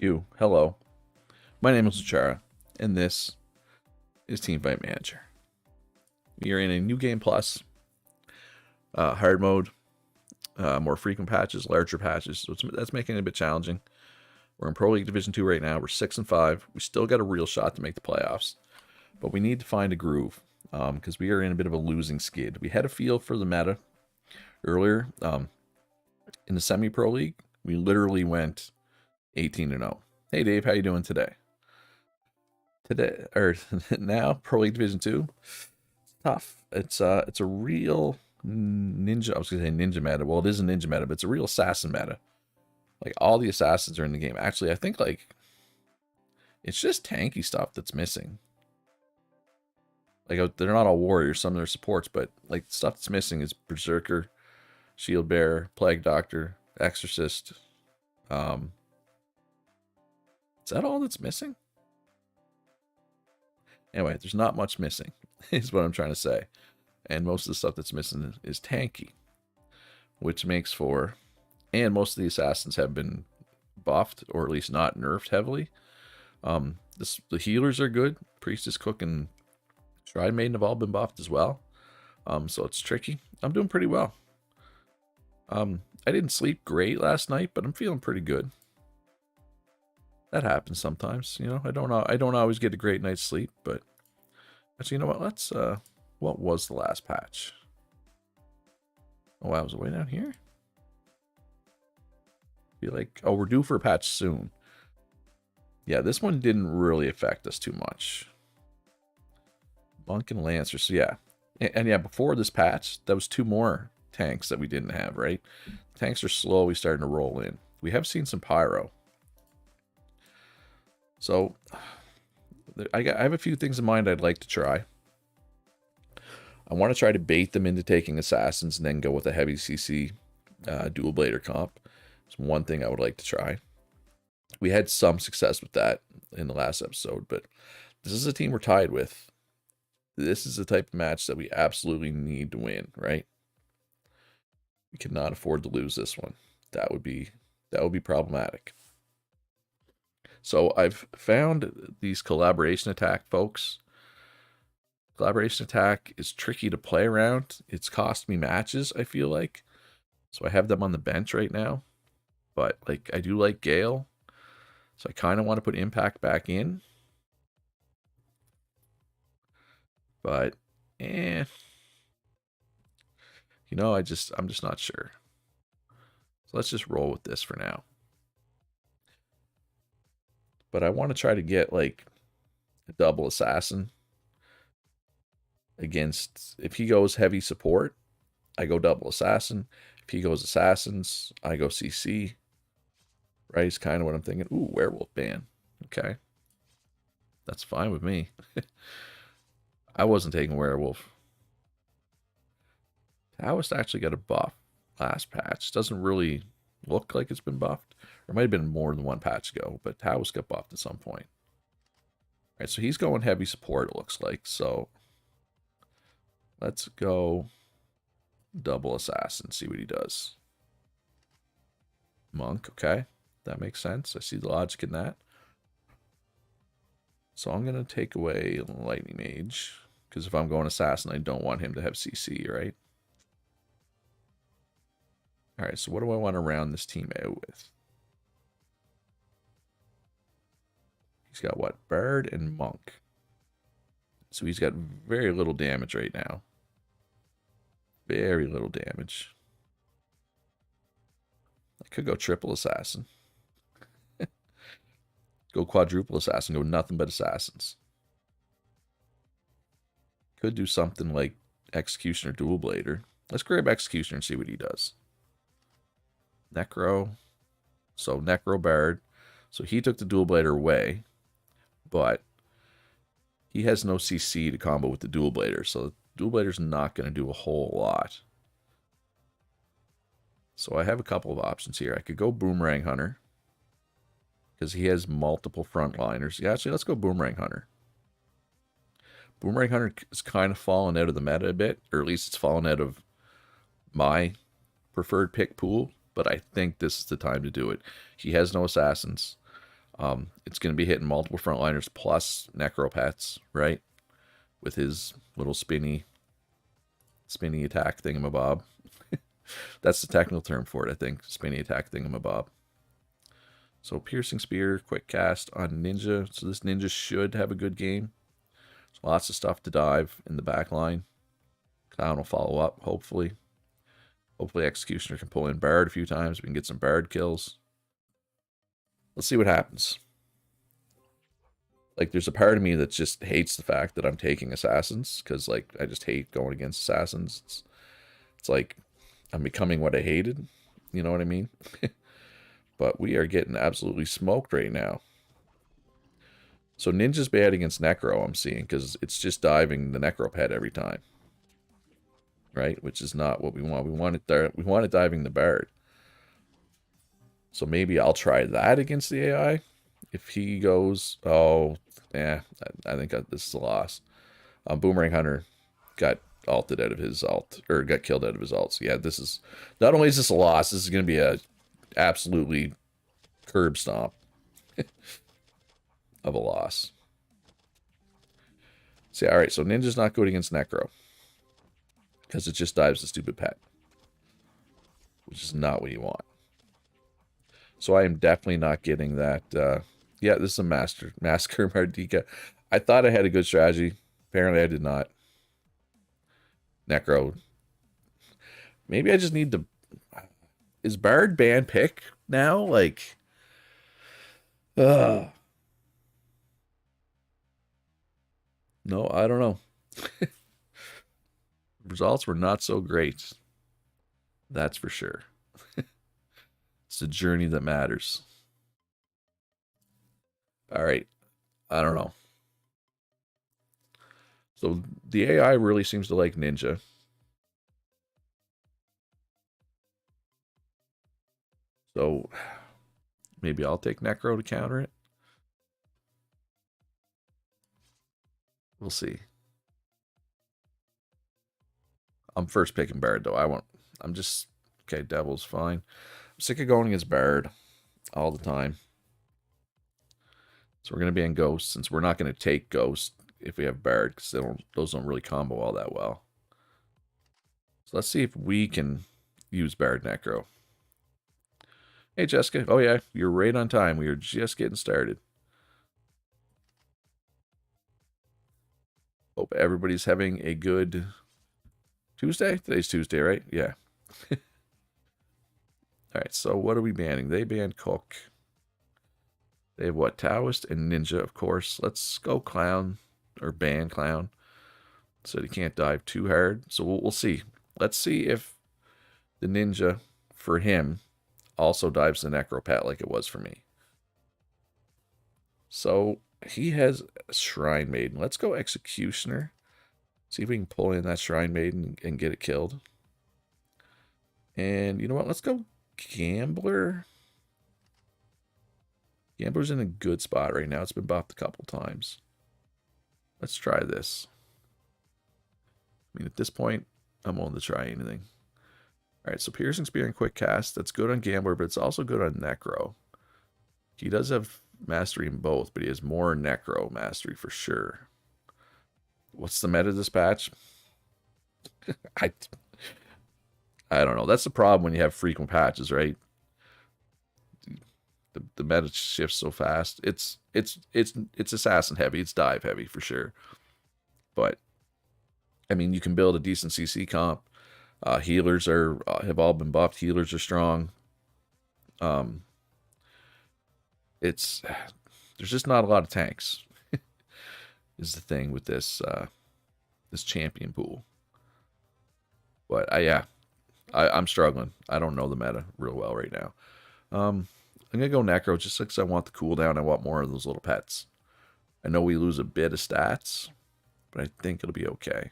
Hello. My name is Chara, and this is Teamfight Manager. We are in a new game plus, hard mode, more frequent patches, larger patches, so that's making it a bit challenging. We're in Pro League Division 2 right now. We're 6-5. We still got a real shot to make the playoffs, but we need to find a groove because we are in a bit of a losing skid. We had a feel for the meta earlier in the semi-pro league. We literally went 18-0. Hey Dave, how you doing today? Now Pro League Division 2, it's tough. It's a real ninja. I was gonna say ninja meta. Well, it is a ninja meta, but it's a real assassin meta. Like all the assassins are in the game. Actually, I think like it's just tanky stuff that's missing. Like they're not all warriors. Some of their supports, but like stuff that's missing is Berserker, Shield Bearer, Plague Doctor, Exorcist. Is that all that's missing? Anyway, there's not much missing, is what I'm trying to say. And most of the stuff that's missing is tanky, which makes for... And most of the assassins have been buffed, or at least not nerfed heavily. The healers are good. Priestess, Cook, and Shrine Maiden have all been buffed as well. So it's tricky. I'm doing pretty well. I didn't sleep great last night, but I'm feeling pretty good. That happens sometimes, you know. I don't always get a great night's sleep, but actually, you know what? Let's what was the last patch? Oh, I was way down here. Feel like, oh, we're due for a patch soon. Yeah, this one didn't really affect us too much. Monk and Lancer, so yeah. And yeah, before this patch, that was 2 more tanks that we didn't have, right? Tanks are slowly starting to roll in. We have seen some Pyro. So, I have a few things in mind I'd like to try. I want to try to bait them into taking Assassins and then go with a heavy CC dual blader comp. It's one thing I would like to try. We had some success with that in the last episode, but this is a team we're tied with. This is the type of match that we absolutely need to win, right? We cannot afford to lose this one. That would be problematic. So I've found these collaboration attack folks. Collaboration attack is tricky to play around. It's cost me matches, I feel like. So I have them on the bench right now. But like I do like Gale. So I kind of want to put Impact back in. But you know, I'm just not sure. So let's just roll with this for now. But I want to try to get like a double assassin against, if he goes heavy support, I go double assassin. If he goes assassins, I go CC. Right, is kind of what I'm thinking. Ooh, werewolf ban. Okay. That's fine with me. I wasn't taking werewolf. Taoist actually got a buff last patch. Doesn't really look like it's been buffed. Or it might have been more than one patch ago, but Taoist got buffed at some point. All right, so he's going heavy support, it looks like. So let's go double assassin, see what he does. Monk, okay. That makes sense. I see the logic in that. So I'm going to take away Lightning Mage. Because if I'm going Assassin, I don't want him to have CC, right? Alright, so what do I want to round this team out with? He's got what? Bard and Monk. So he's got very little damage right now. Very little damage. I could go triple Assassin. Go quadruple assassin, go nothing but assassins. Could do something like Executioner Dual Blader. Let's grab Executioner and see what he does. Necro. So Necro Bard. So he took the Dual Blader away, but he has no CC to combo with the Dual Blader, so the Dual Blader's not going to do a whole lot. So I have a couple of options here. I could go Boomerang Hunter, because he has multiple frontliners. Yeah, actually, let's go Boomerang Hunter. Boomerang Hunter is kind of fallen out of the meta a bit, or at least it's fallen out of my preferred pick pool, but I think this is the time to do it. He has no assassins. It's going to be hitting multiple frontliners plus necropets, right? With his little spinny attack thingamabob. That's the technical term for it, I think. Spinny attack thingamabob. So piercing spear, quick cast on ninja. So this ninja should have a good game. There's lots of stuff to dive in the back line. Clown will follow up, hopefully. Hopefully Executioner can pull in Bard a few times. We can get some Bard kills. Let's see what happens. Like, there's a part of me that just hates the fact that I'm taking assassins, because, like, I just hate going against assassins. It's like I'm becoming what I hated. You know what I mean? But we are getting absolutely smoked right now. So Ninja's bad against Necro, I'm seeing, because it's just diving the Necro pet every time. Right? Which is not what we want. We want it diving the Bard. So maybe I'll try that against the AI. If he goes, oh, yeah, I think this is a loss. Boomerang Hunter got ulted out of his ult, or got killed out of his ult. So yeah, this is, not only is this a loss, this is going to be a absolutely curb stomp of a loss. See, all right, so Ninja's not good against Necro because it just dives the stupid pet, which is not what you want. So I am definitely not getting that. Yeah, this is a Massacre Mardika. I thought I had a good strategy. Apparently I did not. Necro. Maybe I just need to... Is Bard ban pick now? Like... No, I don't know. Results were not so great. That's for sure. It's the journey that matters. All right. I don't know. So the AI really seems to like Ninja. So maybe I'll take Necro to counter it. We'll see. I'm first picking Bard though. I'm just okay, Devil's fine. I'm sick of going against Bard all the time. So we're gonna be in Ghost, since we're not gonna take Ghost if we have Bard, because those don't really combo all that well. So let's see if we can use Bard Necro. Hey Jessica. Oh yeah, you're right on time. We are just getting started. Hope everybody's having a good Tuesday. Today's Tuesday, right? Yeah. Alright, so what are we banning? They banned Cook. They have what? Taoist and Ninja, of course. Let's go Clown, or ban Clown, so he can't dive too hard. So we'll see. Let's see if the Ninja, for him, also dives the Necro Pet like it was for me. So he has Shrine Maiden. Let's go Executioner. See if we can pull in that Shrine Maiden and get it killed. And you know what? Let's go Gambler. Gambler's in a good spot right now. It's been buffed a couple times. Let's try this. I mean, at this point, I'm willing to try anything. Alright, so Piercing Spear and Quick Cast. That's good on Gambler, but it's also good on Necro. He does have mastery in both, but he has more Necro mastery for sure. What's the meta dispatch? I don't know. That's the problem when you have frequent patches, right? The meta shifts so fast. It's assassin heavy. It's dive heavy for sure. But I mean, you can build a decent CC comp. Healers have all been buffed. Healers are strong. There's just not a lot of tanks. Is the thing with this this champion pool. But I'm struggling. I don't know the meta real well right now. I'm gonna go Necro just because I want the cooldown. I want more of those little pets. I know we lose a bit of stats, but I think it'll be okay.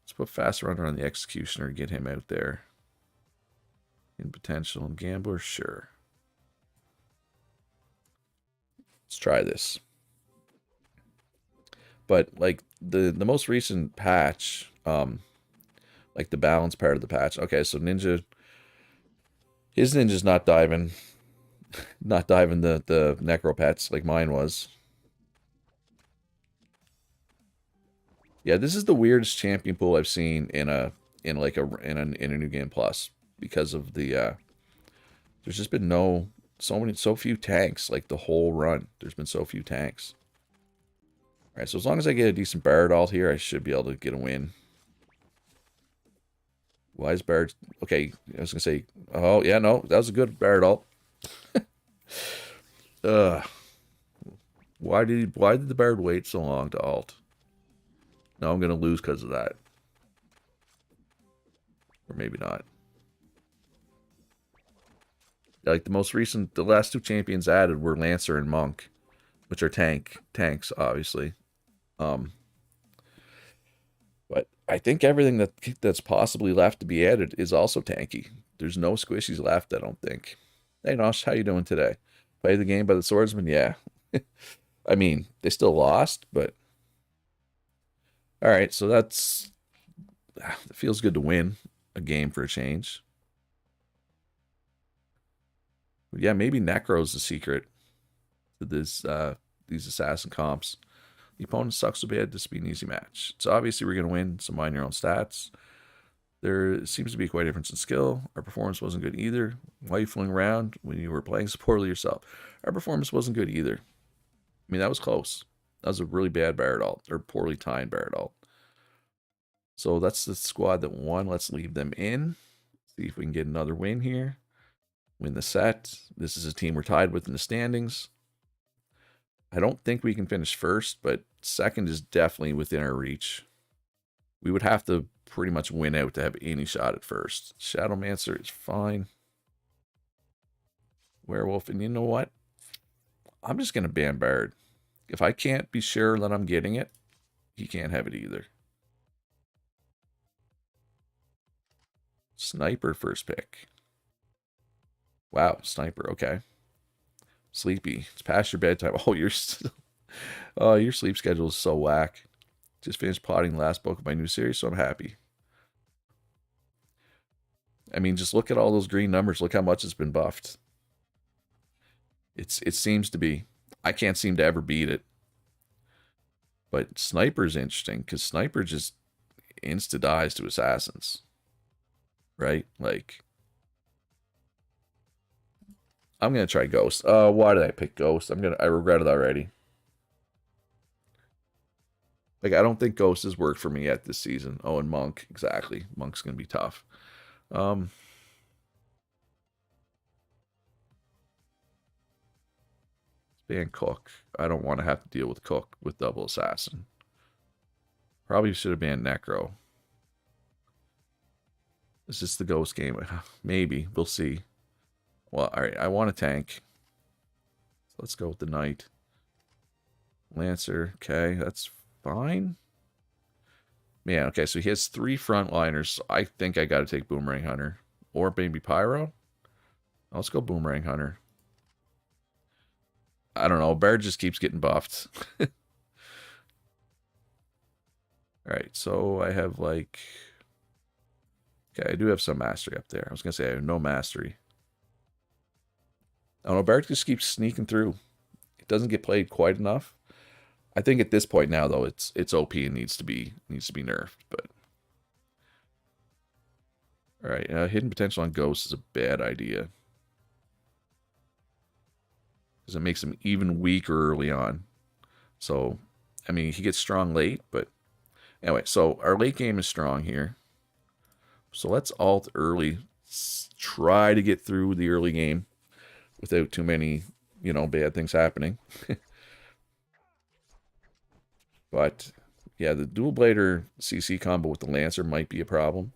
Let's put Fast Runner on the Executioner and get him out there. In potential and Gambler, sure. Let's try this. But like the most recent patch, like the balance part of the patch. Okay, so Ninja, his Ninja's not diving Not diving the necro pets like mine was. Yeah, this is the weirdest champion pool I've seen in a new game plus because of the there's just been so few tanks like the whole run. There's been so few tanks. All right, so as long as I get a decent Barret ult here, I should be able to get a win. Why is Barret... Okay, I was going to say... Oh, yeah, no, that was a good Barret ult. Why did the Barret wait so long to ult? Now I'm going to lose because of that. Or maybe not. Like the last two champions added were Lancer and Monk, which are tanks, obviously. But I think everything that's possibly left to be added is also tanky. There's no squishies left, I don't think. Hey, Nosh, how you doing today? Play the game by the swordsman? Yeah. I mean, they still lost, but... Alright, so it feels good to win a game for a change. But yeah, maybe Necro's the secret to these assassin comps. The opponent sucks so bad, this will be an easy match. So obviously we're going to win, so mind your own stats. There seems to be quite a difference in skill. Our performance wasn't good either. Why are you fooling around when you were playing so poorly yourself? Our performance wasn't good either. I mean, that was close. That was a really bad Barret ult, or poorly timed Barret ult. So that's the squad that won. Let's leave them in. See if we can get another win here. Win the set. This is a team we're tied with in the standings. I don't think we can finish first, but second is definitely within our reach. We would have to pretty much win out to have any shot at first. Shadowmancer is fine. Werewolf, and you know what? I'm just going to ban Bard. If I can't be sure that I'm getting it, he can't have it either. Sniper first pick. Wow, sniper, okay. Sleepy. It's past your bedtime. Oh, your sleep schedule is so whack. Just finished plotting the last book of my new series, so I'm happy. I mean, just look at all those green numbers. Look how much it's been buffed. It seems to be. I can't seem to ever beat it. But Sniper's interesting, because Sniper just insta-dies to assassins. Right? Like... I'm going to try Ghost. Why did I pick Ghost? I regret it already. Like, I don't think Ghost has worked for me yet this season. Oh, and Monk. Exactly. Monk's going to be tough. Ban Cook. I don't want to have to deal with Cook with double assassin. Probably should have banned Necro. Is this the Ghost game? Maybe. We'll see. Well, alright. I want a tank. So let's go with the Knight. Lancer. Okay, that's fine. Man, okay, so he has 3 frontliners. So I think I got to take Boomerang Hunter. Or maybe Pyro. Let's go Boomerang Hunter. I don't know. Bard just keeps getting buffed. Alright, so I have like... Okay, I do have some mastery up there. I was going to say I have no mastery. I don't know. Bard just keeps sneaking through. It doesn't get played quite enough. I think at this point now, though, it's OP and needs to be nerfed. But all right, hidden potential on Ghost is a bad idea because it makes him even weaker early on. So, I mean, he gets strong late, but anyway. So our late game is strong here. So let's ult early. Try to get through the early game without too many, bad things happening. But, yeah, the dual blader CC combo with the Lancer might be a problem.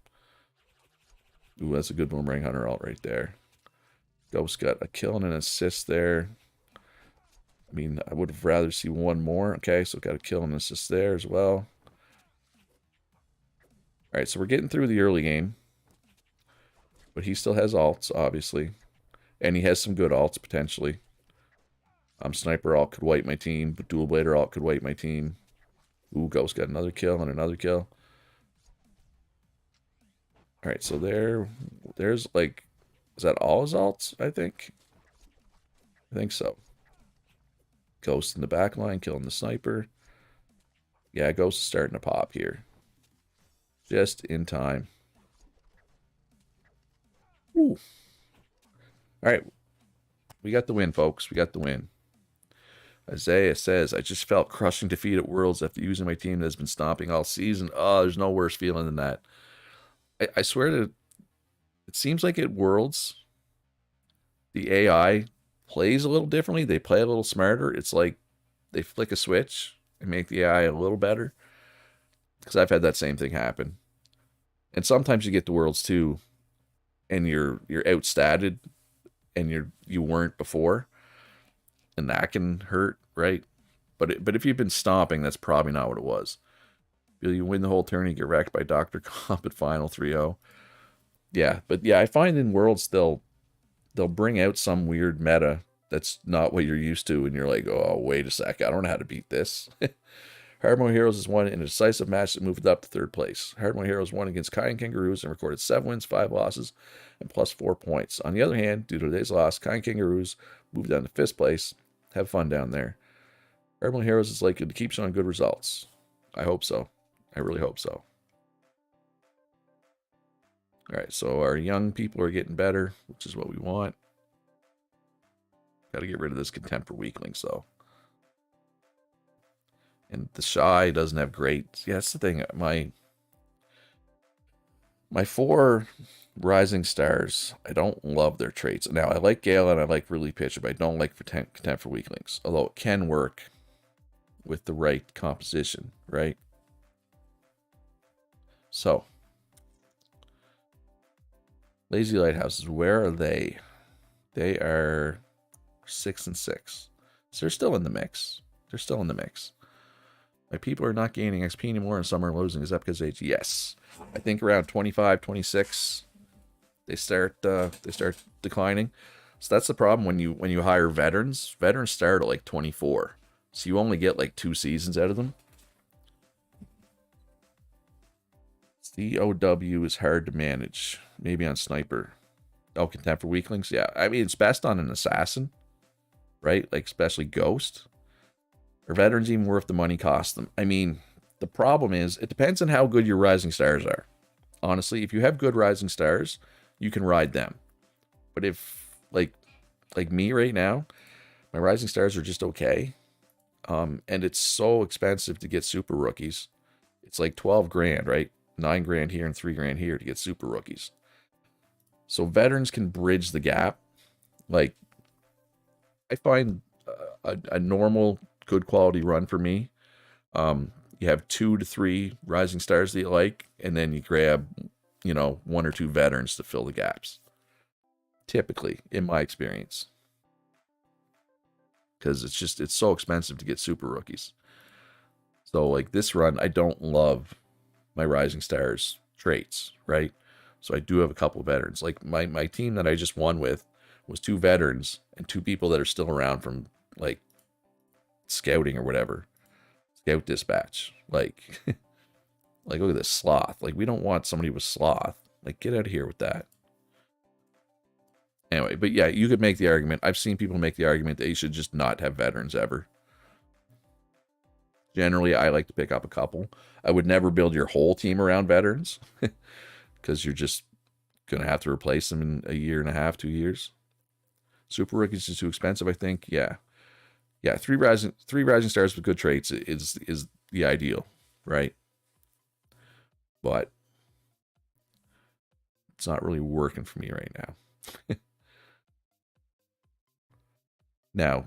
Ooh, that's a good Boomerang Hunter ult right there. Ghost got a kill and an assist there. I mean, I would have rather see one more. Okay, so got a kill and an assist there as well. Alright, so we're getting through the early game. But he still has ults, obviously. And he has some good ults, potentially. Sniper ult could wipe my team, but Dual Blader ult could wipe my team. Ooh, Ghost got another kill and another kill. Alright, so there's like... Is that all his ults, I think? I think so. Ghost in the back line, killing the sniper. Yeah, Ghost is starting to pop here. Just in time. Ooh. All right. We got the win, folks. We got the win. Isaiah says, I just felt crushing defeat at Worlds after using my team that has been stomping all season. Oh, there's no worse feeling than that. I swear to, it seems like at Worlds, the AI plays a little differently. They play a little smarter. It's like they flick a switch and make the AI a little better. Because I've had that same thing happen. And sometimes you get to Worlds too, and you're outstatted, and you weren't before, and that can hurt, right? But if you've been stomping, that's probably not what it was. You win the whole turn, you get wrecked by Dr. Comp at final 3-0. Yeah, but yeah, I find in Worlds they'll bring out some weird meta that's not what you're used to, and you're like, oh, wait a sec, I don't know how to beat this. Hardmode Heroes has won in a decisive match that moved up to third place. Hardmode Heroes won against Kai and Kangaroos and recorded 7 wins, 5 losses, and plus 4 points. On the other hand, due to today's loss, Kai and Kangaroos moved down to 5th place. Have fun down there. Hardmode Heroes is like it keeps on good results. I hope so. I really hope so. All right, so our young people are getting better, which is what we want. Got to get rid of this contempt for weaklings, though. And the Shy doesn't have great... Yeah, that's the thing. My 4 Rising Stars, I don't love their traits. Now, I like Gale and I like Really Pitcher, but I don't like contempt for weaklings. Although it can work with the right composition, right? So, Lazy Lighthouses, where are they? They are 6 and 6. So they're still in the mix. They're still in the mix. My people are not gaining XP anymore and some are losing. Is that because of age? Yes. I think around 25, 26, they start declining. So that's the problem when you hire veterans. Veterans start at like 24. So you only get like 2 seasons out of them. COW is hard to manage. Maybe on Sniper. Oh, contempt for weaklings? Yeah. I mean, it's best on an assassin, right? Like, especially Ghost. Are veterans even worth the money cost them? I mean, the problem is, it depends on how good your Rising Stars are. Honestly, if you have good Rising Stars, you can ride them. But if, like me right now, my Rising Stars are just okay. And it's so expensive to get super rookies. It's like 12 grand, right? 9 grand here and 3 grand here to get super rookies. So veterans can bridge the gap. Like, I find a normal, good quality run for me. You have 2 to 3 Rising Stars that you like, and then you grab, 1 or 2 veterans to fill the gaps. Typically, in my experience. Because it's so expensive to get super rookies. So, like, this run, I don't love my Rising Stars traits, right? So I do have a couple of veterans. Like, my team that I just won with was 2 veterans and 2 people that are still around from, like, scouting or whatever. Scout dispatch. Like, like, look at this sloth. Like, we don't want somebody with sloth. Like, get out of here with that. Anyway, but yeah, you could make the argument. I've seen people make the argument that you should just not have veterans ever. Generally, I like to pick up a couple. I would never build your whole team around veterans because you're just going to have to replace them in a year and a half, 2 years. Super rookies is too expensive, I think. Yeah. Yeah, 3 rising stars with good traits is the ideal, right? But it's not really working for me right now. Now,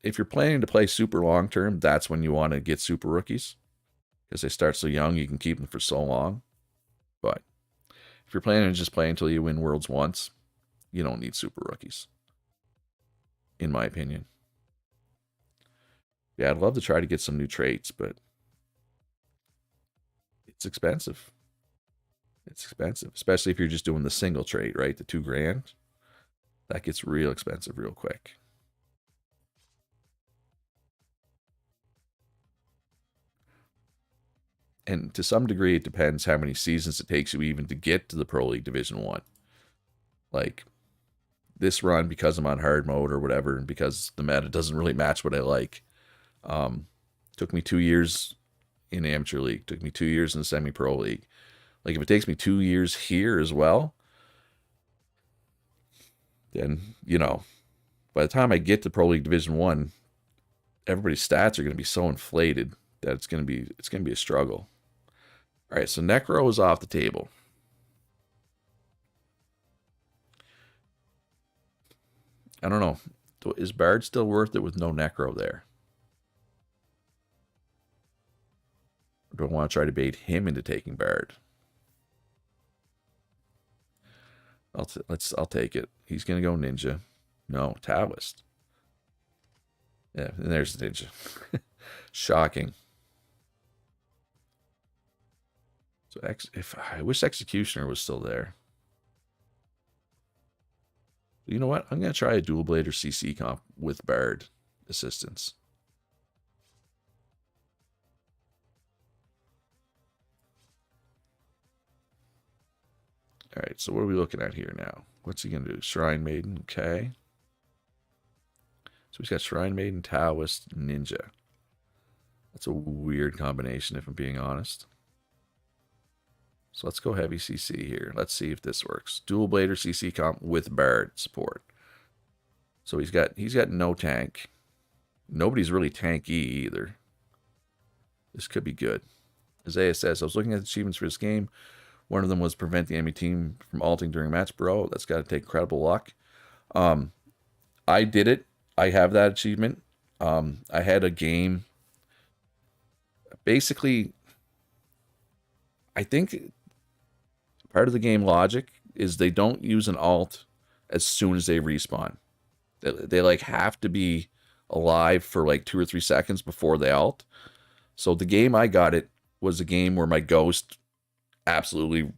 if you're planning to play super long term, that's when you want to get super rookies. Because they start so young, you can keep them for so long. But if you're planning to just play until you win Worlds once, you don't need super rookies. In my opinion. Yeah, I'd love to try to get some new traits, but it's expensive. It's expensive, especially if you're just doing the single trait, right? The 2 grand. That gets real expensive real quick. And to some degree, it depends how many seasons it takes you even to get to the Pro League Division 1. Like, this run because I'm on hard mode or whatever, and because the meta doesn't really match what I like. Took me 2 years in amateur league. Took me 2 years in the semi-pro league. Like if it takes me 2 years here as well, then by the time I get to Pro League Division 1, everybody's stats are going to be so inflated that it's going to be a struggle. All right, so Necro is off the table. I don't know. Is Bard still worth it with no Necro there? Or do I want to try to bait him into taking Bard? I'll take it. He's going to go Ninja. No, Taoist. Yeah, and there's the Ninja. Shocking. So if I wish Executioner was still there. You know what? I'm going to try a Dual Blade or CC comp with Bard assistance. All right, so what are we looking at here now? What's he going to do? Shrine Maiden, okay. So he's got Shrine Maiden, Taoist, Ninja. That's a weird combination, if I'm being honest. So let's go heavy CC here. Let's see if this works. Dual Blade or CC comp with Bard support. So he's got no tank. Nobody's really tanky either. This could be good. Isaiah says, I was looking at the achievements for this game. One of them was prevent the enemy team from ulting during match. Bro, that's got to take incredible luck. I did it. I have that achievement. I had a game. Basically, I think part of the game logic is they don't use an alt as soon as they respawn. They like have to be alive for like 2 or 3 seconds before they alt. So the game I got it was a game where my ghost absolutely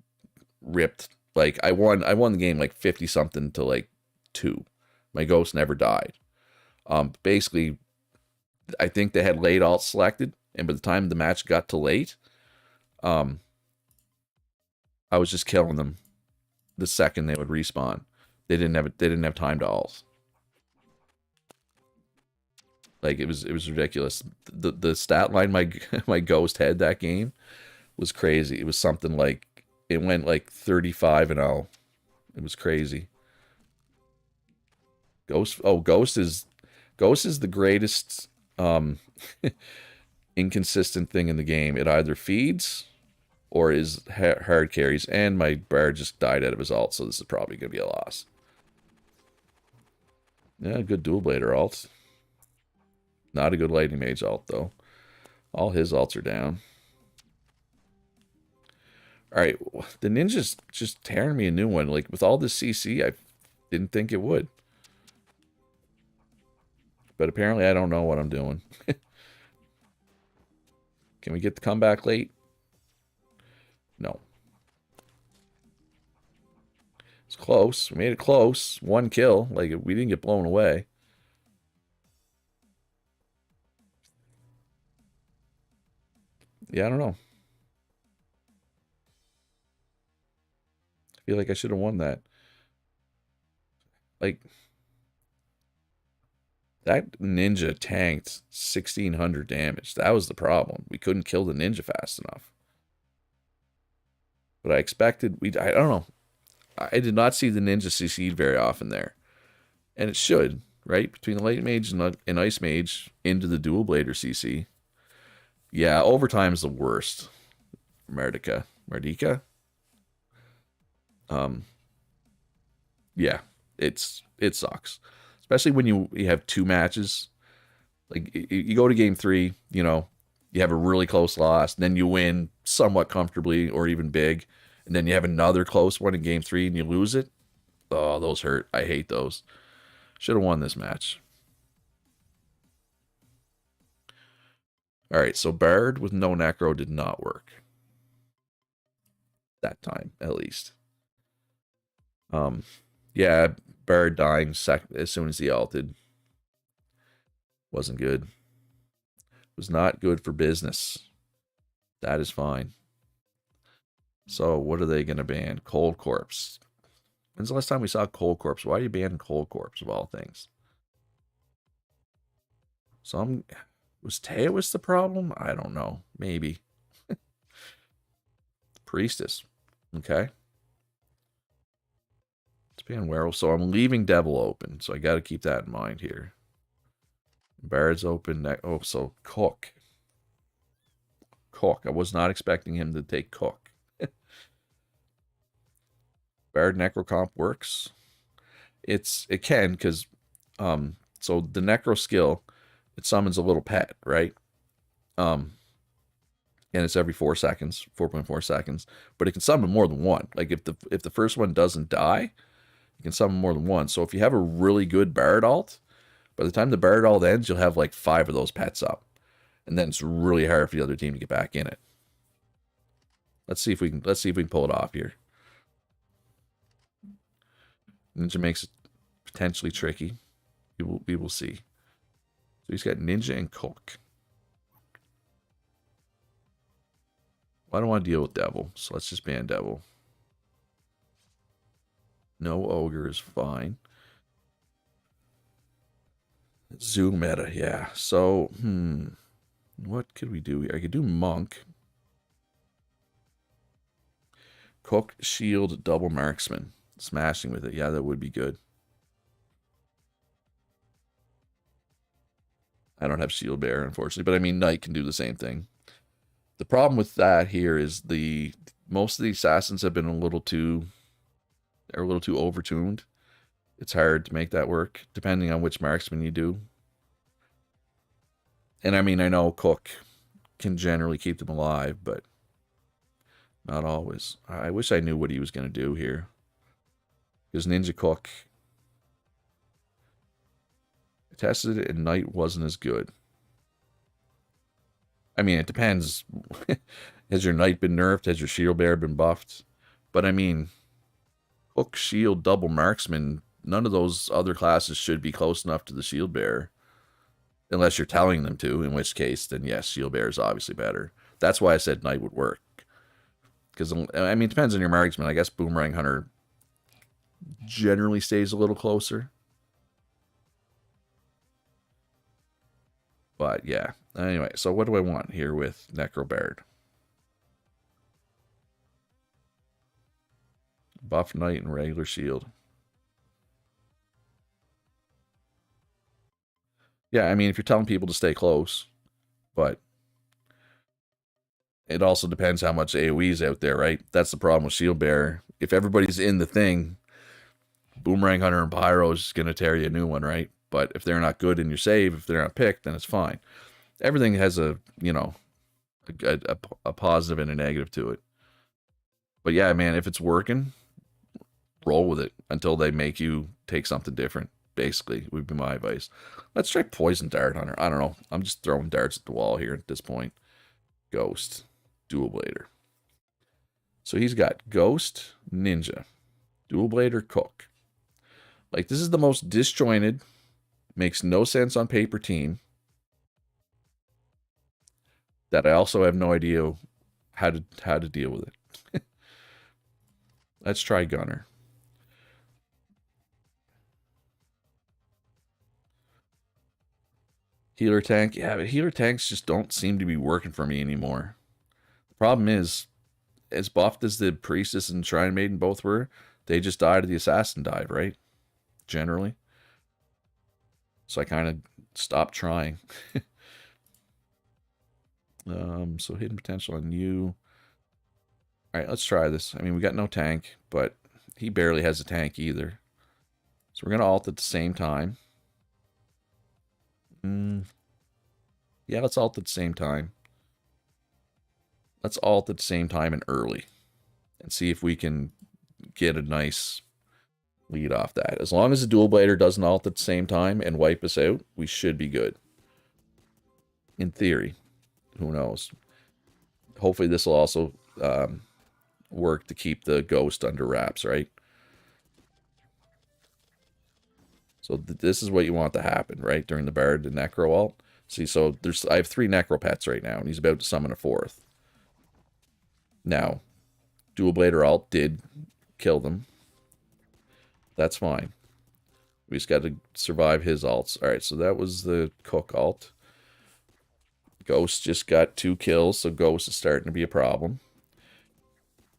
ripped. Like I won the game like 50 something to like 2. My ghost never died. Basically, I think they had late alt selected, and by the time the match got to late, I was just killing them the second they would respawn. They didn't have time to alt. Like it was ridiculous. The stat line my ghost had that game was crazy. It was something like it went like 35-0. It was crazy. Ghost is the greatest inconsistent thing in the game. It either feeds or is hard carries, and my Bard just died out of his ult, so this is probably going to be a loss. Yeah, good Dual Blader ult. Not a good Lightning Mage ult, though. All his ults are down. Alright, the Ninja's just tearing me a new one. Like, with all this CC, I didn't think it would. But apparently I don't know what I'm doing. Can we get the comeback late? No. It's close. We made it close. 1 kill. Like, we didn't get blown away. Yeah, I don't know. I feel like I should have won that. Like, that Ninja tanked 1,600 damage. That was the problem. We couldn't kill the Ninja fast enough. But I expected... I don't know. I did not see the Ninja succeed very often there. And it should, right? Between the Light Mage and Ice Mage into the Dual Blader CC. Yeah, overtime is the worst. Mardika. Yeah, it sucks. Especially when you have 2 matches. Like, you go to game 3, you have a really close loss, then you win somewhat comfortably or even big, and then you have another close one in game 3 and you lose it. Oh, those hurt. I hate those. Should have won this match. All right, so Bard with no Necro did not work. That time, at least. Yeah, Bard dying as soon as he ulted. Wasn't good. Was not good for business. That is fine. So what are they going to ban? Cold Corpse. When's the last time we saw Cold Corpse? Why are you banning Cold Corpse of all things? So was Teos the problem? I don't know. Maybe. Priestess. Okay. It's ban Werewolf. So I'm leaving Devil open. So I got to keep that in mind here. Bard's open. Oh, so Cook. Cook. I was not expecting him to take Cook. Bard Necrocomp works. It can, because so the Necro skill, it summons a little pet, right? And it's every 4 seconds, 4.4 seconds. But it can summon more than one. Like if the first one doesn't die, you can summon more than one. So if you have a really good Bard alt, by the time the Bard alt ends, you'll have like 5 of those pets up. And then it's really hard for the other team to get back in it. Let's see if we can pull it off here. Ninja makes it potentially tricky. We will see. So he's got Ninja and Cook. Well, I don't want to deal with Devil, so let's just ban Devil. No Ogre is fine. Zoo meta, yeah. So, what could we do here? I could do Monk. Cook, Shield, Double Marksman. Smashing with it. Yeah, that would be good. I don't have Shield Bearer, unfortunately, but I mean, Knight can do the same thing. The problem with that here is most of the assassins have been a little too overtuned. It's hard to make that work, depending on which marksman you do. And I mean, I know Cook can generally keep them alive, but not always. I wish I knew what he was going to do here. Because Ninja Cook, I tested it and Knight wasn't as good. I mean, it depends. Has your Knight been nerfed? Has your Shield Bearer been buffed? But I mean, Hook, Shield, Double Marksman, none of those other classes should be close enough to the Shield Bearer. Unless you're telling them to, in which case, then yes, Shield Bearer is obviously better. That's why I said Knight would work. Because, I mean, it depends on your marksman. I guess Boomerang Hunter generally stays a little closer. But, yeah. Anyway, so what do I want here with Necro Bard? Buff Knight and regular Shield. Yeah, I mean, if you're telling people to stay close, but it also depends how much AoE is out there, right? That's the problem with Shield Bearer. If everybody's in the thing, Boomerang Hunter and Pyro is going to tear you a new one, right? But if they're not good in your save, if they're not picked, then it's fine. Everything has a positive and a negative to it. But yeah, man, if it's working, roll with it until they make you take something different. Basically, would be my advice. Let's try Poison Dart Hunter. I don't know. I'm just throwing darts at the wall here at this point. Ghost. Dual Blader. So he's got Ghost, Ninja, Dual Blader, Cook. Like, this is the most disjointed, makes no sense on paper team, that I also have no idea how to deal with it. Let's try Gunner. Healer tank. Yeah, but healer tanks just don't seem to be working for me anymore. The problem is, as buffed as the Priestess and Shrine Maiden both were, they just died of the Assassin dive, right? Generally. So I kind of stopped trying. So hidden potential on you. All right, let's try this. I mean, we got no tank, but he barely has a tank either. So we're going to ult at the same time. Yeah, let's ult at the same time. Let's ult at the same time and early. And see if we can get a nice lead off that. As long as the Dual Blader doesn't ult at the same time and wipe us out, we should be good. In theory. Who knows? Hopefully this will also work to keep the Ghost under wraps, right? So this is what you want to happen, right? During the Bard and Necro ult. See, so I have 3 Necro pets right now, and he's about to summon a 4th. Now, Dual Blader ult did kill them. That's fine. We just got to survive his alts. All right, so that was the Cook alt. Ghost just got 2 kills, so Ghost is starting to be a problem.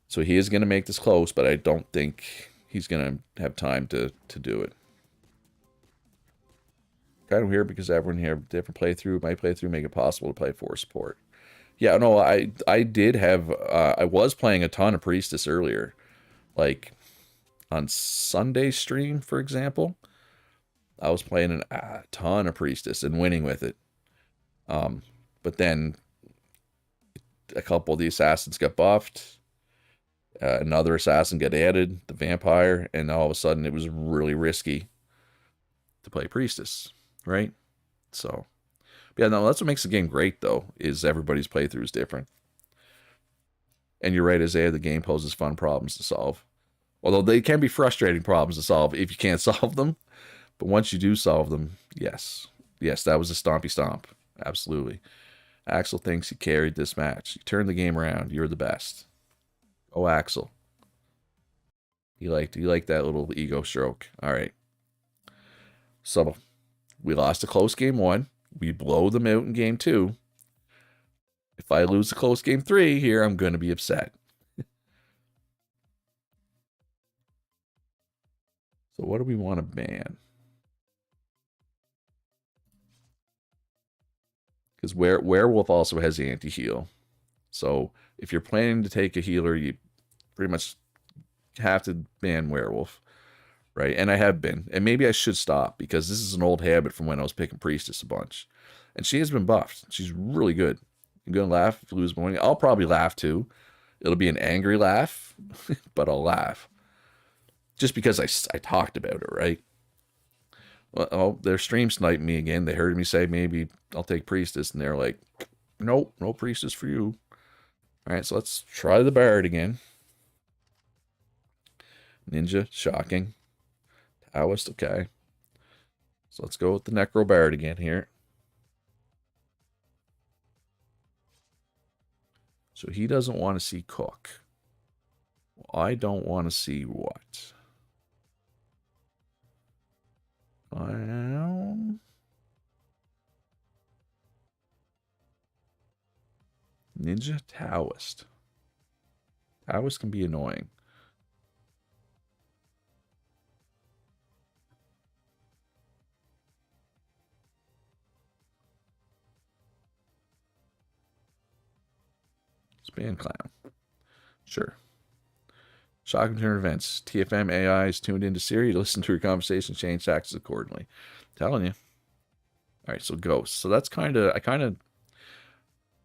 So he is going to make this close, but I don't think he's going to have time to do it. Kind of weird because everyone here have different playthrough. My playthrough make it possible to play 4 support. Yeah, no, I did have... I was playing a ton of Priestess earlier. Like, on Sunday stream, for example, I was playing a ton of Priestess and winning with it. But then a couple of the assassins got buffed. Another assassin got added, the vampire, and all of a sudden it was really risky to play Priestess, right? So, yeah, no, that's what makes the game great, though, is everybody's playthrough is different. And you're right, Isaiah, the game poses fun problems to solve. Although they can be frustrating problems to solve if you can't solve them. But once you do solve them, yes. Yes, that was a stompy stomp. Absolutely. Axel thinks he carried this match. You turned the game around. You're the best. Oh, Axel. You liked that little ego stroke. All right. So, we lost a close game 1. We blow them out in game 2. If I lose a close game 3 here, I'm going to be upset. So what do we want to ban? Because Werewolf also has anti-heal. So if you're planning to take a healer, you pretty much have to ban Werewolf. Right? And I have been. And maybe I should stop because this is an old habit from when I was picking Priestess a bunch. And she has been buffed. She's really good. I'm going to laugh if you lose morning. I'll probably laugh too. It'll be an angry laugh, but I'll laugh. Just because I talked about it, right? Well, oh, they're stream sniping me again. They heard me say maybe I'll take Priestess, and they're like, nope, no Priestess for you. All right, so let's try the Bard again. Ninja, shocking. Taoist, okay. So let's go with the Necro Bard again here. So he doesn't want to see Cook. Well, I don't want to see what? Well, Ninja Taoist. Taoist can be annoying. Span Clown. Sure. Shocking turn events. TFM AI is tuned into Siri to listen to your conversation, change tactics accordingly. Telling you. All right, so Ghost. So that's I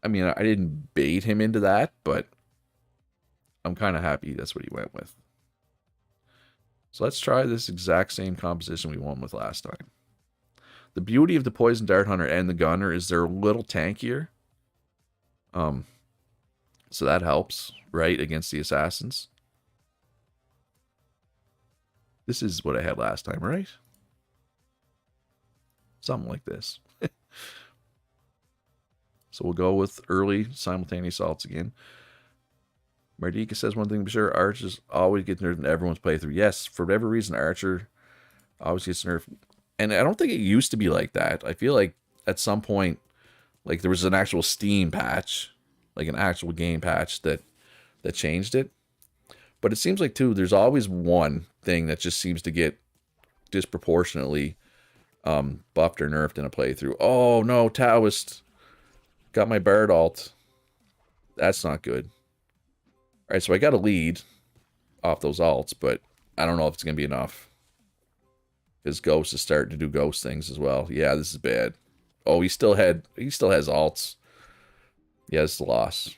mean, I didn't bait him into that, but I'm kind of happy that's what he went with. So let's try this exact same composition we won with last time. The beauty of the Poison Dart Hunter and the Gunner is they're a little tankier. So that helps, right, against the assassins. This is what I had last time, right? Something like this. So we'll go with early simultaneous assaults again. Mardika says one thing to be sure, Archers always get nerfed in everyone's playthrough. Yes, for whatever reason, Archer always gets nerfed. And I don't think it used to be like that. I feel like at some point, like there was an actual Steam patch, like an actual game patch that changed it. But it seems like, too, there's always one thing that just seems to get disproportionately buffed or nerfed in a playthrough. Oh, no, Taoist got my Bard alt. That's not good. All right, so I got a lead off those alts, but I don't know if it's going to be enough. His Ghost is starting to do Ghost things as well. Yeah, this is bad. Oh, he still has alts. Yeah, this is a loss.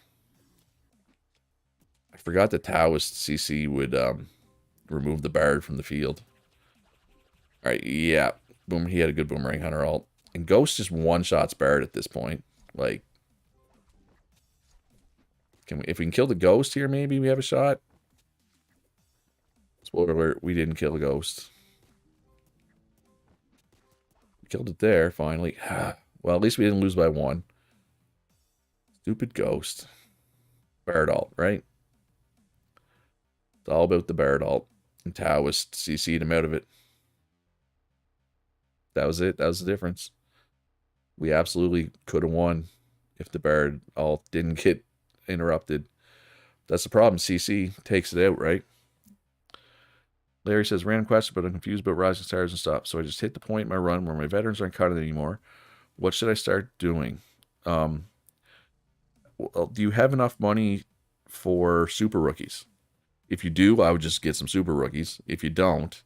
I forgot that Taoist CC would remove the Bard from the field. All right, yeah. Boom, he had a good Boomerang Hunter alt. And Ghost just one-shots Bard at this point. Like, if we can kill the Ghost here, maybe we have a shot. Spoiler alert, we didn't kill the Ghost. We killed it there, finally. Well, at least we didn't lose by 1. Stupid Ghost. Bard alt, right? It's all about the Bard alt. And Taoist CC'd him out of it. That was it. That was the difference. We absolutely could have won if the Bard all didn't get interrupted. That's the problem. CC takes it out, right? Larry says, random question, but I'm confused about rising stars and stuff. So I just hit the point in my run where my veterans aren't cutting anymore. What should I start doing? Well, do you have enough money for super rookies? If you do, I would just get some super rookies. If you don't,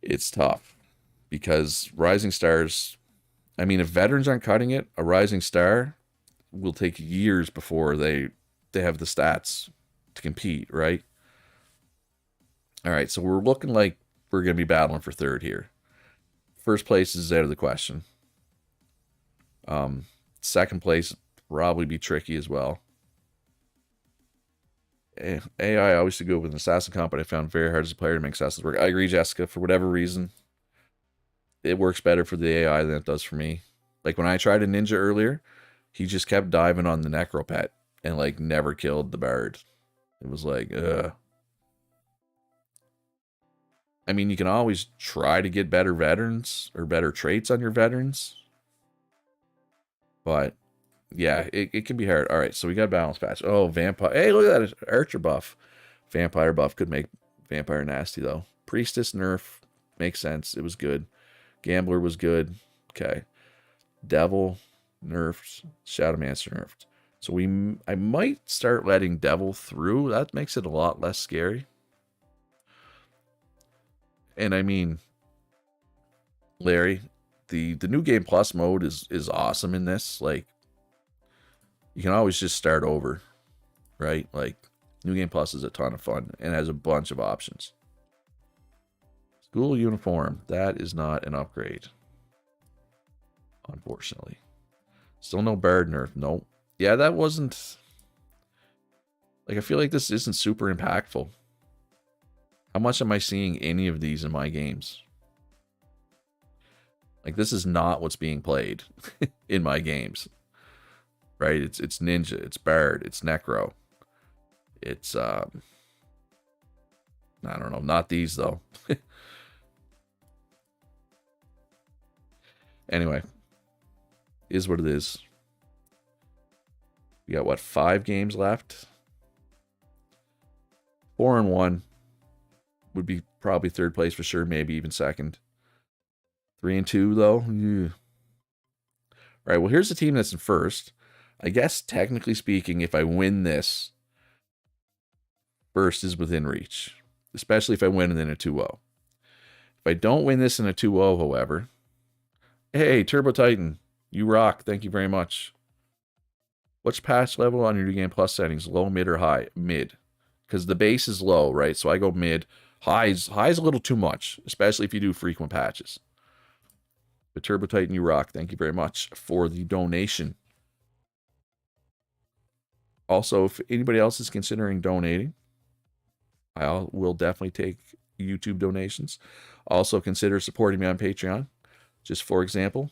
it's tough. Because rising stars, I mean, if veterans aren't cutting it, a rising star will take years before they have the stats to compete, right? All right, so we're looking like we're going to be battling for third here. First place is out of the question. Second place probably be tricky as well. AI always to go with an assassin comp, but I found very hard as a player to make assassins work. I agree, Jessica. For whatever reason, it works better for the AI than it does for me. Like when I tried a ninja earlier, he just kept diving on the necro pet and like never killed the bard. It was like, I mean, you can always try to get better veterans or better traits on your veterans. But yeah, it can be hard. All right, so we got balance patch. Oh, vampire. Hey, look at that archer buff. Vampire buff could make vampire nasty, though. Priestess nerf. Makes sense. It was good. Gambler was good. Okay. Devil nerfed. Shadowmancer nerfed. So I might start letting Devil through. That makes it a lot less scary. And I mean, Larry, the new game plus mode is awesome in this. Like, you can always just start over, right? Like, new game plus is a ton of fun and has a bunch of options. School uniform, that is not an upgrade, unfortunately. Still no Bard nerf. Nope. Yeah, that wasn't... Like, I feel like this isn't super impactful. How much am I seeing any of these in my games? Like, this is not what's being played in my games. Right? It's ninja, it's Bard, it's necro. It's, I don't know, not these, though. Anyway, is what it is. We got, what, 5 games left? 4-1 would be probably third place for sure, maybe even second. 3-2, though. Yeah. All right, well, here's the team that's in first. I guess, technically speaking, if I win this, first is within reach. Especially if I win in a 2-0. If I don't win this in a 2-0, however... Hey, Turbo Titan, you rock. Thank you very much. What's patch level on your new game plus settings? Low, mid, or high? Mid. Because the base is low, right? So I go mid. High's a little too much, especially if you do frequent patches. But Turbo Titan, you rock. Thank you very much for the donation. Also, if anybody else is considering donating, I will definitely take YouTube donations. Also, consider supporting me on Patreon. Just for example,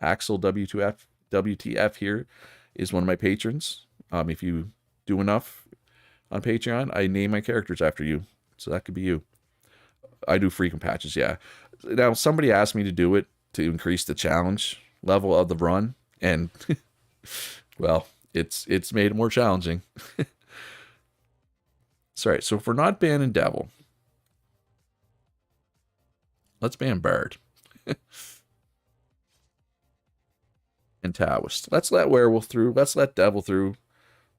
Axel WTF here is one of my patrons. If you do enough on Patreon, I name my characters after you. So that could be you. I do frequent patches, yeah. Now, somebody asked me to do it to increase the challenge level of the run. And, well, it's made it more challenging. Sorry, so if we're not banning Devil, let's ban Bard. And Taoist. Let's let Werewolf through. Let's let Devil through.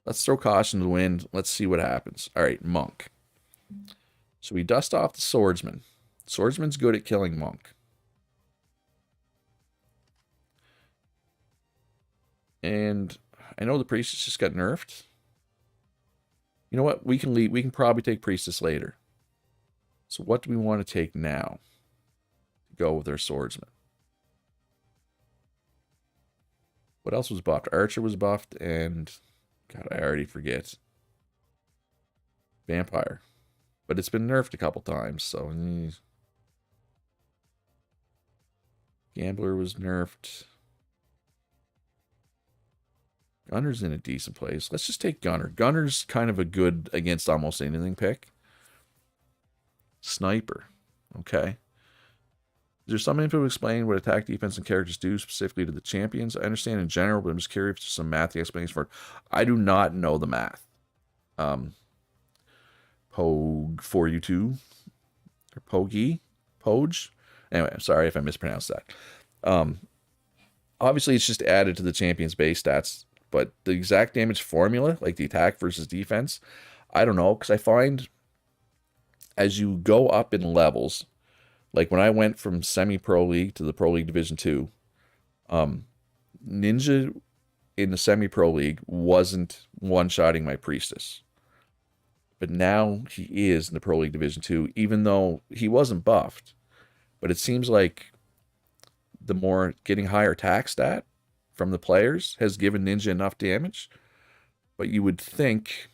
Let's throw caution to the wind. Let's see what happens. All right, Monk. So we dust off the Swordsman. Swordsman's good at killing Monk. And I know the Priestess just got nerfed. You know what? We can leave. We can probably take Priestess later. So what do we want to take now? Go with our Swordsman. What else was buffed? Archer was buffed, and God, I already forget. Vampire. But it's been nerfed a couple times, so Gambler was nerfed. Gunner's in a decent place. Let's just take Gunner. Gunner's kind of a good against almost anything pick. Sniper. Okay. Is there some info to explain what attack, defense, and characters do specifically to the champions? I understand in general, but I'm just curious if there's some math explanation for it. I do not know the math. Pogue for you too. Or Pogie? Poge? Anyway, I'm sorry if I mispronounced that. Obviously, it's just added to the champion's base stats, but the exact damage formula, like the attack versus defense, I don't know, because I find as you go up in levels, like when I went from semi-pro league to the pro league division 2, Ninja in the semi-pro league wasn't one-shotting my priestess. But now he is in the pro league division 2, even though he wasn't buffed. But it seems like the more getting higher attack stat from the players has given Ninja enough damage. But you would think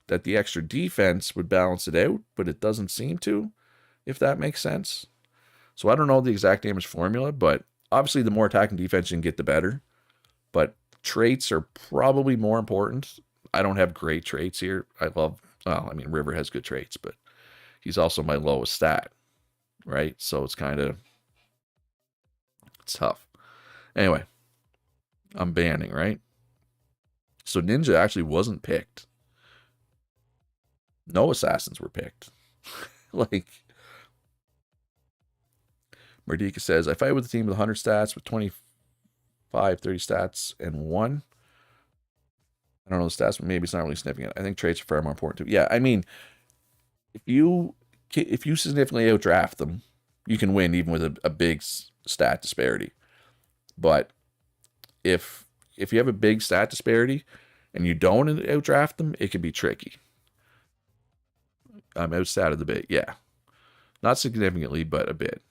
that the extra defense would balance it out, but it doesn't seem to, if that makes sense. So I don't know the exact damage formula, but obviously the more attack and defense you can get, the better. But traits are probably more important. I don't have great traits here. River has good traits, but he's also my lowest stat, right? So it's tough. Anyway, I'm banning, right? So Ninja actually wasn't picked. No assassins were picked. Like, Merdika says, I fight with a team with 100 stats, with 25, 30 stats, and 1. I don't know the stats, but maybe it's not really sniffing it. I think traits are far more important too. Yeah, I mean, if you significantly outdraft them, you can win even with a big stat disparity. But if you have a big stat disparity and you don't outdraft them, it can be tricky. I'm outstatted a bit, yeah. Not significantly, but a bit.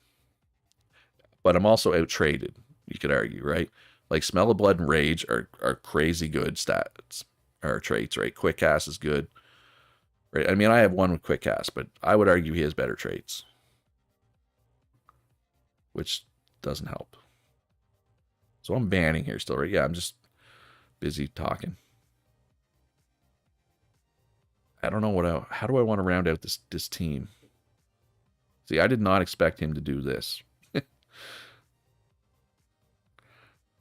But I'm also outtraded, you could argue, right? Like Smell of Blood and Rage are crazy good stats or traits, right? Quick Cast is good, right? I mean, I have one with Quick Cast, but I would argue he has better traits, which doesn't help. So I'm banning here still, right? Yeah, I'm just busy talking. I don't know how do I want to round out this team? See, I did not expect him to do this.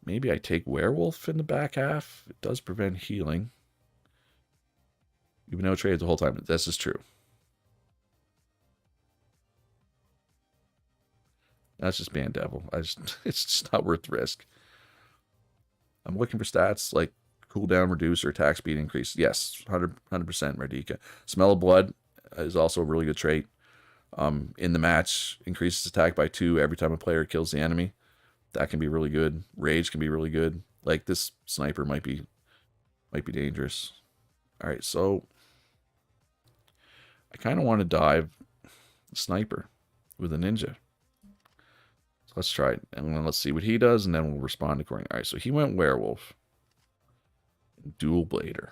Maybe I take Werewolf in the back half. It does prevent healing. You've been out-traded the whole time. This is true. That's just ban Devil. It's just not worth the risk. I'm looking for stats like cooldown reduce or attack speed increase. Yes, 100% Merdika. Smell of Blood is also a really good trait. In the match, increases attack by 2 every time a player kills the enemy. That can be really good. Rage can be really good. Like this sniper might be dangerous. All right, so I kind of want to dive sniper with a ninja. So let's try it, and then let's see what he does, and then we'll respond accordingly. All right, so he went werewolf, dual blader.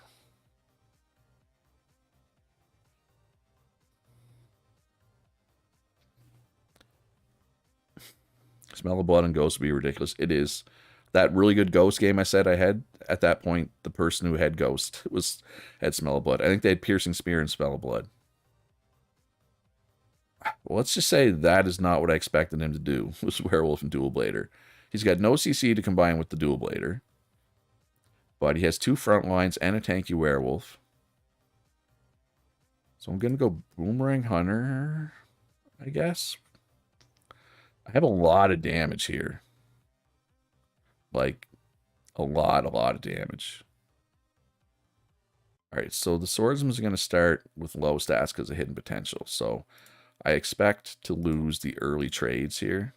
Smell of Blood and Ghost would be ridiculous. It is. That really good Ghost game I said I had, at that point, the person who had Ghost had Smell of Blood. I think they had Piercing Spear and Smell of Blood. Well, let's just say that is not what I expected him to do, was Werewolf and Dual Blader. He's got no CC to combine with the Dual Blader, but he has 2 front lines and a tanky Werewolf. So I'm going to go Boomerang Hunter, I guess. I have a lot of damage here. Like, a lot of damage. Alright, so the Swordsman is going to start with low stats because of hidden potential. So I expect to lose the early trades here.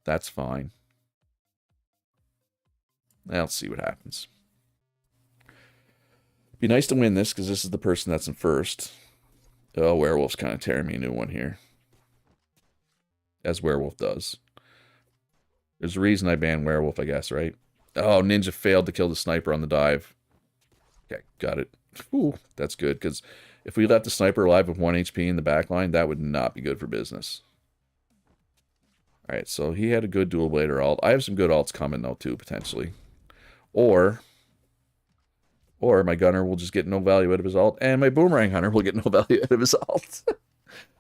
That's fine. Let's see what happens. Be nice to win this because this is the person that's in first. Oh, Werewolf's kind of tearing me a new one here. As Werewolf does. There's a reason I banned Werewolf, I guess, right? Oh, Ninja failed to kill the sniper on the dive. Okay, got it. Ooh, that's good, because if we left the sniper alive with 1 HP in the back line, that would not be good for business. Alright, so he had a good dual blader ult. I have some good ults coming, though, too, potentially. Or my gunner will just get no value out of his ult, and my boomerang hunter will get no value out of his ult.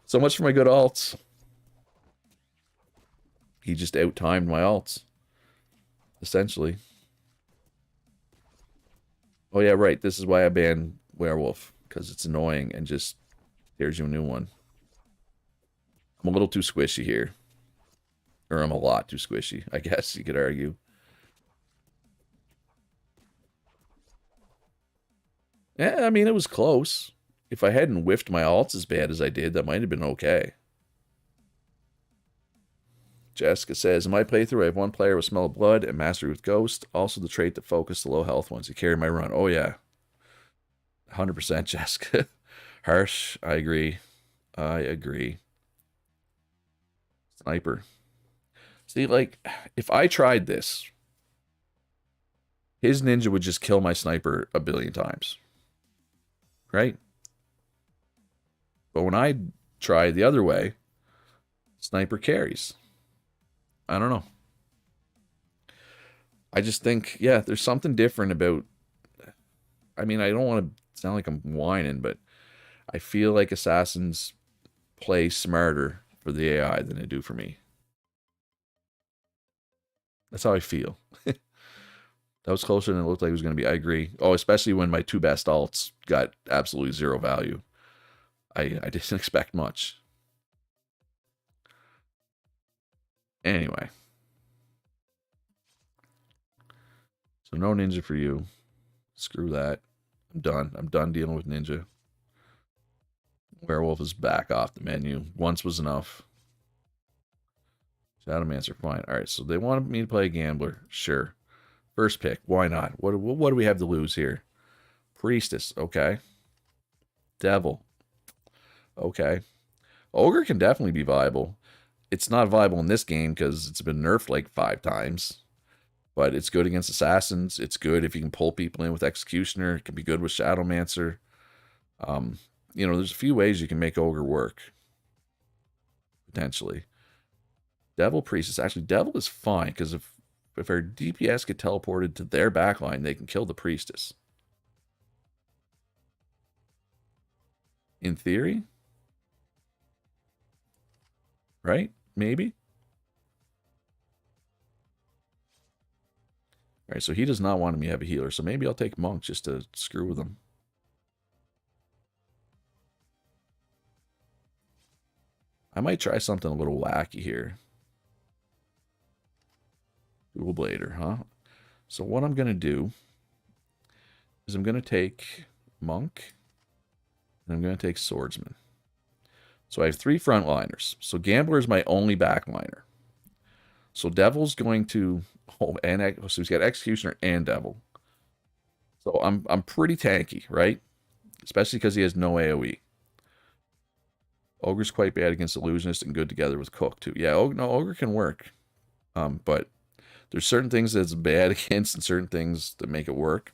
So much for my good alts. He just out-timed my alts. Essentially. Oh yeah, right. This is why I banned Werewolf. Because it's annoying and just tears you a new one. I'm a little too squishy here. Or I'm a lot too squishy, I guess you could argue. Yeah, I mean, it was close. If I hadn't whiffed my alts as bad as I did, that might have been okay. Jessica says, in my playthrough, I have one player with Smell of Blood and Mastery with Ghost. Also the trait to focus the low health ones. You carry my run. Oh, yeah. 100% Jessica. Harsh. I agree. I agree. Sniper. See, like, if I tried this, his ninja would just kill my sniper a billion times. Right? But when I try the other way, sniper carries. I don't know. I just think, yeah, there's something different about... I mean, I don't want to sound like I'm whining, but I feel like assassins play smarter for the AI than they do for me. That's how I feel. That was closer than it looked like it was going to be. I agree. Oh, especially when my two best alts got absolutely zero value. I didn't expect much. Anyway. So no ninja for you. Screw that. I'm done. I'm done dealing with ninja. Werewolf is back off the menu. Once was enough. Shadowmancer, fine. All right, so they wanted me to play Gambler. Sure. First pick. Why not? What do we have to lose here? Priestess. Okay. Devil. Okay. Ogre can definitely be viable. It's not viable in this game because it's been nerfed like 5 times. But it's good against assassins. It's good if you can pull people in with Executioner. It can be good with Shadowmancer. You know, there's a few ways you can make Ogre work. Potentially. Devil Priestess. Actually, Devil is fine because if our DPS get teleported to their backline, they can kill the Priestess. In theory. Right? Maybe. All right, so he does not want me to have a healer, so maybe I'll take Monk just to screw with him. I might try something a little wacky here. Dual Blader, huh? So what I'm going to do is I'm going to take Monk, and I'm going to take Swordsman. So I have 3 frontliners. So Gambler is my only backliner. So Devil's going to... Oh, and so he's got Executioner and Devil. So I'm pretty tanky, right? Especially because he has no AoE. Ogre's quite bad against Illusionist and good together with Cook, too. Yeah, Ogre can work. But there's certain things that's bad against and certain things that make it work.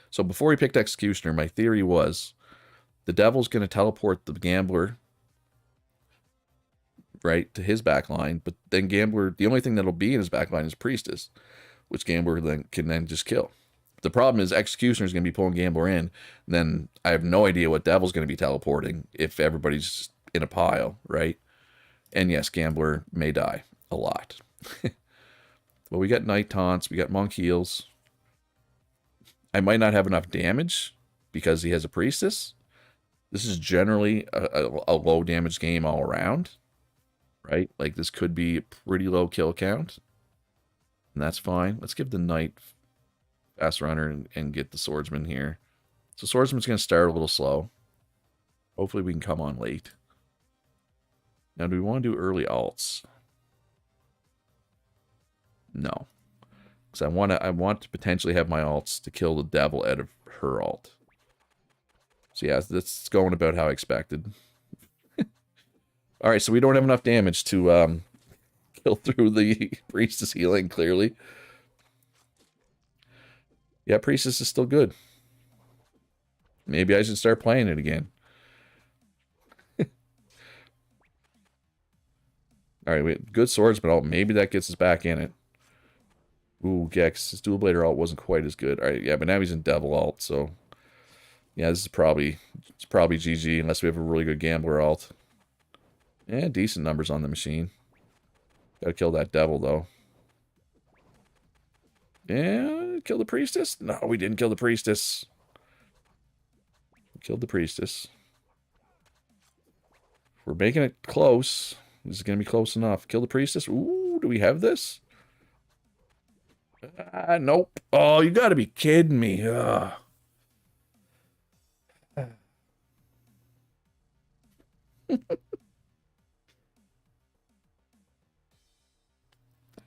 So before we picked Executioner, my theory was the Devil's going to teleport the Gambler, right, to his backline, but then Gambler, the only thing that'll be in his backline is Priestess, which Gambler then can just kill. The problem is Executioner is going to be pulling Gambler in, then I have no idea what Devil's going to be teleporting if everybody's in a pile, right? And yes, Gambler may die a lot. Well, we got Night Taunts, we got Monk Heals. I might not have enough damage because he has a Priestess. This is generally a low damage game all around. Right? Like, this could be a pretty low kill count. And that's fine. Let's give the Knight Fast Runner and get the Swordsman here. So Swordsman's going to start a little slow. Hopefully we can come on late. Now, do we want to do early alts? No. Because I want to potentially have my alts to kill the Devil out of her alt. So yeah, that's going about how I expected. All right, so we don't have enough damage to kill through the Priestess healing, clearly. Yeah, Priestess is still good. Maybe I should start playing it again. All right, wait, good Swordsman ult. Maybe that gets us back in it. Ooh, Gex, his Dual Blader ult wasn't quite as good. All right, yeah, but now he's in Devil ult, so... Yeah, this is probably GG unless we have a really good Gambler ult. Yeah, decent numbers on the machine. Gotta kill that devil, though. Yeah, kill the priestess? No, we didn't kill the priestess. We killed the priestess. We're making it close. This is going to be close enough. Kill the priestess. Ooh, do we have this? Nope. Oh, you got to be kidding me. Ugh.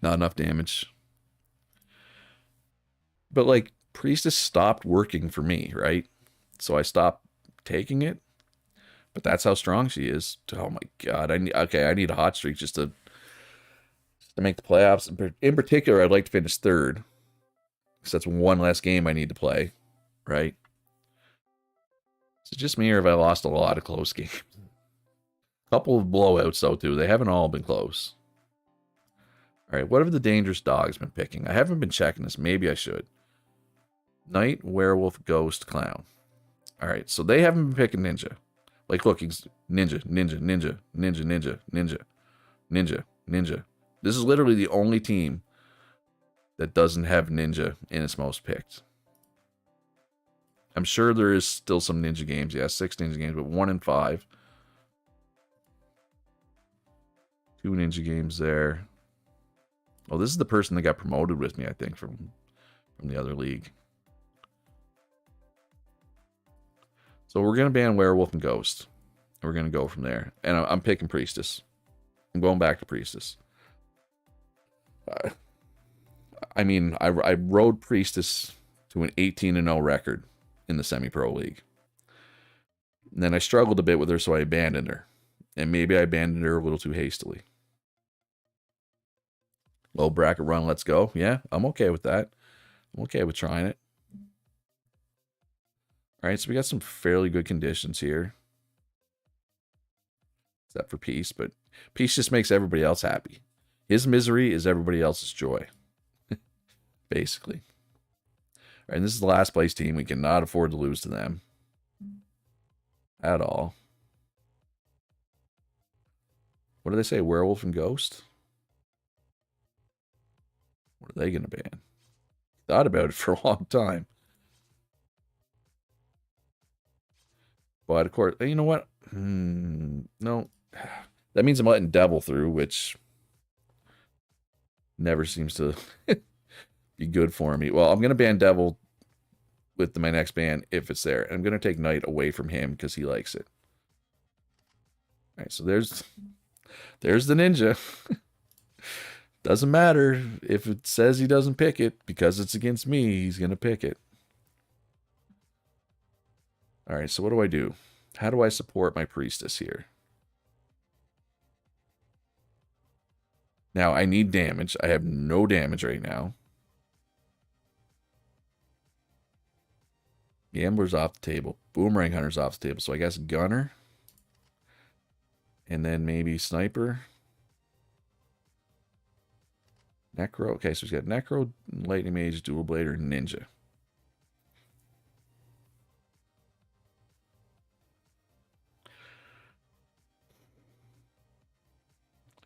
Not enough damage. But, like, priestess stopped working for me, right? So I stopped taking it. But that's how strong she is. Oh, my God. I need a hot streak just to make the playoffs. In particular, I'd like to finish third. Because that's one less game I need to play, right? Is it just me, or have I lost a lot of close games? A couple of blowouts, though, too. They haven't all been close. All right, what have the dangerous dogs been picking? I haven't been checking this. Maybe I should. Knight, werewolf, ghost, clown. All right, so they haven't been picking ninja. Like, look, ninja, ninja, ninja, ninja, ninja, ninja, ninja, ninja. This is literally the only team that doesn't have ninja in its most picked. I'm sure there is still some ninja games. Yeah, 6 ninja games, but 1 in 5. 2 ninja games there. Oh, this is the person that got promoted with me, I think, from the other league. So we're going to ban werewolf and ghost. And we're going to go from there. And I'm picking priestess. I'm going back to priestess. I mean, I rode priestess to an 18-0 record in the semi-pro league. And then I struggled a bit with her, so I abandoned her. And maybe I abandoned her a little too hastily. Low bracket run, let's go. Yeah, I'm okay with that. I'm okay with trying it. All right, so we got some fairly good conditions here. Except for peace, but peace just makes everybody else happy. His misery is everybody else's joy. Basically. All right, and this is the last place team. We cannot afford to lose to them. At all. What do they say? Werewolf and ghost? What are they going to ban? Thought about it for a long time. But of course, you know what? No. That means I'm letting Devil through, which never seems to be good for me. Well, I'm going to ban Devil with my next ban if it's there. And I'm going to take Knight away from him because he likes it. All right, so there's the ninja. Doesn't matter if it says he doesn't pick it, because it's against me, he's going to pick it. All right, so what do I do? How do I support my priestess here? Now, I need damage. I have no damage right now. Gambler's off the table. Boomerang Hunter's off the table. So I guess Gunner. And then maybe Sniper. Necro. Okay, so he's got Necro, Lightning Mage, Dual Blader, Ninja.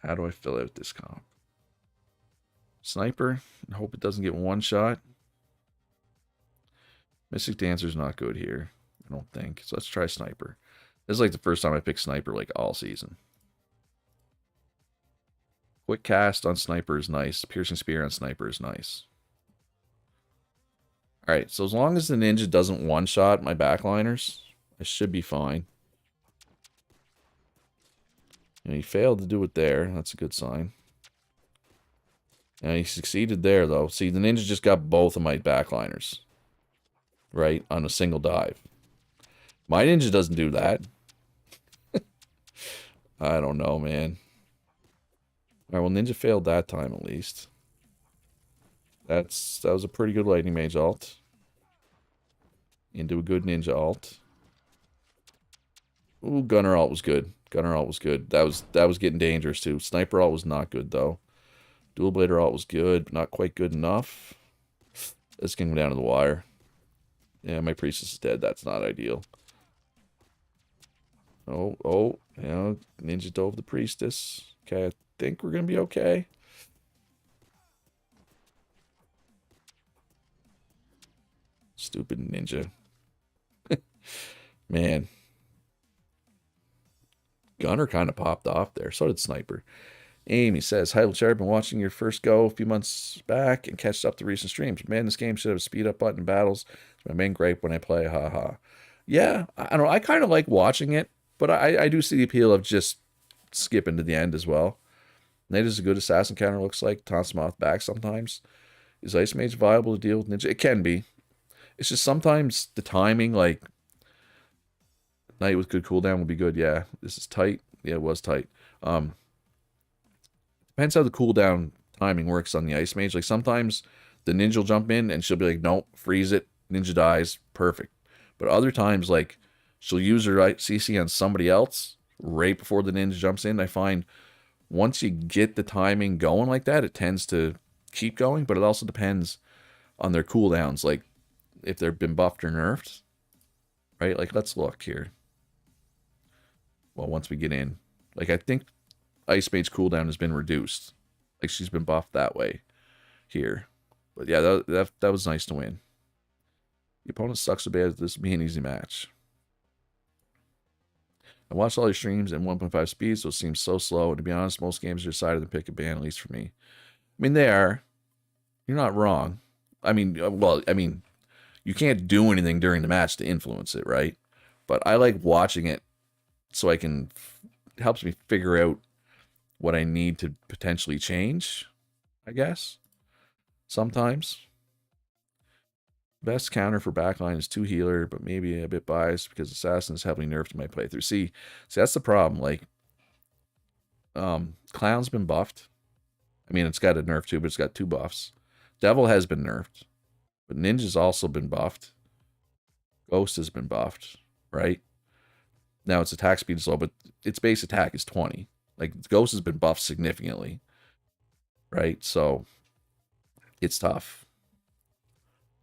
How do I fill out this comp? Sniper. And hope it doesn't get one shot. Mystic Dancer's not good here, I don't think. So let's try Sniper. This is like the first time I picked Sniper like all season. Quick cast on Sniper is nice. Piercing Spear on Sniper is nice. Alright, so as long as the ninja doesn't one-shot my backliners, I should be fine. And he failed to do it there. That's a good sign. And he succeeded there, though. See, the ninja just got both of my backliners. Right? On a single dive. My ninja doesn't do that. I don't know, man. Alright, well, ninja failed that time, at least. That was a pretty good Lightning Mage ult. Into a good ninja ult. Ooh, Gunner ult was good. Gunner ult was good. That was getting dangerous, too. Sniper ult was not good, though. Dual Blader ult was good, but not quite good enough. This can go down to the wire. Yeah, my priestess is dead. That's not ideal. Oh, Ninja dove the priestess. Okay, I think we're gonna be okay. Stupid ninja. Man. Gunner kind of popped off there. So did Sniper. Amy says, hi, Luchar. I've been watching your first go a few months back and catched up to recent streams. Man, this game should have a speed up button in battles. It's my main gripe when I play. Ha ha. Yeah, I don't know. I kind of like watching it, but I do see the appeal of just skipping to the end as well. Nate is a good assassin counter, looks like. Taunts him off back sometimes. Is Ice Mage viable to deal with Ninja? It can be. It's just sometimes the timing, like Knight with good cooldown would be good. Yeah, this is tight. Yeah, it was tight. Depends how the cooldown timing works on the Ice Mage. Like sometimes the Ninja will jump in and she'll be like, nope, freeze it. Ninja dies. Perfect. But other times, like she'll use her CC on somebody else right before the Ninja jumps in. I find once you get the timing going like that, it tends to keep going. But it also depends on their cooldowns, like if they've been buffed or nerfed. Right? Like let's look here. Well, once we get in, like I think Ice Mage cooldown has been reduced. Like she's been buffed that way here. But yeah, that was nice to win. The opponent sucks so bad, this will be an easy match. I watched all your streams at 1.5 speed, so it seems so slow. And to be honest, most games are decided to pick a ban, at least for me. I mean, they are. You're not wrong. I mean, you can't do anything during the match to influence it, right? But I like watching it so it helps me figure out what I need to potentially change, I guess. Sometimes. Best counter for backline is 2 healer, but maybe a bit biased because Assassin is heavily nerfed in my playthrough. See, that's the problem. Like, Clown's been buffed. I mean, it's got a nerf too, but it's got 2 buffs. Devil has been nerfed, but Ninja's also been buffed. Ghost has been buffed, right? Now its attack speed is low, but its base attack is 20. Like, Ghost has been buffed significantly, right? So, it's tough.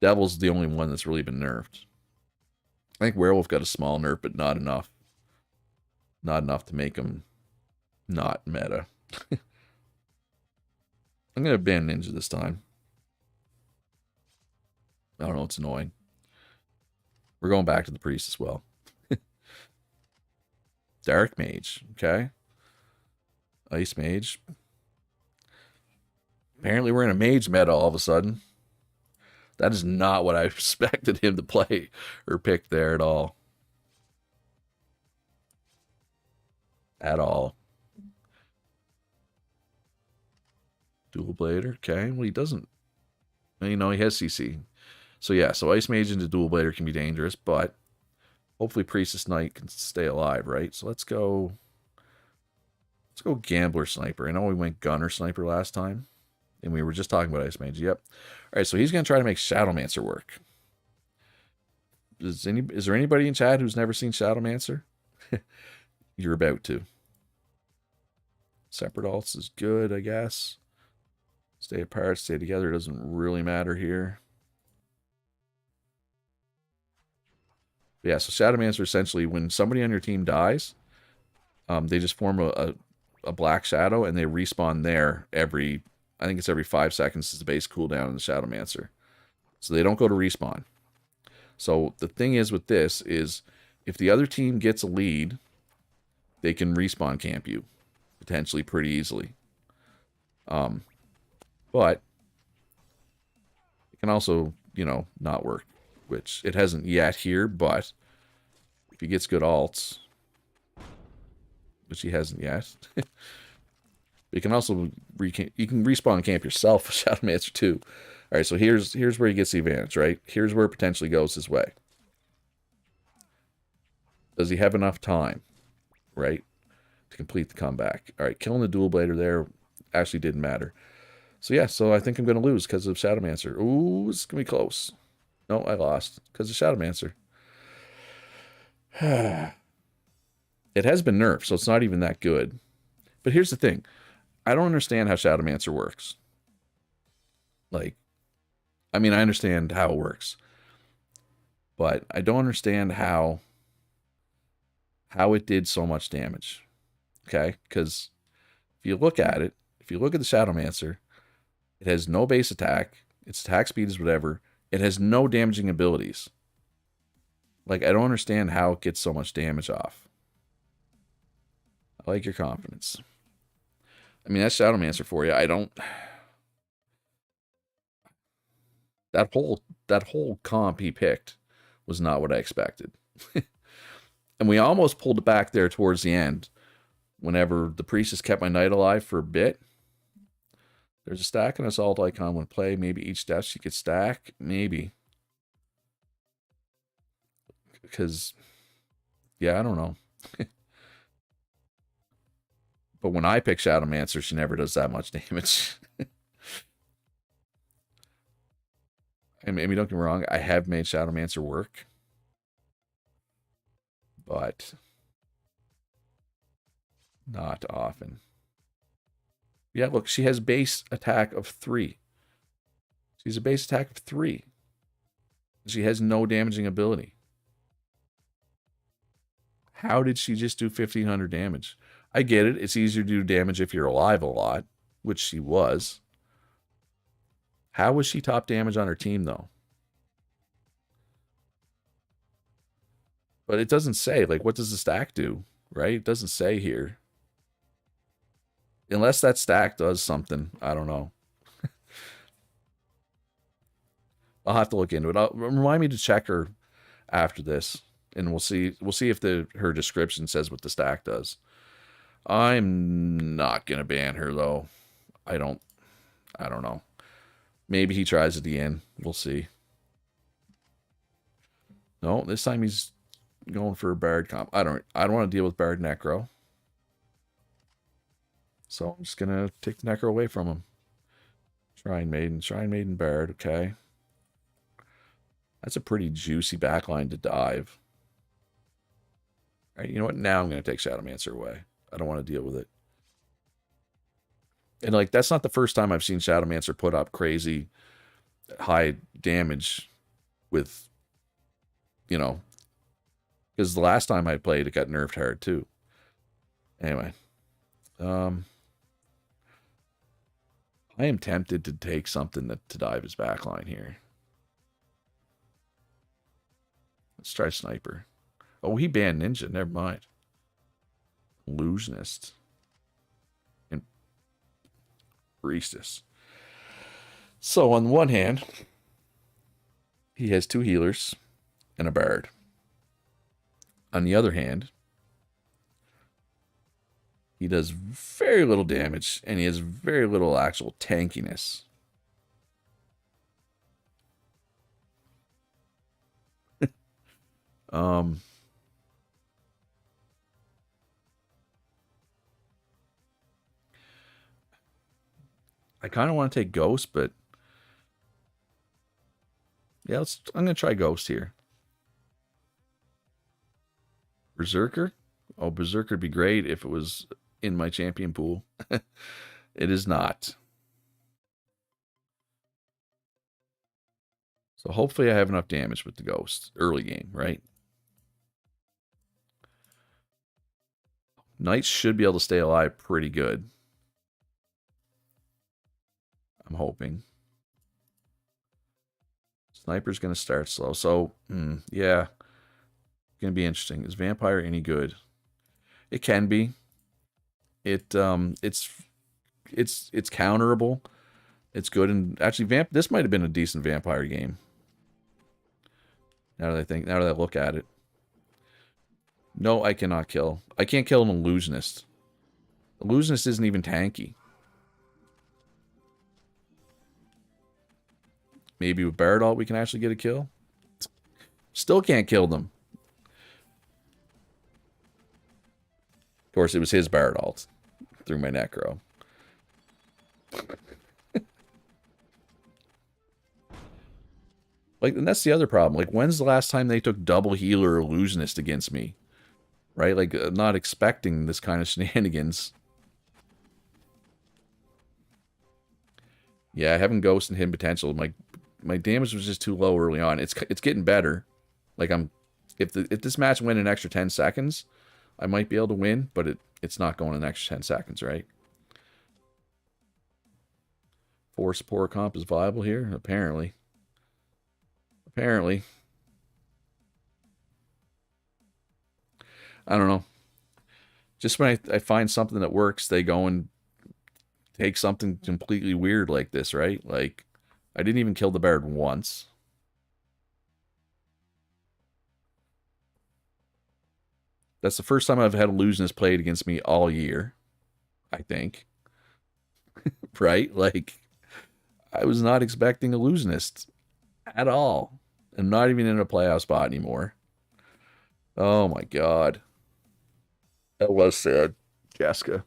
Devil's the only one that's really been nerfed. I think Werewolf got a small nerf, but not enough. Not enough to make him not meta. I'm going to ban Ninja this time. I don't know, it's annoying. We're going back to the Priest as well. Dark Mage, okay. Ice Mage. Apparently we're in a Mage meta all of a sudden. That is not what I expected him to play or pick there at all. At all. Dual Blader, okay. Well, he doesn't. You know, he has CC. So yeah, so Ice Mage into Dual Blader can be dangerous, but hopefully Priestess Knight can stay alive, right? So let's go Gambler Sniper. I know we went Gunner Sniper last time. And we were just talking about Ice Mage. Yep. All right, so he's going to try to make Shadowmancer work. Is there anybody in chat who's never seen Shadowmancer? You're about to. Separate alts is good, I guess. Stay apart, stay together. It doesn't really matter here. But yeah, so Shadowmancer essentially, when somebody on your team dies, they just form a black shadow and they respawn there I think it's every 5 seconds is the base cooldown in the Shadowmancer. So they don't go to respawn. So the thing is with this is if the other team gets a lead, they can respawn camp you potentially pretty easily. But it can also, not work, which it hasn't yet here, but if he gets good alts, which he hasn't yet, you can also you can respawn camp yourself with Shadowmancer too. All right, so here's where he gets the advantage, right? Here's where it potentially goes his way. Does he have enough time, right, to complete the comeback? All right, killing the Dual Blader there actually didn't matter. So yeah, so I think I'm going to lose because of Shadowmancer. Ooh, it's going to be close. No, I lost because of Shadowmancer. It has been nerfed, so it's not even that good. But here's the thing. I don't understand how Shadowmancer works. Like, I mean, I understand how it works. But I don't understand how how it did so much damage. Okay? Because if you look at it, if you look at the Shadowmancer, it has no base attack. Its attack speed is whatever. It has no damaging abilities. Like, I don't understand how it gets so much damage off. I like your confidence. I mean, that's Shadowmancer for you. I don't... That whole comp he picked was not what I expected. And we almost pulled it back there towards the end. Whenever the Priestess kept my knight alive for a bit. There's a stack and assault icon when play. Maybe each death she could stack. Maybe. Because, yeah, I don't know. But when I pick Shadowmancer, she never does that much damage. I mean, don't get me wrong, I have made Shadowmancer work. But not often. Yeah, look, she has base attack of 3. She's a base attack of 3. She has no damaging ability. How did she just do 1,500 damage? I get it. It's easier to do damage if you're alive a lot, which she was. How was she top damage on her team, though? But it doesn't say. Like, what does the stack do? Right? It doesn't say here. Unless that stack does something. I don't know. I'll have to look into it. Remind me to check her after this. And we'll see if her description says what the stack does. I'm not going to ban her, though. I don't know. Maybe he tries at the end. We'll see. No, this time he's going for a Bard comp. I don't want to deal with Bard Necro. So I'm just going to take the Necro away from him. Shrine Maiden Bard, okay. That's a pretty juicy backline to dive. All right, you know what? Now I'm going to take Shadowmancer away. I don't want to deal with it. And, like, that's not the first time I've seen Shadowmancer put up crazy high damage with, you know, because the last time I played, it got nerfed hard, too. Anyway. I am tempted to take something to dive his backline here. Let's try Sniper. Oh, he banned Ninja. Never mind. Illusionist. And Priestess. So, on one hand, he has 2 healers and a Bard. On the other hand, he does very little damage, and he has very little actual tankiness. I kind of want to take Ghost, but yeah, I'm going to try Ghost here. Berserker? Oh, Berserker would be great if it was in my champion pool. It is not. So hopefully I have enough damage with the Ghost. Early game, right? Knights should be able to stay alive pretty good. I'm hoping. Sniper's going to start slow. So, yeah. Going to be interesting. Is Vampire any good? It can be. It's counterable. It's good, and actually this might have been a decent Vampire game. Now that I look at it. No, I cannot kill. I can't kill an Illusionist. Illusionist isn't even tanky. Maybe with Baradalt we can actually get a kill. Still can't kill them. Of course, it was his Baradalt through my Necro. Like, and that's the other problem. Like, when's the last time they took double healer Illusionist against me? Right? Like, I'm not expecting this kind of shenanigans. Yeah, having Ghost and hidden potential, my damage was just too low early on. It's getting better. Like, if this match went an extra 10 seconds, I might be able to win, but it's not going an extra 10 seconds, right? 4 support comp is viable here, apparently. Apparently. I don't know. Just when I find something that works, they go and take something completely weird like this, right? Like, I didn't even kill the Bard once. That's the first time I've had a looseness played against me all year, I think. Right? Like, I was not expecting a looseness at all. I'm not even in a playoff spot anymore. Oh my god. That was sad, Jessica.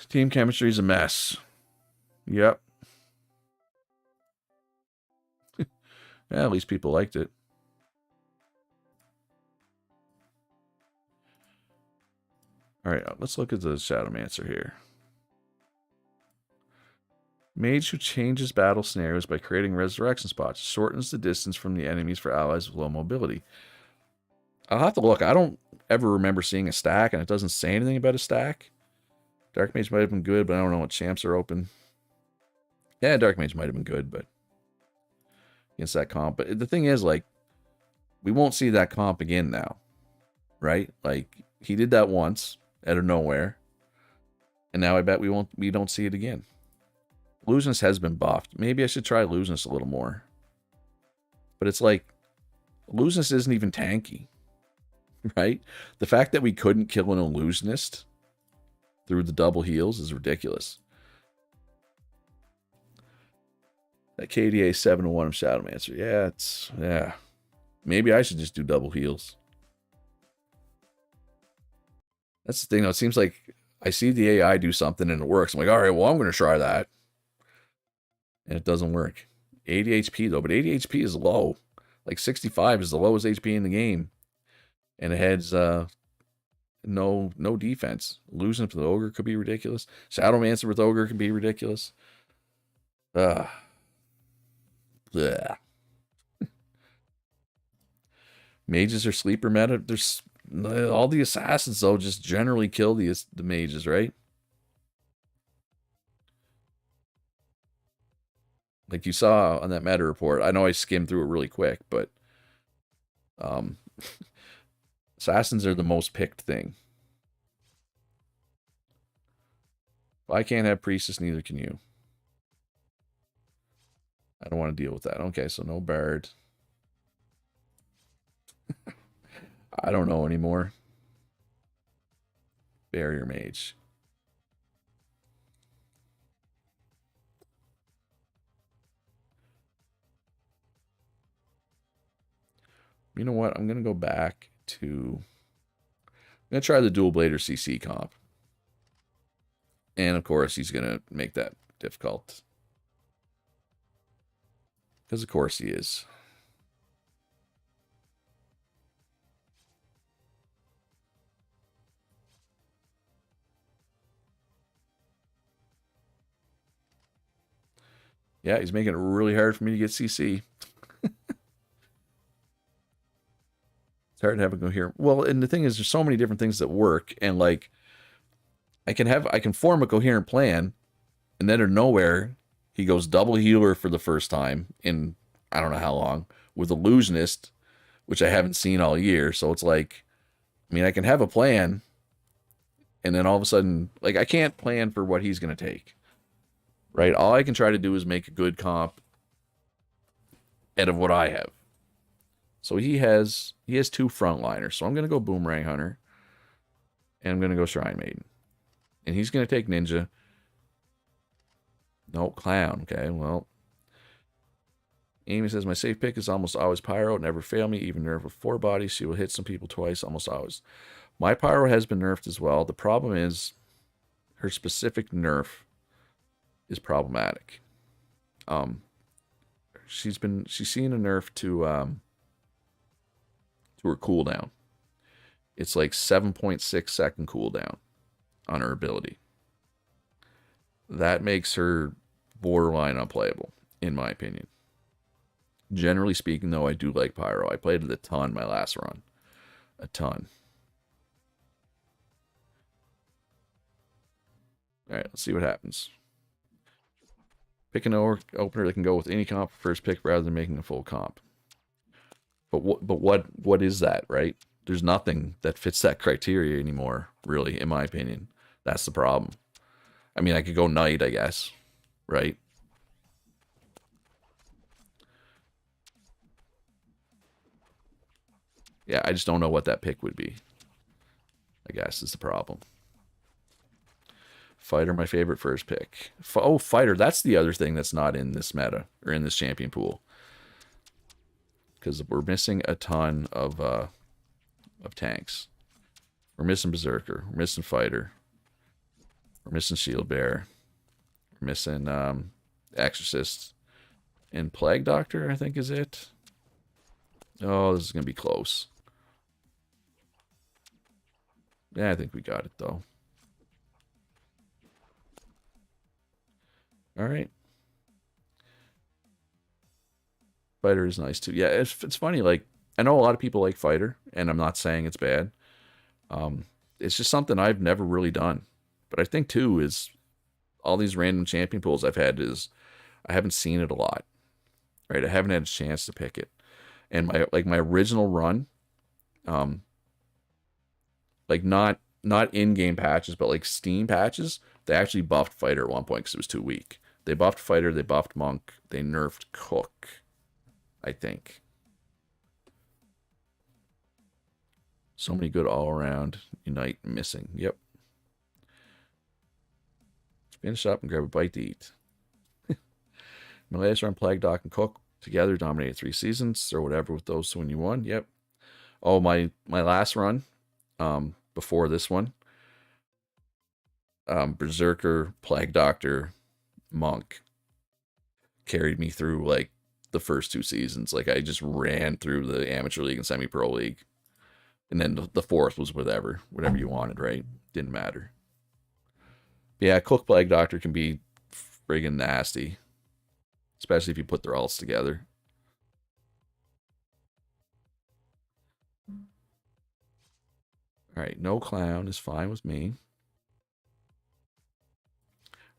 Team chemistry is a mess. Yep. Yeah, at least people liked it. Alright, let's look at the Shadowmancer here. Mage who changes battle scenarios by creating resurrection spots. Shortens the distance from the enemies for allies with low mobility. I'll have to look. I don't ever remember seeing a stack, and it doesn't say anything about a stack. Dark Mage might have been good, but I don't know what champs are open. Yeah, Dark Mage might have been good, but against that comp. But the thing is, like, we won't see that comp again now, right? Like, he did that once out of nowhere, and now I bet we don't see it again. Looseness has been buffed. Maybe I should try Looseness a little more. But it's like, Looseness isn't even tanky, right? The fact that we couldn't kill an Illusionist through the double heals is ridiculous. That KDA 7-1 of Shadowmancer. Yeah. Maybe I should just do double heals. That's the thing, though. It seems like I see the AI do something and it works. I'm like, all right, well, I'm going to try that. And it doesn't work. 80 HP, though. But 80 HP is low. Like, 65 is the lowest HP in the game. And it has no defense. Losing to the Ogre could be ridiculous. Shadowmancer with Ogre could be ridiculous. Blech. Mages are sleeper meta. There's all the assassins, though, just generally kill the mages, right? Like you saw on that meta report. I know I skimmed through it really quick, but assassins are the most picked thing. If I can't have priestess, neither can you. I don't want to deal with that. Okay, so no bard. I don't know anymore. Barrier mage. You know what? I'm going to go back to... I'm going to try the dual blader CC comp. And of course, he's going to make that difficult. Because of course he is. Yeah, he's making it really hard for me to get CC. It's hard to have it go here. Well, and the thing is, there's so many different things that work, and like, I can form a coherent plan, and then out of nowhere, he goes double healer for the first time in I don't know how long with Illusionist, which I haven't seen all year. So it's like, I mean, I can have a plan, and then all of a sudden, like, I can't plan for what he's going to take. Right? All I can try to do is make a good comp out of what I have. So he has 2 frontliners. So I'm going to go Boomerang Hunter. And I'm going to go Shrine Maiden. And he's going to take Ninja. No, Clown. Okay, well. Amy says, my safe pick is almost always Pyro. Never fail me. Even nerf with 4 bodies. She will hit some people twice. Almost always. My Pyro has been nerfed as well. The problem is her specific nerf is problematic. She's seen a nerf to her cooldown. It's like 7.6 second cooldown on her ability. That makes her borderline unplayable, in my opinion. Generally speaking, though, I do like Pyro. I played it a ton my last run. a ton. All right, let's see what happens. Pick an opener that can go with any comp first pick rather than making a full comp. But what is that, right? There's nothing that fits that criteria anymore, really, in my opinion. That's the problem. I mean, I could go Knight, I guess, right? Yeah, I just don't know what that pick would be, I guess, is the problem. Fighter, my favorite first pick. Oh, Fighter, that's the other thing that's not in this meta, or in this champion pool. Because we're missing a ton of tanks. We're missing Berserker. We're missing Fighter. We're missing Shield Bearer. We're missing Exorcist. And Plague Doctor, I think, is it. Oh, this is going to be close. Yeah, I think we got it, though. All right. Fighter is nice, too. Yeah, it's funny. Like, I know a lot of people like Fighter, and I'm not saying it's bad. It's just something I've never really done. But I think, too, is all these random champion pools I've had is I haven't seen it a lot. Right? I haven't had a chance to pick it. And my original run, like not in-game patches, but like Steam patches, they actually buffed Fighter at one point because it was too weak. They buffed Fighter, they buffed Monk, they nerfed Cook, I think. So many good all-around. Unite missing. Yep. Finish up and grab a bite to eat. My latest run, Plague Doc and Cook together dominated 3 seasons or whatever with those when you won. Yep. Oh, my last run, before this one, Berserker, Plague Doctor, Monk carried me through like the first 2 seasons. Like I just ran through the amateur league and semi-pro league, and then the fourth was whatever you wanted, right? Didn't matter. But yeah, Cook Plague Doctor can be friggin' nasty, especially if you put their alts together. All right, no clown is fine with me.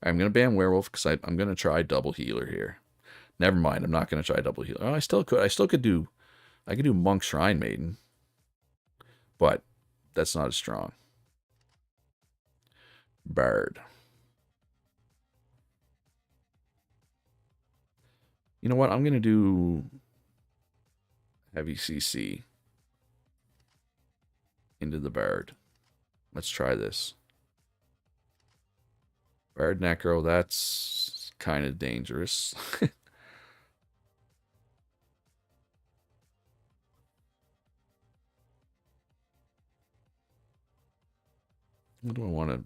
I'm going to ban Werewolf because I'm going to try double healer here. Never mind, I'm not going to try double healer. Oh, I still could do Monk Shrine Maiden. But that's not as strong. Bard. You know what? I'm going to do heavy CC into the Bard. Let's try this. Bard Necro, that's kind of dangerous. What do I want to?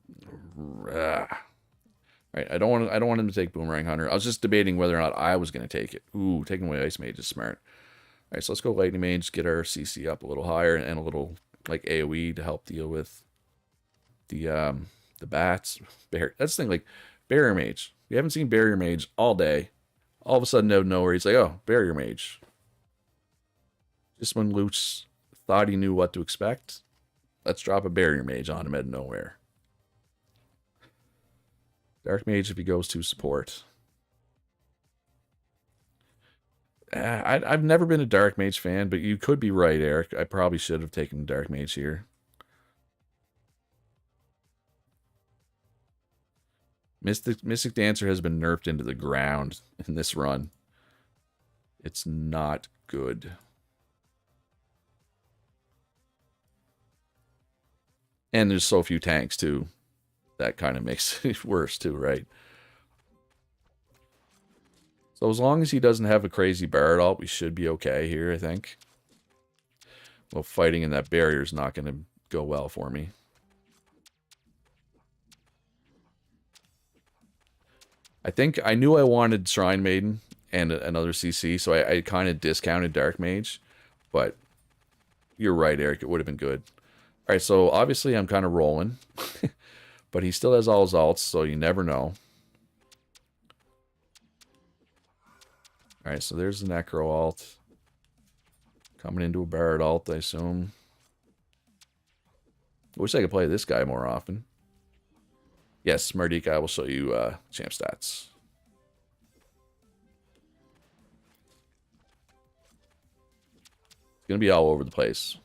Right, I don't want him to take Boomerang Hunter. I was just debating whether or not I was going to take it. Ooh, taking away Ice Mage is smart. All right, so let's go Lightning Mage, get our CC up a little higher, and a little like AOE to help deal with the bats. That's the thing, like Barrier Mage. We haven't seen Barrier Mage all day. All of a sudden, out of nowhere, he's like, "Oh, Barrier Mage." Just when Luch thought he knew what to expect, let's drop a Barrier Mage on him out of nowhere. Dark Mage if he goes to support. I've never been a Dark Mage fan, but you could be right, Eric. I probably should have taken Dark Mage here. Mystic Dancer has been nerfed into the ground in this run. It's not good. And there's so few tanks, too. That kind of makes it worse, too, right? So as long as he doesn't have a crazy Bard ult, we should be okay here, I think. Well, fighting in that barrier is not going to go well for me. I think I knew I wanted Shrine Maiden and another CC, so I kind of discounted Dark Mage. But you're right, Eric. It would have been good. All right, so obviously I'm kind of rolling. But he still has all his alts, so you never know. All right, so there's the Necro alt. Coming into a Bard alt, I assume. I wish I could play this guy more often. Yes, Mardika, I will show you champ stats. It's gonna be all over the place.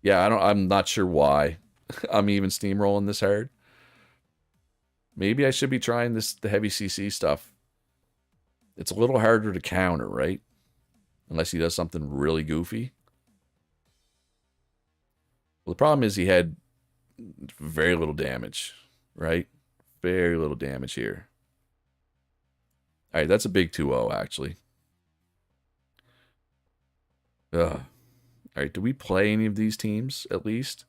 Yeah, I'm not sure why I'm even steamrolling this hard. Maybe I should be trying the heavy CC stuff. It's a little harder to counter, right? Unless he does something really goofy. Well, the problem is he had very little damage, right? Very little damage here. All right, that's a big 2-0, actually. Ugh. All right, do we play any of these teams, at least?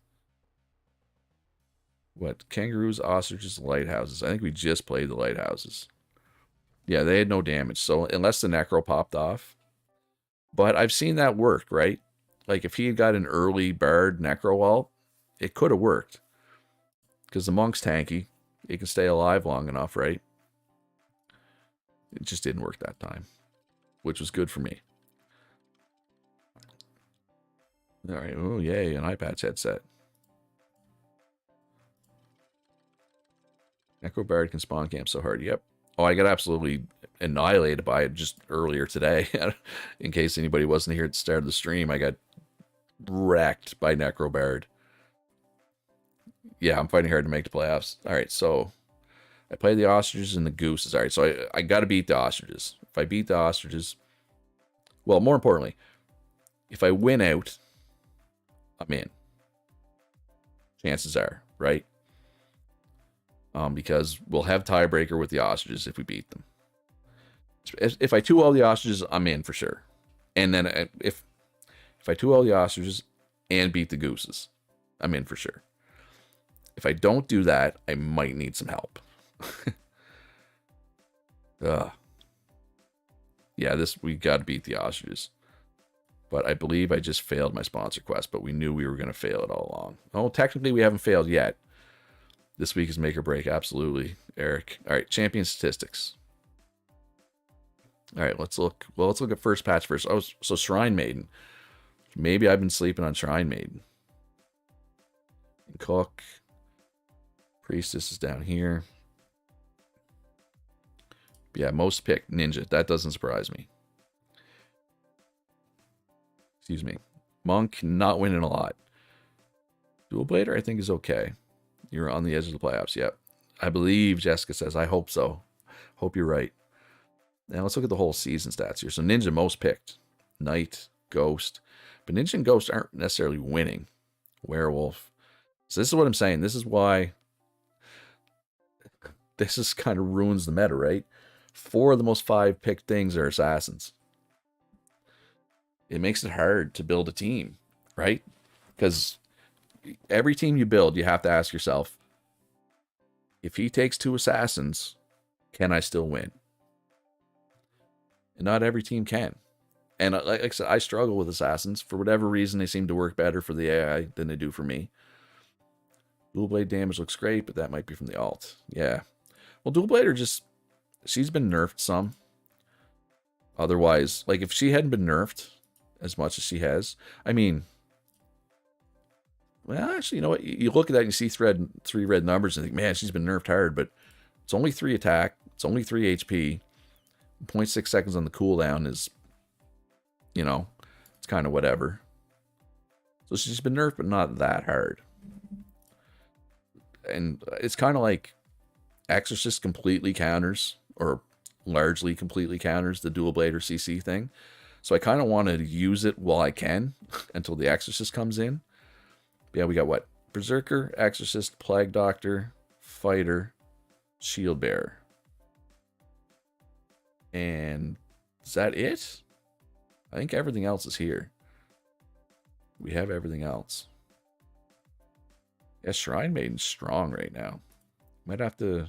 What? Kangaroos, ostriches, lighthouses. I think we just played the lighthouses. Yeah, they had no damage, so unless the necro popped off. But I've seen that work, right? Like, if he had got an early Bard necro ult, it could have worked. Because the monk's tanky. He can stay alive long enough, right? It just didn't work that time. Which was good for me. Alright, oh yay, an eye patch headset. Necro Bard can spawn camp so hard, yep. Oh, I got absolutely annihilated by it just earlier today. In case anybody wasn't here at the start of the stream, I got wrecked by Necro Bard. Yeah, I'm fighting hard to make the playoffs. Alright, so I play the ostriches and the gooses. Alright, so I got to beat the ostriches. If I beat the ostriches, well, more importantly, if I win out, I'm in. Chances are, right? Because we'll have tiebreaker with the ostriches if we beat them. If I 2-0 the ostriches, I'm in for sure. And then if I 2-0 the ostriches and beat the gooses, I'm in for sure. If I don't do that, I might need some help. Yeah, we got to beat the ostriches. But I believe I just failed my sponsor quest, but we knew we were going to fail it all along. Oh, technically we haven't failed yet. This week is make or break, absolutely, Eric. All right, champion statistics. All right, let's look. Well, let's look at first patch first. Oh, so Shrine Maiden. Maybe I've been sleeping on Shrine Maiden. Cook. Priestess is down here. Yeah, most picked Ninja. That doesn't surprise me. Excuse me. Monk, not winning a lot. Dual Blader, I think, is okay. You're on the edge of the playoffs. Yep. I believe Jessica says, I hope so. Hope you're right. Now let's look at the whole season stats here. So Ninja most picked. Knight, Ghost. But Ninja and Ghost aren't necessarily winning. Werewolf. So this is what I'm saying. This is why this is kind of ruins the meta, right? 4 of the most 5 picked things are assassins. It makes it hard to build a team, right? Because every team you build, you have to ask yourself, if he takes 2 assassins, can I still win? And not every team can. And like I said, I struggle with assassins. For whatever reason, they seem to work better for the AI than they do for me. Dual blade damage looks great, but that might be from the alt. Yeah. Well, Dual Blader just... she's been nerfed some. Otherwise, like if she hadn't been nerfed as much as she has, I mean... well, actually, you know what? You look at that and you see 3 red numbers and think, man, she's been nerfed hard, but it's only 3 attack. It's only 3 HP. 0.6 seconds on the cooldown is, you know, it's kind of whatever. So she's been nerfed, but not that hard. And it's kind of like Exorcist completely counters, or largely completely counters, the Dual Blade or CC thing. So I kind of want to use it while I can until the Exorcist comes in. Yeah, we got what? Berserker, Exorcist, Plague Doctor, Fighter, Shield Bearer. And is that it? I think everything else is here. We have everything else. Yeah, Shrine Maiden's strong right now. Might have to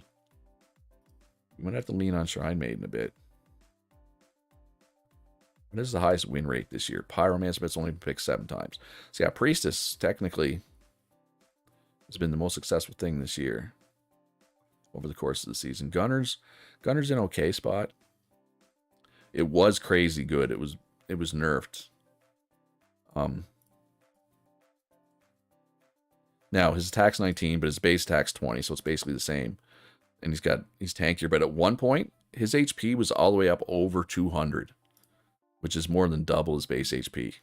lean on Shrine Maiden a bit. This is the highest win rate this year. Pyromancer, but it's only been picked 7 times. So yeah, Priestess technically has been the most successful thing this year over the course of the season. Gunner's in okay spot. It was crazy good. It was Now, his attack's 19, but his base attack's 20, so it's basically the same. And he's tankier, but at one point, his HP was all the way up over 200, which is more than double his base HP.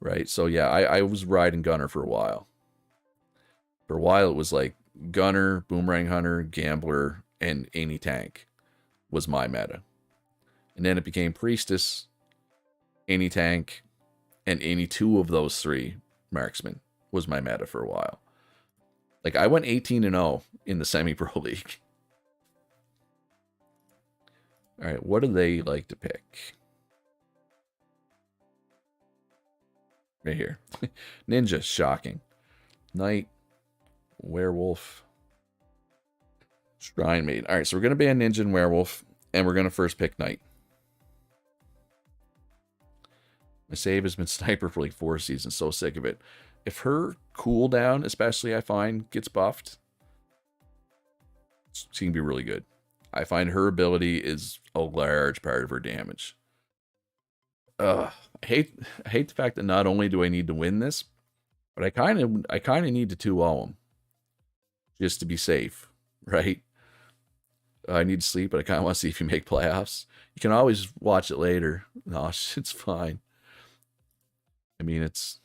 Right? So yeah, I was riding Gunner for a while. For a while, it was like Gunner, Boomerang Hunter, Gambler, and any tank was my meta. And then it became Priestess, any tank, and any two of those three marksmen was my meta for a while. Like, I went 18-0 in the semi-pro league. All right, what do they like to pick? Right here. Ninja, shocking. Knight, Werewolf, Shrine Maiden. All right, so we're going to ban Ninja and Werewolf, and we're going to first pick Knight. My save has been Sniper for like 4 seasons. So sick of it. If her cooldown, especially, I find, gets buffed, she can be really good. I find her ability is a large part of her damage. I hate the fact that not only do I need to win this, but I kind of need to 2-0 him just to be safe, right? I need to sleep, but I kind of want to see if you make playoffs. You can always watch it later. No, it's fine. I mean, it's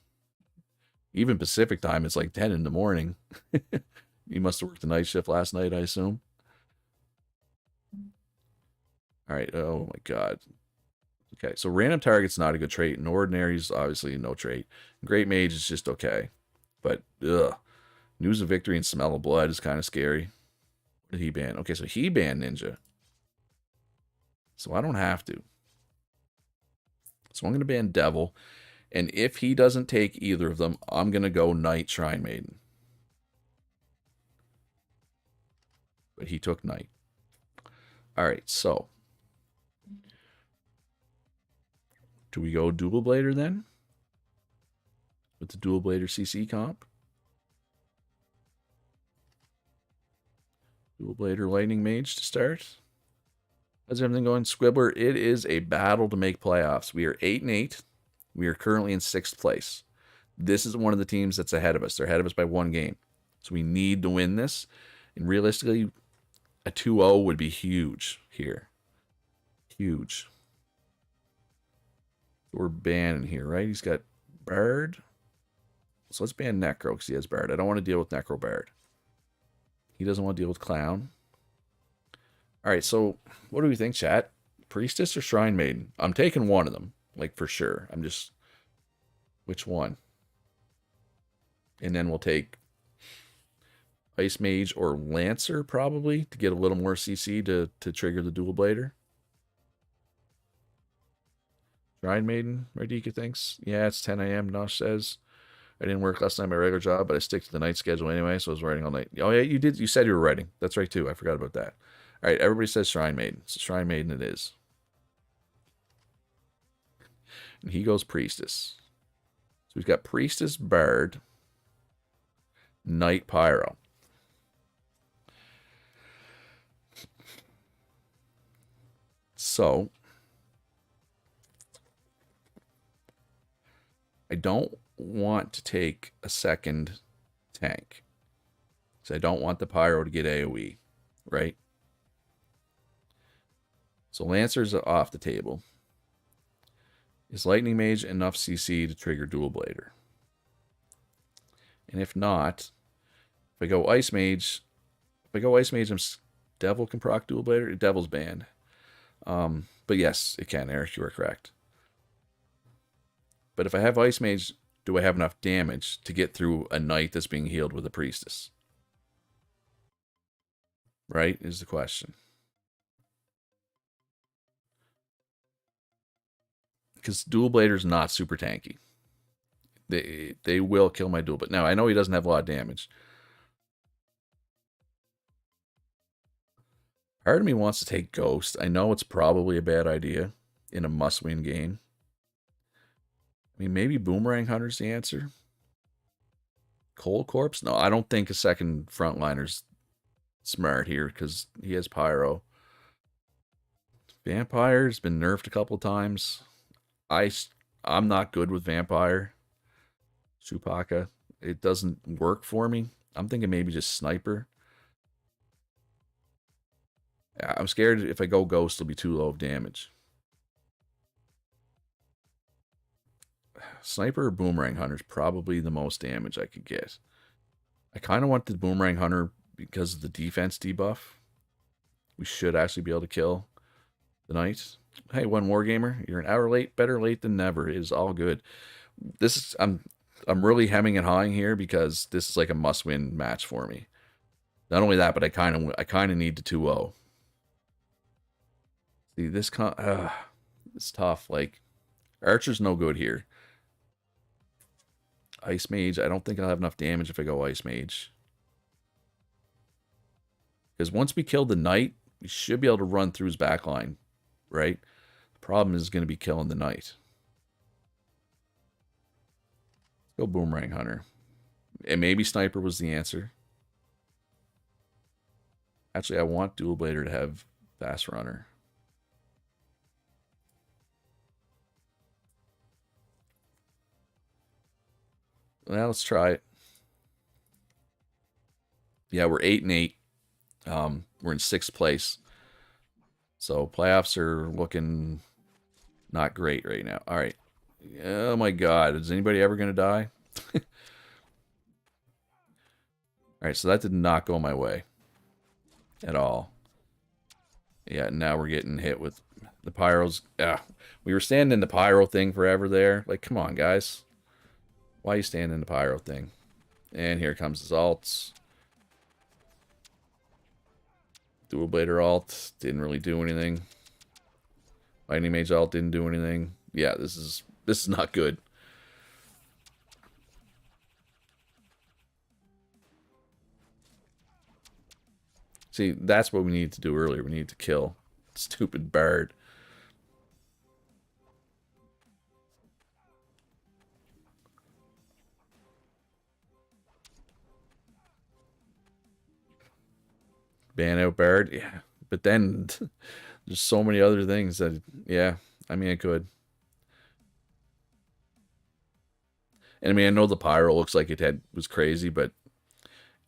even Pacific time. It's like 10 in the morning. You must have worked the night shift last night, I assume. All right. Oh my God. Okay, so random target's not a good trait, and ordinary's obviously no trait. Great mage is just okay, but news of victory and smell of blood is kind of scary. What did he ban? Okay, so he banned Ninja, so I don't have to. So I'm gonna ban Devil, and if he doesn't take either of them, I'm gonna go Knight, Shrine Maiden. But he took Knight. All right, so. Do we go Dual Blader then? With the Dual Blader CC comp? Dual Blader Lightning Mage to start. How's everything going? Squibbler, it is a battle to make playoffs. We are 8-8. We are currently in 6th place. This is one of the teams that's ahead of us. They're ahead of us by 1 game. So we need to win this. And realistically, a 2-0 would be huge here. Huge. We're banning here, right? He's got Bard. So let's ban Necro because he has Bard. I don't want to deal with Necro Bard. He doesn't want to deal with Clown. All right, so what do we think, chat? Priestess or Shrine Maiden? I'm taking one of them, like for sure. I'm just... Which one? And then we'll take Ice Mage or Lancer, probably, to get a little more CC to trigger the Dual Blader. Shrine Maiden, Radika thinks. Yeah, it's 10 a.m., Nosh says. I didn't work last night my regular job, but I stick to the night schedule anyway, so I was writing all night. Oh, yeah, you did. You said you were writing. That's right, too. I forgot about that. All right, everybody says Shrine Maiden. So Shrine Maiden it is. And he goes Priestess. So we've got Priestess, Bard, Knight, Pyro. So... I don't want to take a second tank. So I don't want the Pyro to get AoE, right? So Lancer's off the table. Is Lightning Mage enough CC to trigger Dual Blader? And if not, if I go Ice Mage, Devil can proc Dual Blader. Devil's banned. But yes, it can, Eric, you are correct. But if I have Ice Mage, do I have enough damage to get through a Knight that's being healed with a Priestess? Right, is the question. Because Dual Blader's not super tanky. They will kill my Dual Blader. Now, I know he doesn't have a lot of damage. Part of me wants to take Ghost. I know it's probably a bad idea in a must-win game. I mean, maybe Boomerang Hunter's the answer. Cold Corpse? No, I don't think a second frontliner's smart here because he has Pyro. Vampire's been nerfed a couple times. I'm not good with Vampire. Supaka. it doesn't work for me. I'm thinking maybe just sniper. I'm scared if I go ghost, it'll be too low of damage. Sniper or boomerang hunter is probably the most damage I could get. I kind of want the boomerang hunter because of the defense debuff. We should actually be able to kill the knight. Hey, one wargamer, you're an hour late. Better late than never. It is all good. This is I'm really hemming and hawing here because this is like a must-win match for me. Not only that, but I kind of need the 2-0. See, it's tough. Like, Archer's no good here. Ice Mage, I don't think I'll have enough damage if I go Ice Mage. Because once we kill the Knight, we should be able to run through his backline, right? The problem is going to be killing the Knight. Go Boomerang Hunter. And maybe Sniper was the answer. Actually, I want Dual Blader to have Fast Runner. Well, let's try it. Yeah, we're 8-8. We're in 6th place. So playoffs are looking not great right now. All right. Oh my God. Is anybody ever going to die? All right. So that did not go my way at all. Yeah. Now we're getting hit with the pyros. We were standing in the pyro thing forever there. Like, come on, guys. Why are you standing in the pyro thing? And here comes his alts. Dual Blader alt didn't really do anything. Lightning Mage alt didn't do anything. Yeah, this is not good. See, that's what we needed to do earlier. We needed to kill stupid Bard. Ban out Bard, yeah. But then there's so many other things that, yeah, I mean, it could. And I mean, I know the Pyro looks like it was crazy, but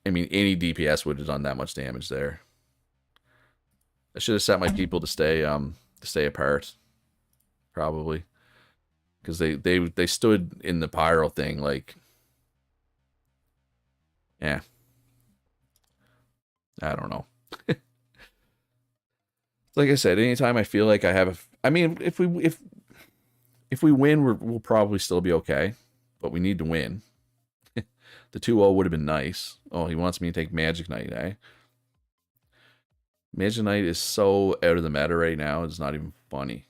I mean, any DPS would have done that much damage there. I should have set my people to stay apart, probably, because they stood in the Pyro thing like, yeah, I don't know. Like I said, anytime I feel like I have I mean, if we win, we'll probably still be okay, but we need to win. The 2-0 would have been nice. Oh, he wants me to take Magic Knight, eh? Magic Knight is so out of the meta right now, it's not even funny.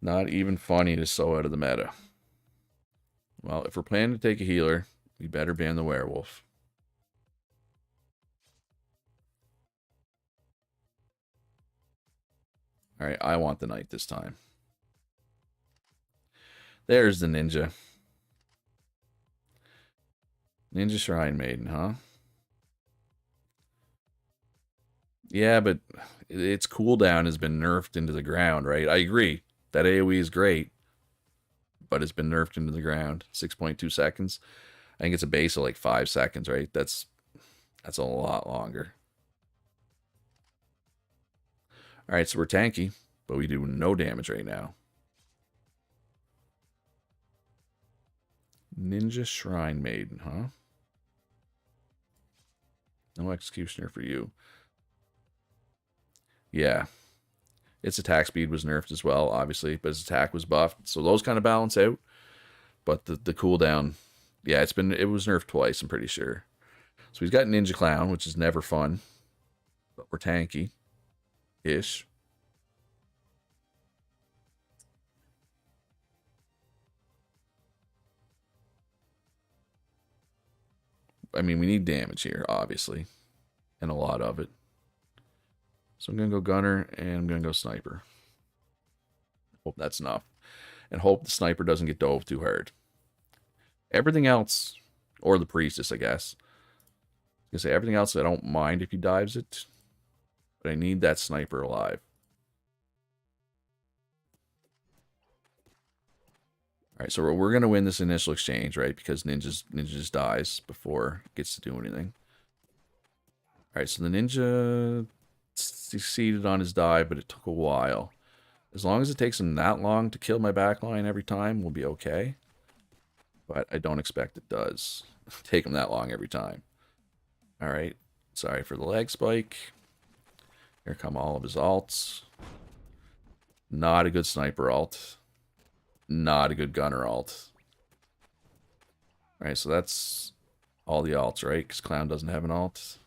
Not even funny, it is so out of the meta. Well, if we're planning to take a healer, we better ban the werewolf. Alright, I want the knight this time. There's the ninja. Ninja Shrine Maiden, huh? Yeah, but its cooldown has been nerfed into the ground, right? I agree. That AoE is great, but it's been nerfed into the ground. 6.2 seconds. I think it's a base of like 5 seconds, right? That's a lot longer. All right, so we're tanky, but we do no damage right now. Ninja Shrine Maiden, huh? No Executioner for you. Yeah. Its attack speed was nerfed as well, obviously, but its attack was buffed. So those kind of balance out. But the cooldown, yeah, it was nerfed twice, I'm pretty sure. So he's got Ninja Clown, which is never fun. But we're tanky-ish. I mean, we need damage here, obviously. And a lot of it. So I'm going to go Gunner, and I'm going to go Sniper. Hope that's enough. And hope the Sniper doesn't get dove too hard. Everything else, or the Priestess, I guess. I was gonna say, everything else, I don't mind if he dives it. But I need that Sniper alive. right, so we're going to win this initial exchange, right? Because ninja just dies before it gets to do anything. All right, so the ninja succeeded on his dive, but it took a while. As long as it takes him that long to kill my backline every time, we'll be okay. But I don't expect it does take him that long every time. All right, sorry for the leg spike. Here come all of his alts. Not a good sniper alt. Not a good gunner alt. All right, so that's all the alts, right? Because Clown doesn't have an alt.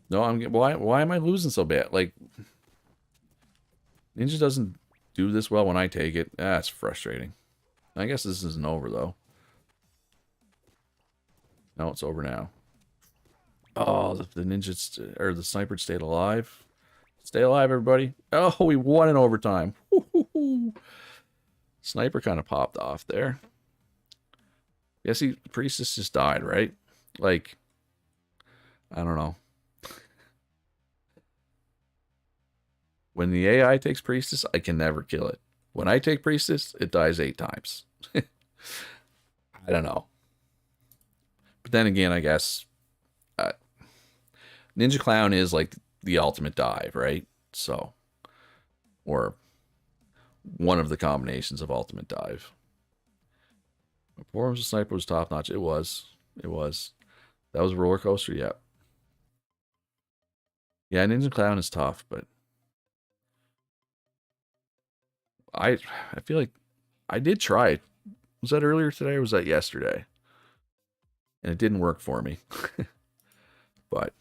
No, why am I losing so bad? Like, Ninja doesn't do this well when I take it. That's frustrating. I guess this isn't over, though. No, it's over now. Oh, the ninja, or the sniper stayed alive. Stay alive, everybody. Oh, we won in overtime. Sniper kind of popped off there. Yes, Priestess just died, right? Like, I don't know. When the AI takes Priestess, I can never kill it. When I take Priestess, it dies 8 times. I don't know. But then again, I guess Ninja Clown is like the ultimate dive, right? So, or one of the combinations of ultimate dive. Performance of Sniper was top notch. It was. It was. That was a roller coaster, yeah. Yeah, Ninja Clown is tough, but I feel like I did try it. Was that earlier today or was that yesterday? And it didn't work for me. But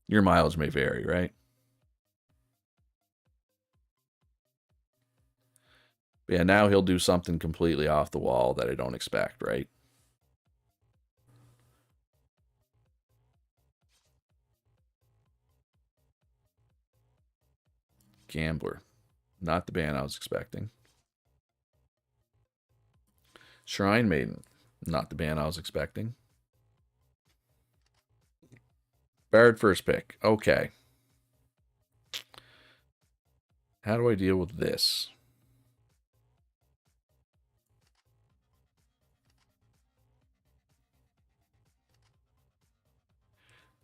your mileage may vary, right? But yeah, now he'll do something completely off the wall that I don't expect, right? Gambler. Not the band I was expecting. Shrine Maiden. Not the band I was expecting. Bard first pick. Okay. How do I deal with this?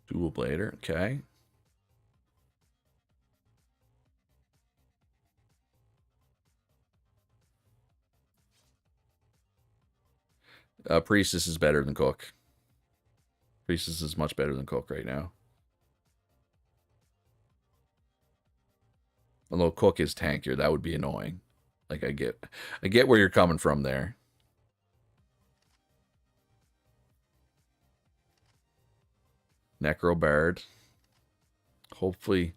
Dual Blader. Okay. Priestess is better than Cook. Priestess is much better than Cook right now. Although Cook is tankier, that would be annoying. Like I get where you're coming from there. Necro Bard. Hopefully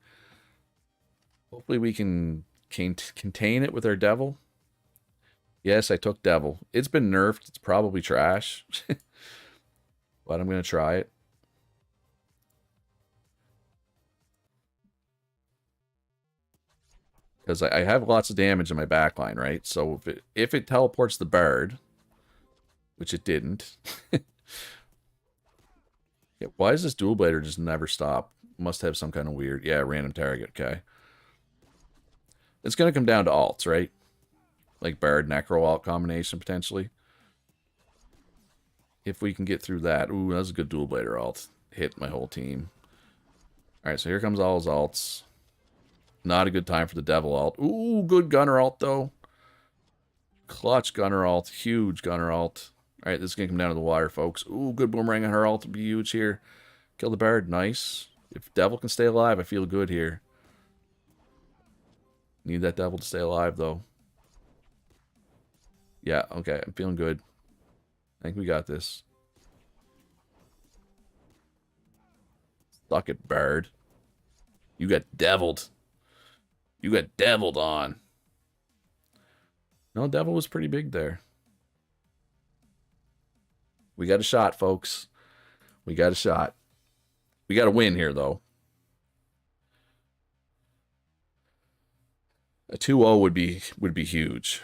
we can contain it with our Devil. Yes, I took Devil. It's been nerfed. It's probably trash. But I'm going to try it. Because I have lots of damage in my backline, right? So if it teleports the Bard, which it didn't. Yeah, why does this Dual Blader just never stop? Must have some kind of weird... Yeah, random target, okay. It's going to come down to alts, right? Like Bard Necro alt combination, potentially. If we can get through that. Ooh, that's a good Dual Blader alt. Hit my whole team. Alright, so here comes all his alts. Not a good time for the Devil alt. Ooh, good Gunner alt, though. Clutch Gunner alt. Huge Gunner alt. Alright, this is going to come down to the wire, folks. Ooh, good Boomerang on her alt would be huge here. Kill the Bard. Nice. If Devil can stay alive, I feel good here. Need that Devil to stay alive, though. Yeah, okay. I'm feeling good. I think we got this. Suck it, Bard. You got deviled. You got deviled on. No, Devil was pretty big there. We got a shot, folks. We got a shot. We got to win here, though. A 2-0 would be huge.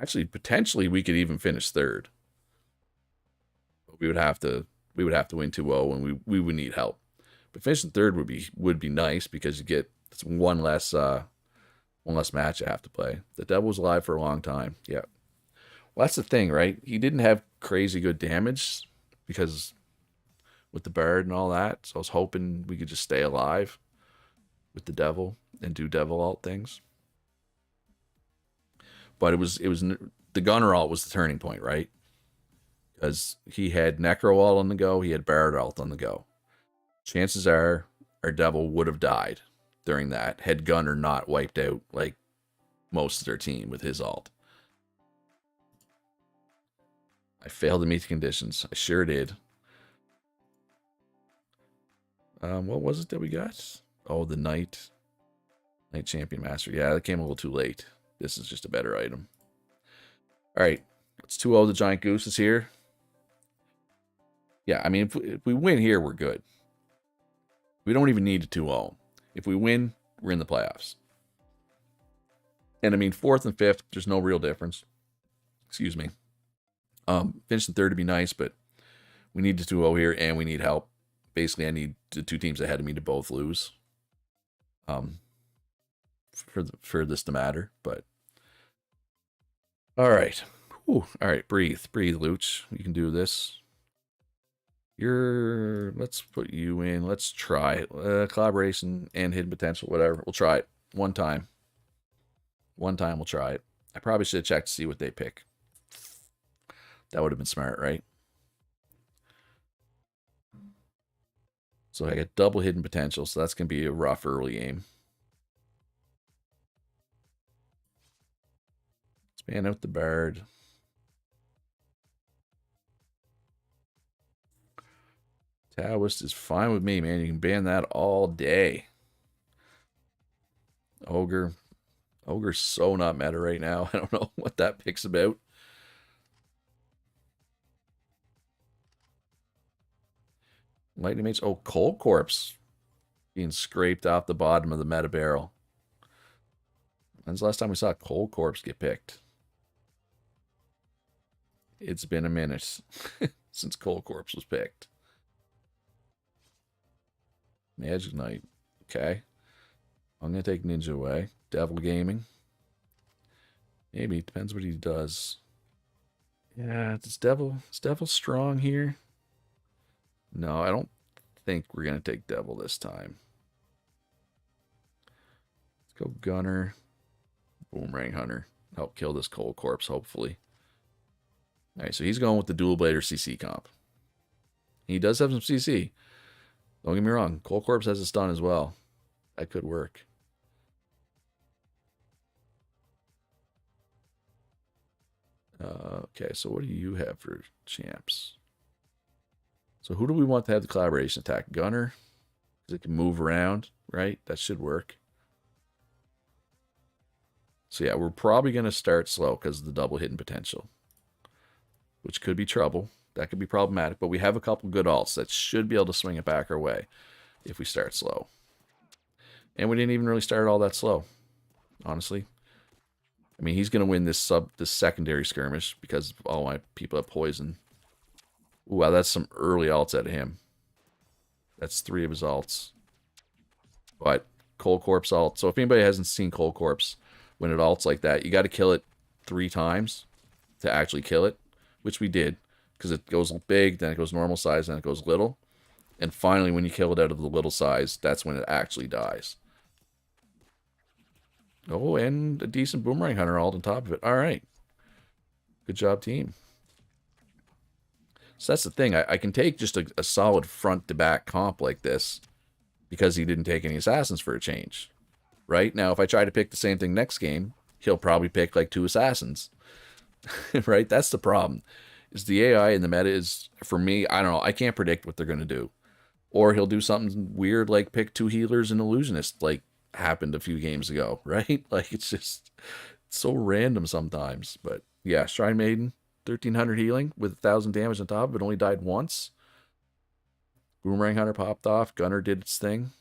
Actually, potentially we could even finish third. But we would have to win 2-0 and we would need help. But finishing third would be nice because you get It's one less match I have to play. The devil was alive for a long time. Yeah. Well, that's the thing, right? He didn't have crazy good damage because with the bird and all that. So I was hoping we could just stay alive with the devil and do devil alt things. But it was the gunner alt was the turning point, right? Because he had necro alt on the go, he had bird alt on the go. Chances are our devil would have died during that had gunner not wiped out like most of their team with his alt. I failed to meet the conditions. I sure did. What was it that we got? Oh, the Knight Champion Master. Yeah, that came a little too late. This is just a better item. All right, let's 2-0 the Giant Gooses here. Yeah, I mean, if we win here, we're good. We don't even need a 2-0. If we win, we're in the playoffs. And I mean, 4th and 5th, there's no real difference. Excuse me. Finishing 3rd would be nice, but we need the 2-0 here, and we need help. Basically, I need the 2 teams ahead of me to both lose. For this to matter, but all right. Whew. All right, breathe, Luch. We can do this. Let's put you in. Let's try it. Collaboration and hidden potential, whatever. We'll try it one time. One time we'll try it. I probably should have checked to see what they pick. That would have been smart, right? So I got double hidden potential, so that's going to be a rough early game. Let's ban out the Bard. Taoist is fine with me, man. You can ban that all day. Ogre. Ogre's so not meta right now. I don't know what that pick's about. Lightning Mage. Oh, Cold Corpse being scraped off the bottom of the meta barrel. When's the last time we saw Cold Corpse get picked? It's been a minute since Cold Corpse was picked. Magic Knight. Okay. I'm going to take Ninja away. Devil Gaming. Maybe. Depends what he does. Yeah, is Devil strong here? No, I don't think we're going to take Devil this time. Let's go Gunner. Boomerang Hunter. Help kill this Cold Corpse, hopefully. Alright, so he's going with the Dual Blader CC comp. He does have some CC. Don't get me wrong. Cold Corpse has a stun as well. That could work. Okay, so what do you have for champs? So who do we want to have the collaboration attack? Gunner? Because it can move around, right? That should work. So yeah, we're probably going to start slow because of the double hidden potential. Which could be trouble. That could be problematic. But we have a couple good alts that should be able to swing it back our way if we start slow. And we didn't even really start all that slow, honestly. I mean, he's going to win this secondary skirmish because all my people have poison. Ooh, wow, that's some early alts out of him. That's 3 of his alts. But Cold Corpse alt. So if anybody hasn't seen Cold Corpse, when it alts like that, you got to kill it 3 times to actually kill it, which we did. Because it goes big, then it goes normal size, then it goes little. And finally, when you kill it out of the little size, that's when it actually dies. Oh, and a decent Boomerang Hunter alt on top of it. All right. Good job, team. So that's the thing. I can take just a solid front-to-back comp like this because he didn't take any Assassins for a change. Right? Now, if I try to pick the same thing next game, he'll probably pick like 2 Assassins. Right? That's the problem. Is the AI in the meta is, for me, I don't know. I can't predict what they're going to do. Or he'll do something weird like pick 2 healers and illusionist like happened a few games ago, right? Like it's just so random sometimes. But yeah, Shrine Maiden, 1300 healing with 1000 damage on top of it, only died once. Boomerang Hunter popped off. Gunner did its thing.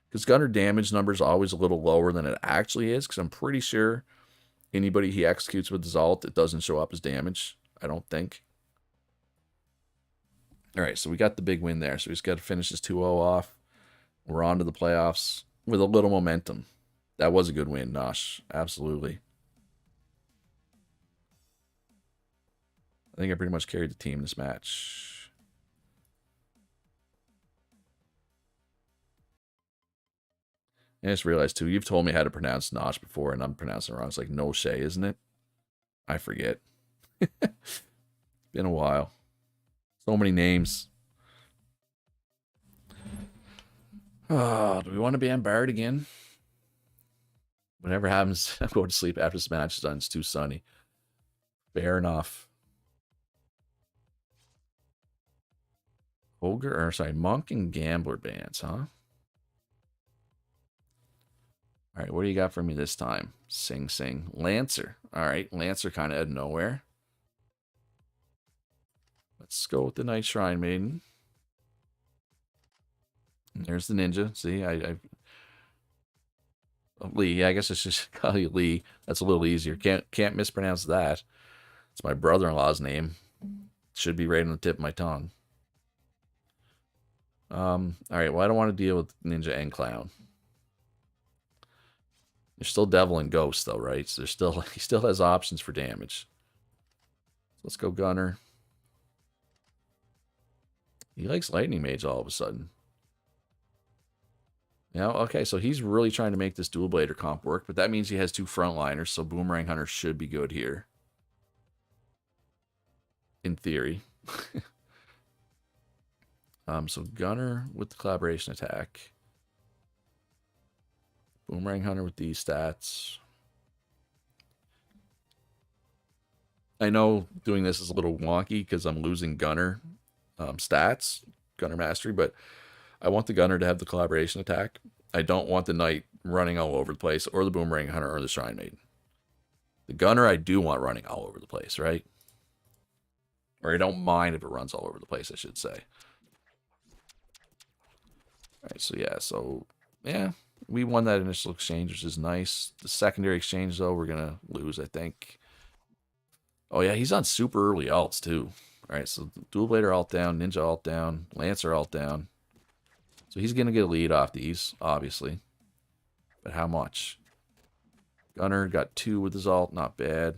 Because Gunner damage number is always a little lower than it actually is. Because I'm pretty sure anybody he executes with his ult, it doesn't show up as damage. I don't think. All right, so we got the big win there. So we just got to finish this 2-0 off. We're on to the playoffs. with a little momentum. That was a good win, Nosh. Absolutely. I think I pretty much carried the team this match. I just realized, too, you've told me how to pronounce Nosh before, and I'm pronouncing it wrong. It's like no Shay, isn't it? I forget. Been a while. So many names. Oh, do we want to ban Bard again? Whatever happens, I'm going to sleep after this match is done. It's too sunny. Fair enough. Ogre, or sorry, Monk and Gambler bans, huh? All right, what do you got for me this time? Sing Sing. Lancer. All right, Lancer kind of out of nowhere. Let's go with the Night Shrine Maiden. And there's the ninja. See, Lee. I guess it's just call you Lee. That's a little easier. Can't mispronounce that. It's my brother-in-law's name. Should be right on the tip of my tongue. All right. Well, I don't want to deal with ninja and clown. There's still devil and ghost though, right? So he still has options for damage. So let's go gunner. He likes lightning mage all of a sudden. Now, okay, so he's really trying to make this dual blader comp work, but that means he has 2 frontliners, so Boomerang Hunter should be good here. In theory. So Gunner with the collaboration attack. Boomerang Hunter with these stats. I know doing this is a little wonky because I'm losing Gunner stats, Gunner Mastery, but I want the Gunner to have the collaboration attack. I don't want the Knight running all over the place, or the Boomerang Hunter, or the Shrine Maiden. The Gunner I do want running all over the place, right? Or I don't mind if it runs all over the place, I should say. Alright, so yeah, we won that initial exchange, which is nice. The secondary exchange, though, we're going to lose, I think. Oh, yeah, he's on super early alts, too. Alright, so Dual Blader alt down, Ninja alt down, Lancer alt down. So he's going to get a lead off these, obviously. But how much? Gunner got 2 with his alt, not bad.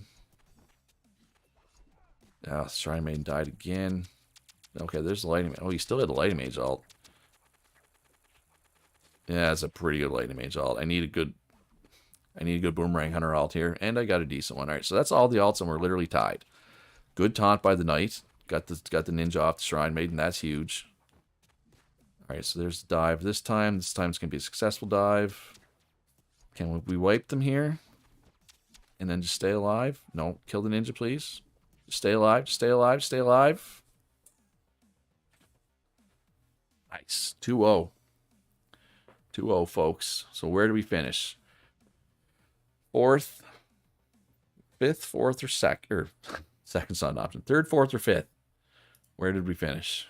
Shrine Maiden died again. Okay, there's the Lighting Mage. Oh, he still had the Lighting Mage alt. Yeah, that's a pretty good Lighting Mage alt. I need a good Boomerang Hunter alt here, and I got a decent one. All right, so that's all the alts, and we're literally tied. Good taunt by the Knight. Got the Ninja off the Shrine Maiden. That's huge. All right, so there's the dive this time. This time it's going to be a successful dive. Can we wipe them here? And then just stay alive? No, kill the Ninja, please. Just stay alive, just stay alive, stay alive. Nice. 2-0. 2-0, folks. So where do we finish? 4th, 5th, 4th, or second? Or second's not an option. 3rd, 4th, or 5th? Where did we finish?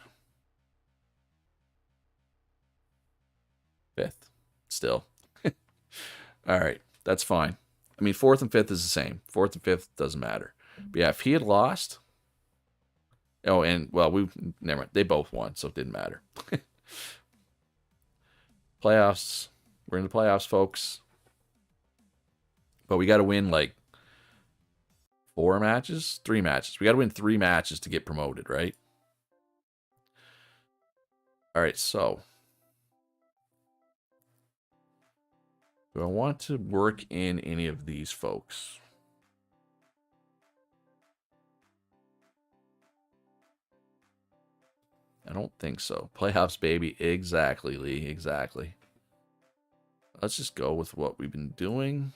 5th. Still. All right. That's fine. I mean, 4th and 5th is the same. 4th and 5th doesn't matter. But yeah, if he had lost... Oh, and, well, never mind. They both won, so it didn't matter. Playoffs. We're in the playoffs, folks. But we got to win, like, 4 matches? 3 matches. We got to win 3 matches to get promoted, right? All right, so... do I want to work in any of these folks? I don't think so. Playoffs, baby. Exactly, Lee. Exactly. Let's just go with what we've been doing.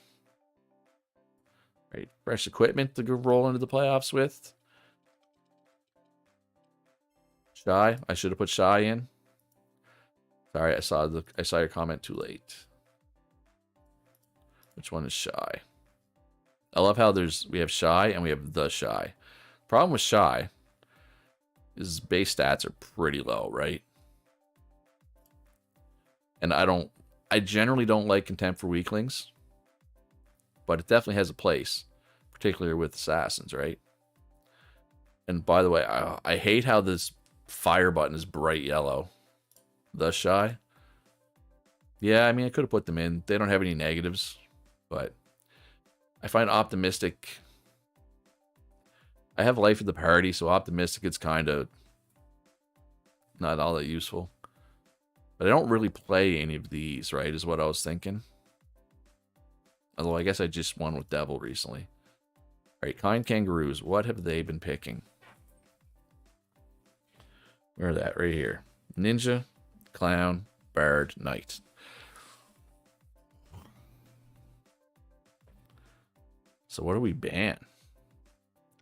Right, fresh equipment to go roll into the playoffs with. Shy. I should have put Shy in. Sorry, I saw your comment too late. Which one is Shy? I love how we have Shy and we have the Shy. Problem with Shy is his base stats are pretty low, right? And I generally don't like Contempt for Weaklings, but it definitely has a place, particularly with assassins, right? And by the way, I hate how this fire button is bright yellow. The Shy. Yeah, I mean, I could have put them in. They don't have any negatives, but I find optimistic. I have life of the party, so optimistic is kind of not all that useful. But I don't really play any of these, right, is what I was thinking. Although I guess I just won with Devil recently. All right, Kind Kangaroos. What have they been picking? Where are that? Right here. Ninja, Clown, Bard, Knight. So what do we ban?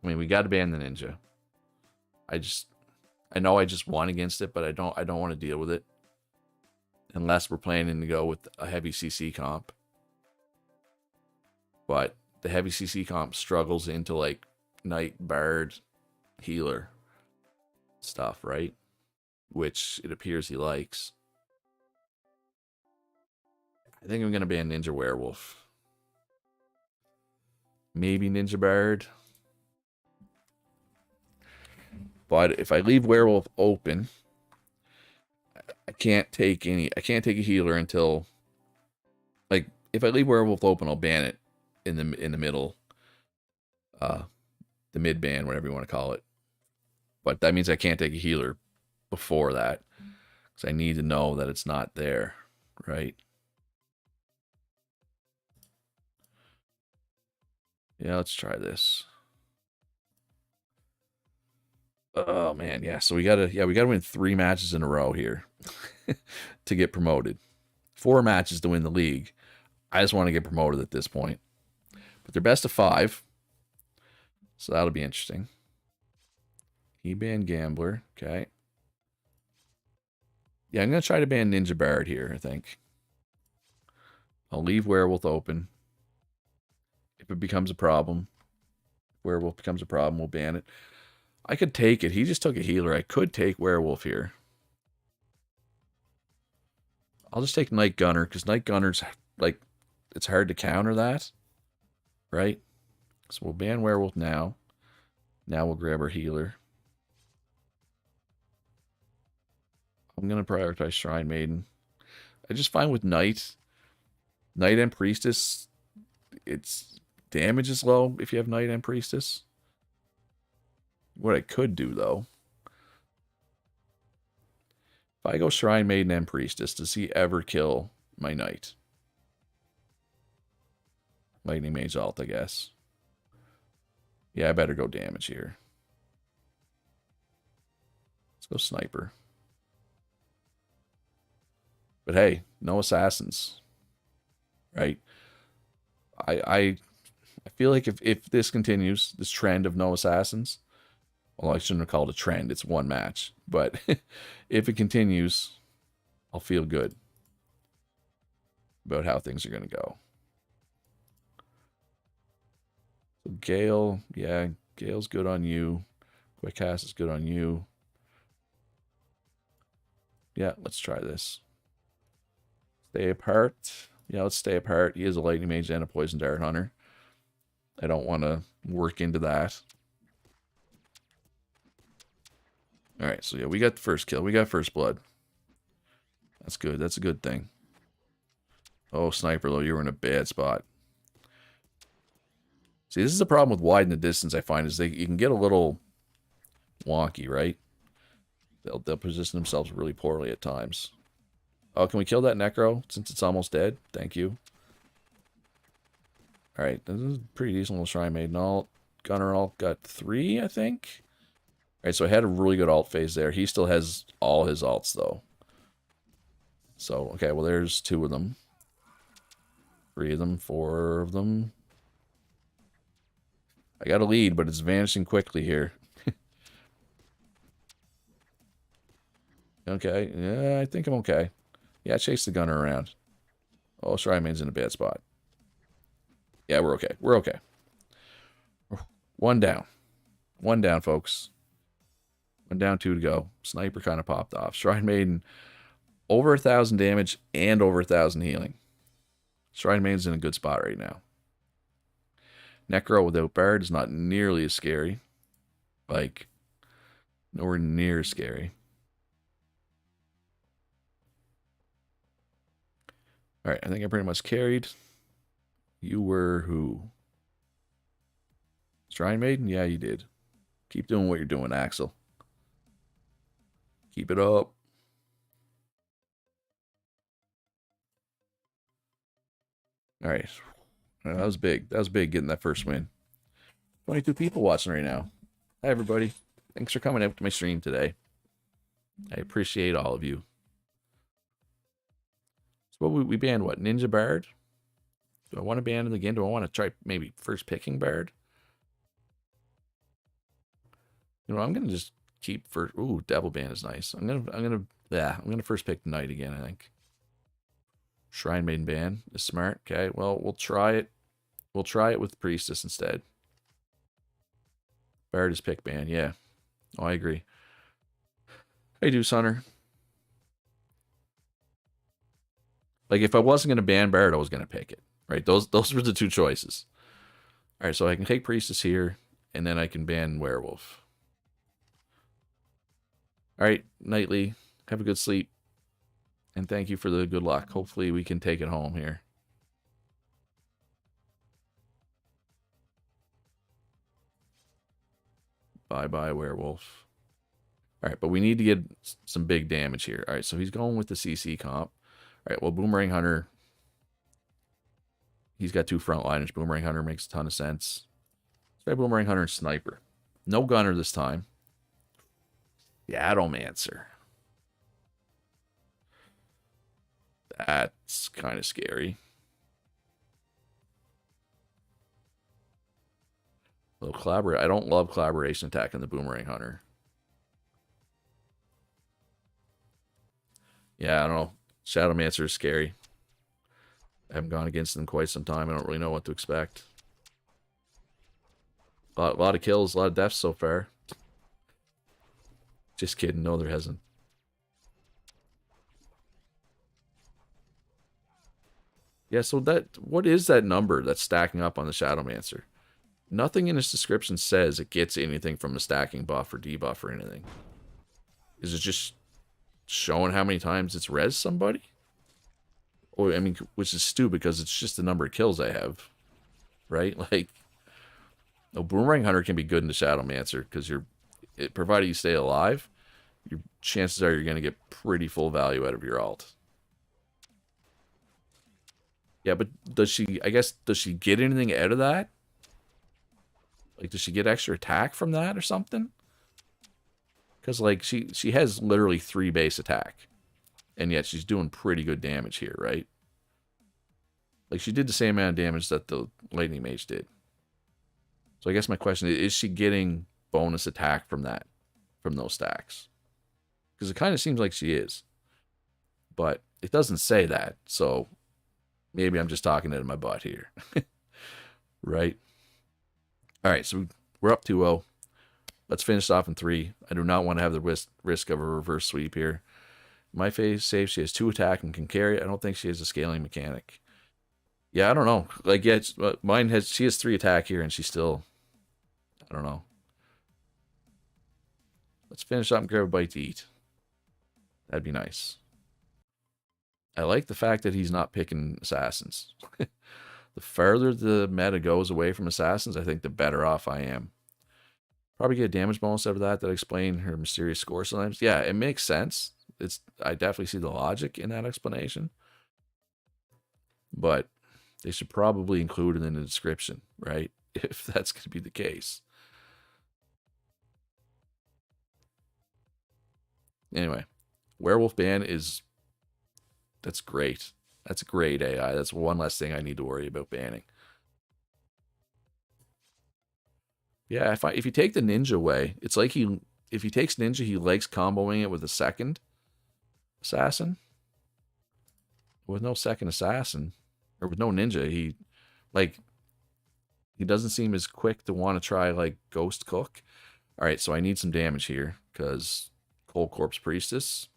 I mean, we got to ban the Ninja. I know I just won against it, but I don't want to deal with it. Unless we're planning to go with a heavy CC comp. But the heavy CC comp struggles into like Knight, Bard, Healer stuff, right? Which it appears he likes. I think I'm going to ban Ninja Werewolf. Maybe Ninja Bard. But if I leave Werewolf open, I can't take a healer until, like, if I leave Werewolf open, I'll ban it in the middle, the mid ban, whatever you want to call it. But that means I can't take a healer before that, because I need to know that it's not there, right? Yeah, let's try this. Oh man, yeah. So we gotta win 3 matches in a row here to get promoted. 4 matches to win the league. I just want to get promoted at this point. But they're best of 5. So that'll be interesting. He banned Gambler. Okay. Yeah, I'm gonna try to ban Ninja Bard here, I think. I'll leave Werewolf open. If it becomes a problem, Werewolf becomes a problem, we'll ban it. I could take it. He just took a healer. I could take Werewolf here. I'll just take Night Gunner, because Night Gunner's, like, it's hard to counter that. Right? So we'll ban Werewolf now. Now we'll grab our healer. I'm going to prioritize Shrine Maiden. I just find with Knight and Priestess, its damage is low if you have Knight and Priestess. What I could do, though, if I go Shrine Maiden and Priestess, does he ever kill my Knight? Lightning Mage alt, I guess. Yeah, I better go damage here. Let's go Sniper. But hey, no assassins. Right? I feel like if this continues, this trend of no assassins, well, I shouldn't have called it a trend. It's one match. But if it continues, I'll feel good about how things are going to go. So Gale, yeah, Gale's good on you. Quick Cast is good on you. Yeah, let's try this. Stay apart. Yeah, let's stay apart. He is a Lightning Mage and a Poison Dart Hunter. I don't want to work into that. Alright, so yeah, we got the first kill. We got first blood. That's good. That's a good thing. Oh, Sniper, though, you were in a bad spot. See, this is the problem with widen the distance, I find, is you can get a little wonky, right? They'll position themselves really poorly at times. Oh, can we kill that Necro since it's almost dead? Thank you. Alright, this is a pretty decent little Shrine Maiden alt. Gunner alt got 3, I think. Alright, so I had a really good alt phase there. He still has all his alts, though. So, okay, well, there's 2 of them. 3 of them, 4 of them. I got a lead, but it's vanishing quickly here. Okay, yeah, I think I'm okay. Yeah, chase the Gunner around. Oh, Shrine Maiden's in a bad spot. Yeah, we're okay. We're okay. 1 down. 1 down, folks. 1 down, 2 to go. Sniper kind of popped off. Shrine Maiden, over 1,000 damage and over 1,000 healing. Shrine Maiden's in a good spot right now. Necro without Bard is not nearly as scary. Like, nowhere near as scary. Alright, I think I pretty much carried. You were who? Shrine Maiden? Yeah, you did. Keep doing what you're doing, Axel. Keep it up. Alright. That was big. That was big getting that first win. 22 people watching right now. Hi, everybody. Thanks for coming out to my stream today. I appreciate all of you. So we banned what? Ninja Bard? Do I want to ban it again? Do I want to try maybe first picking Bard? You know, I'm gonna just keep first. Ooh, Devil Band is nice. I'm gonna first pick Knight again, I think. Shrine Maiden ban is smart. Okay, well, we'll try it. We'll try it with Priestess instead. Bard is pick ban, yeah. Oh, I agree. Hey, Deuce Hunter. Like, if I wasn't gonna ban Bard, I was gonna pick it. Right? Those were the two choices. Alright, so I can take Priestess here, and then I can ban Werewolf. Alright, Nightly, have a good sleep. And thank you for the good luck. Hopefully we can take it home here. Bye-bye, Werewolf. Alright, but we need to get some big damage here. Alright, so he's going with the CC comp. Alright, well, Boomerang Hunter. He's got two frontliners. Boomerang Hunter makes a ton of sense. Let's try Boomerang Hunter and Sniper. No Gunner this time. Shadowmancer. That's kind of scary. Well, I don't love collaboration attack in the Boomerang Hunter. Yeah, I don't know. Shadowmancer is scary. I haven't gone against them quite some time. I don't really know what to expect. A lot of kills, a lot of deaths so far. Just kidding. No, there hasn't. Yeah, so what is that number that's stacking up on the Shadowmancer? Nothing in its description says it gets anything from a stacking buff or debuff or anything. Is it just showing how many times it's res somebody? Or, I mean, which is stupid because it's just the number of kills I have. Right? Like, a Boomerang Hunter can be good in the Shadowmancer because provided you stay alive, your chances are you're going to get pretty full value out of your ult. Yeah, but does she get anything out of that? Like, does she get extra attack from that or something? Because, like, she has literally 3 base attack. And yet she's doing pretty good damage here, right? Like, she did the same amount of damage that the Lightning Mage did. So I guess my question is she getting bonus attack from that? From those stacks? Because it kind of seems like she is. But it doesn't say that, so maybe I'm just talking out of my butt here. Right? Alright, so we're up 2-0. Let's finish off in 3. I do not want to have the risk of a reverse sweep here. My phase saves she has 2 attack and can carry. I don't think she has a scaling mechanic. Yeah, I don't know. Like, yeah, she has 3 attack here and she's still, I don't know. Let's finish up and grab a bite to eat. That'd be nice. I like the fact that he's not picking assassins. The further the meta goes away from assassins, I think the better off I am. Probably get a damage bonus out of that explain her mysterious score sometimes. Yeah, it makes sense. I definitely see the logic in that explanation. But they should probably include it in the description, right? If that's going to be the case. Anyway, Werewolf ban that's great. That's great AI. That's one less thing I need to worry about banning. Yeah, if you take the ninja away, it's like if he takes ninja, he likes comboing it with a second assassin. With no second assassin, or with no ninja, he doesn't seem as quick to want to try like Ghost Cook. All right, so I need some damage here because Cold Corpse Priestess.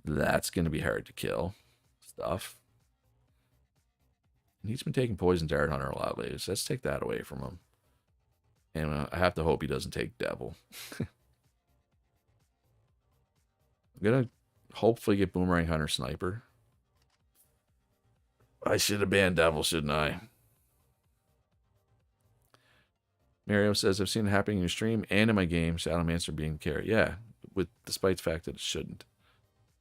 That's going to be hard to kill stuff. And he's been taking Poison Dart Hunter a lot lately, so let's take that away from him. And I have to hope he doesn't take Devil. I'm going to hopefully get Boomerang Hunter Sniper. I should have banned Devil, shouldn't I? Mario says, I've seen it happening in your stream and in my game, Shadowmancer being carried. Yeah, despite the fact that it shouldn't.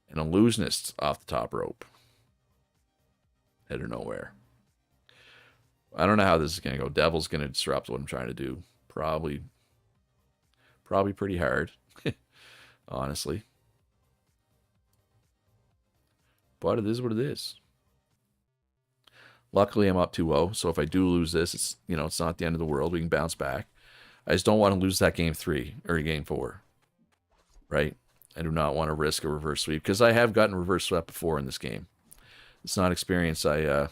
An illusionist off the top rope. Headed nowhere. I don't know how this is going to go. Devil's going to disrupt what I'm trying to do. Probably pretty hard, honestly. But it is what it is. Luckily, I'm up 2-0, so if I do lose this, it's not the end of the world. We can bounce back. I just don't want to lose that game 3 or game 4, right? I do not want to risk a reverse sweep because I have gotten reverse swept before in this game. It's not experience I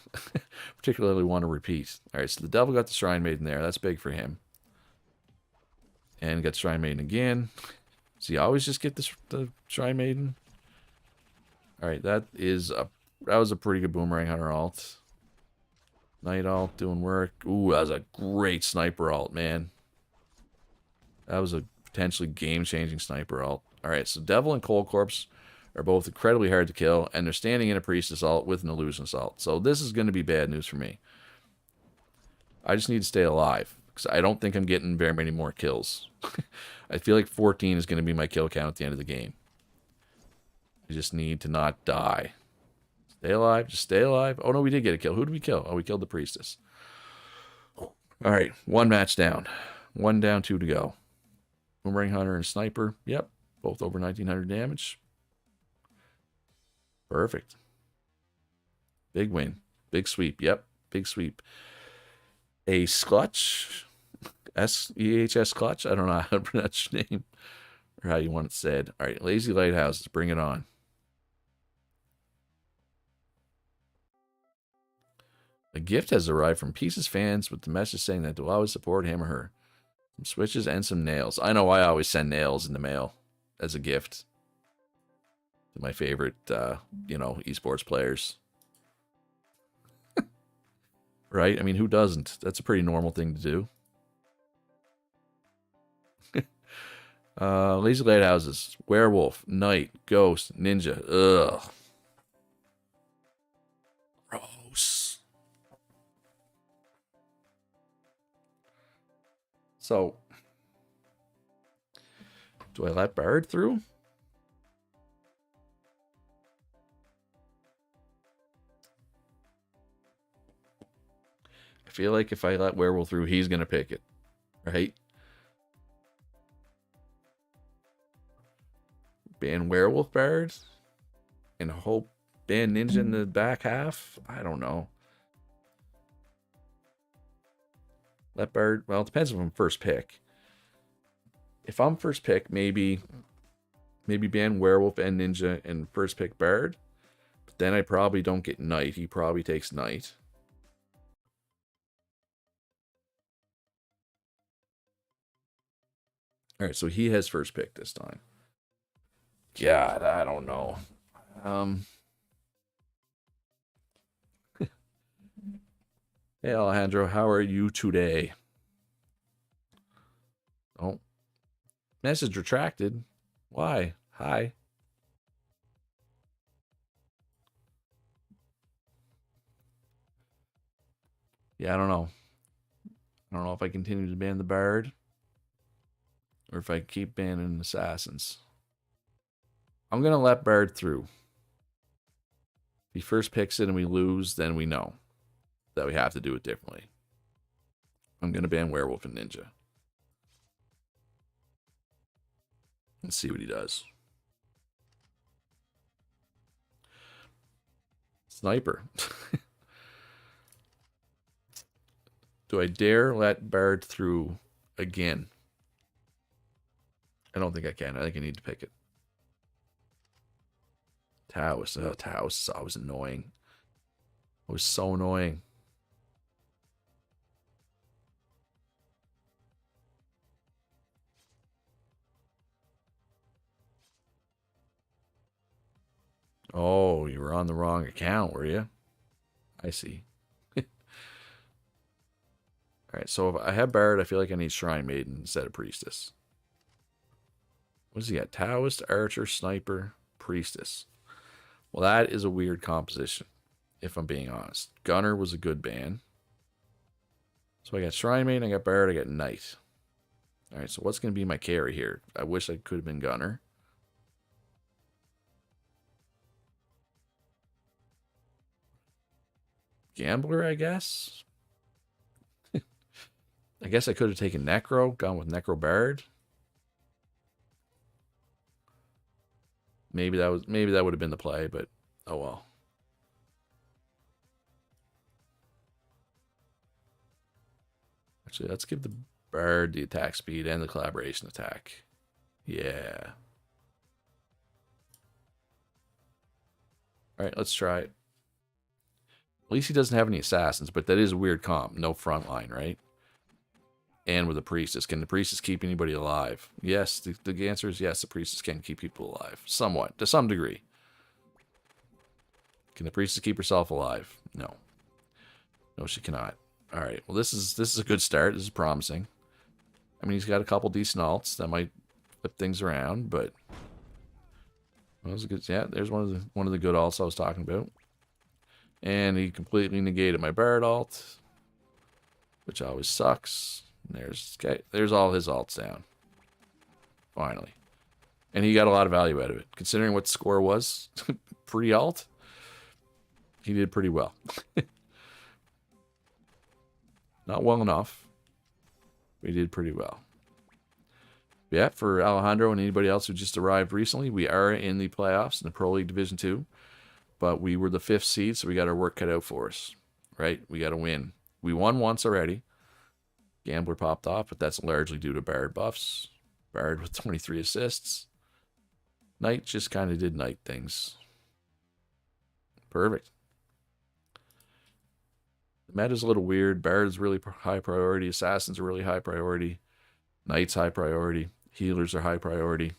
particularly want to repeat. All right, so the Devil got the Shrine Maiden there. That's big for him. And got Shrine Maiden again. Does he always just get the Shrine Maiden? All right, that was a pretty good Boomerang Hunter alt. Night alt doing work. Ooh, that was a great sniper alt, man. That was a potentially game-changing sniper alt. All right, so Devil and Cold Corpse are both incredibly hard to kill, and they're standing in a Priestess alt with an Illusion alt. So this is going to be bad news for me. I just need to stay alive, because I don't think I'm getting very many more kills. I feel like 14 is going to be my kill count at the end of the game. I just need to not die. Stay alive. Just stay alive. Oh, no, we did get a kill. Who did we kill? Oh, we killed the Priestess. All right, 1 match down. 1 down, 2 to go. Boomerang Hunter and Sniper. Yep, both over 1900 damage. Perfect. Big win. Big sweep. Yep, big sweep. Ace Clutch. S-E-H-S Clutch. I don't know how to pronounce your name or how you want it said. All right, Lazy Lighthouses. Bring it on. A gift has arrived from Pieces fans with the message saying that they'll always support him or her. Some switches and some nails. I know I always send nails in the mail as a gift to my favorite, esports players. Right? I mean, who doesn't? That's a pretty normal thing to do. Lazy Lighthouses. Werewolf. Knight. Ghost. Ninja. Ugh. Gross. So, do I let Bard through? I feel like if I let Werewolf through, he's going to pick it. Right? Ban Werewolf Bard? And hope ban Ninja in the back half? I don't know. Let Bard, well, it depends if I'm first pick. If I'm first pick, maybe ban Werewolf and Ninja and first pick Bard. But then I probably don't get Knight. He probably takes Knight. All right, so he has first pick this time. God, I don't know. Hey, Alejandro, how are you today? Oh. Message retracted. Why? Hi. Yeah, I don't know. I don't know if I continue to ban the Bard or if I keep banning Assassins. I'm going to let Bard through. If he first picks it and we lose, then we know that we have to do it differently. I'm going to ban Werewolf and Ninja. Let's see what he does. Sniper. Do I dare let Bard through again? I don't think I can. I think I need to pick it. Taos. Oh, Taos is always annoying. It was so annoying. Oh, you were on the wrong account, were you? I see. All right, so if I have Bard, I feel like I need Shrine Maiden instead of Priestess. What does he got? Taoist, Archer, Sniper, Priestess. Well, that is a weird composition. if I'm being honest. Gunner was a good ban. So I got Shrine Maiden, I got Bard, I got Knight. Alright, so what's going to be my carry here? I wish I could have been Gunner. Gambler, I guess? I guess I could have taken Necro, gone with Necro Bard. Maybe that would have been the play, but oh well. Actually, let's give the Bard the attack speed and the collaboration attack. Yeah. Alright, let's try it. At least he doesn't have any assassins, but that is a weird comp. No frontline, right? And with a priestess. Can the priestess keep anybody alive? Yes, the answer is yes, the priestess can keep people alive. Somewhat, to some degree. Can the priestess keep herself alive? No. No, she cannot. Alright, well this is a good start. This is promising. I mean, he's got a couple decent alts that might flip things around, but well, was a good, yeah, there's one of the good alts I was talking about. And he completely negated my Bard alt, which always sucks. And there's all his alts down. Finally. And he got a lot of value out of it. Considering what the score was pre-alt, he did pretty well. Not well enough, but he did pretty well. Yeah, for Alejandro and anybody else who just arrived recently, we are in the playoffs in the Pro League Division 2. But we were the 5th seed, so we got our work cut out for us. Right? We got to win. We won once already. Gambler popped off, but that's largely due to Bard buffs. Bard with 23 assists. Knight just kind of did Knight things. Perfect. The meta's a little weird. Bard's really high priority. Assassins are really high priority. Knight's high priority. Healers are high priority.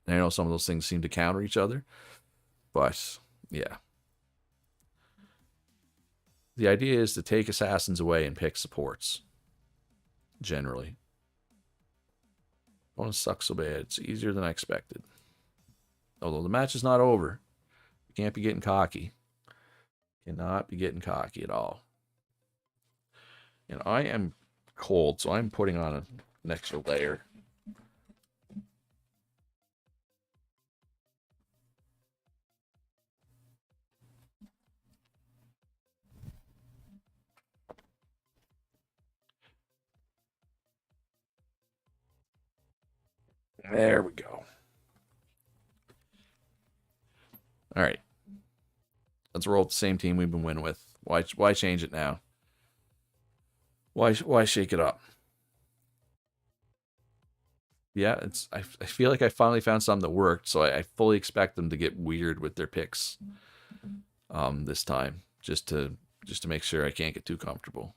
And I know some of those things seem to counter each other. But, yeah. The idea is to take assassins away and pick supports. Generally. Opponents suck so bad. It's easier than I expected. Although the match is not over. You can't be getting cocky. Cannot be getting cocky at all. And I am cold, so I'm putting on an extra layer. There we go. All right. Let's roll with the same team we've been winning with. Why change it now? Why shake it up? Yeah, I feel like I finally found something that worked, so I fully expect them to get weird with their picks this time, just to make sure I can't get too comfortable.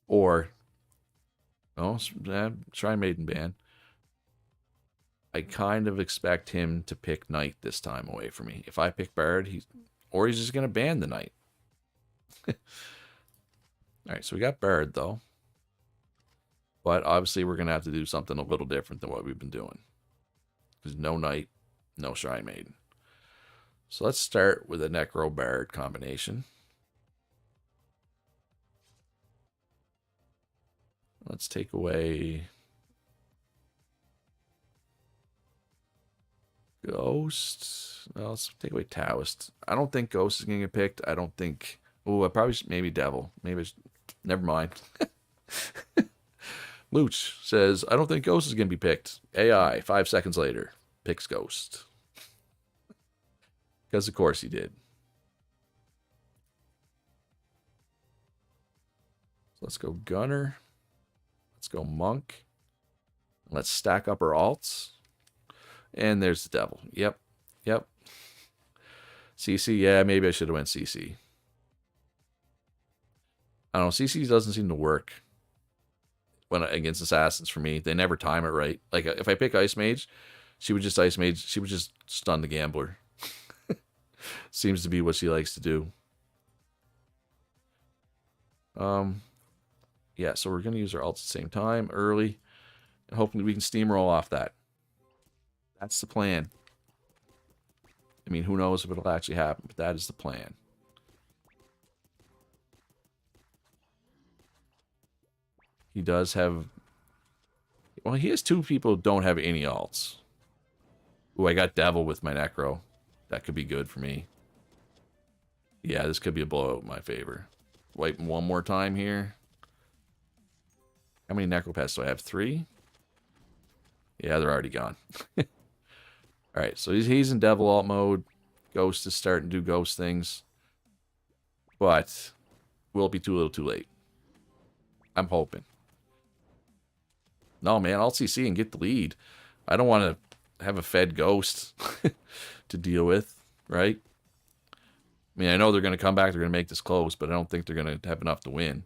Or try Maiden ban. I kind of expect him to pick Knight this time away from me. If I pick Bard, he's just going to ban the Knight. Alright, so we got Bard, though. But obviously we're going to have to do something a little different than what we've been doing. There's no Knight, no Shrine Maiden. So let's start with a Necro Bard combination. Let's take away Ghost. Well, let's take away Taoist. I don't think Ghost is going to get picked. I don't think... Oh, I probably should, maybe Devil. Maybe... Never mind. Luch says, I don't think Ghost is going to be picked. AI, 5 seconds later, picks Ghost. Because of course he did. So let's go Gunner. Let's go Monk. Let's stack up our alts. And there's the Devil. Yep. CC, yeah, maybe I should have went CC. I don't know, CC doesn't seem to work against assassins for me. They never time it right. Like, if I pick Ice Mage, she would just Ice Mage. She would just stun the Gambler. Seems to be what she likes to do. Yeah, so we're going to use our ults at the same time, early. And hoping we can steamroll off that. That's the plan. I mean, who knows if it'll actually happen, but that is the plan. He does have... Well, he has 2 people who don't have any alts. Ooh, I got Devil with my Necro. That could be good for me. Yeah, this could be a blowout in my favor. Wipe one more time here. How many Necropests do I have? 3? Yeah, they're already gone. Alright, so he's in Devil alt mode. Ghost is starting to do ghost things. But will it be too little too late? I'm hoping. No, man, Alt CC and get the lead. I don't want to have a fed ghost to deal with, right? I mean, I know they're going to come back, they're going to make this close, but I don't think they're going to have enough to win.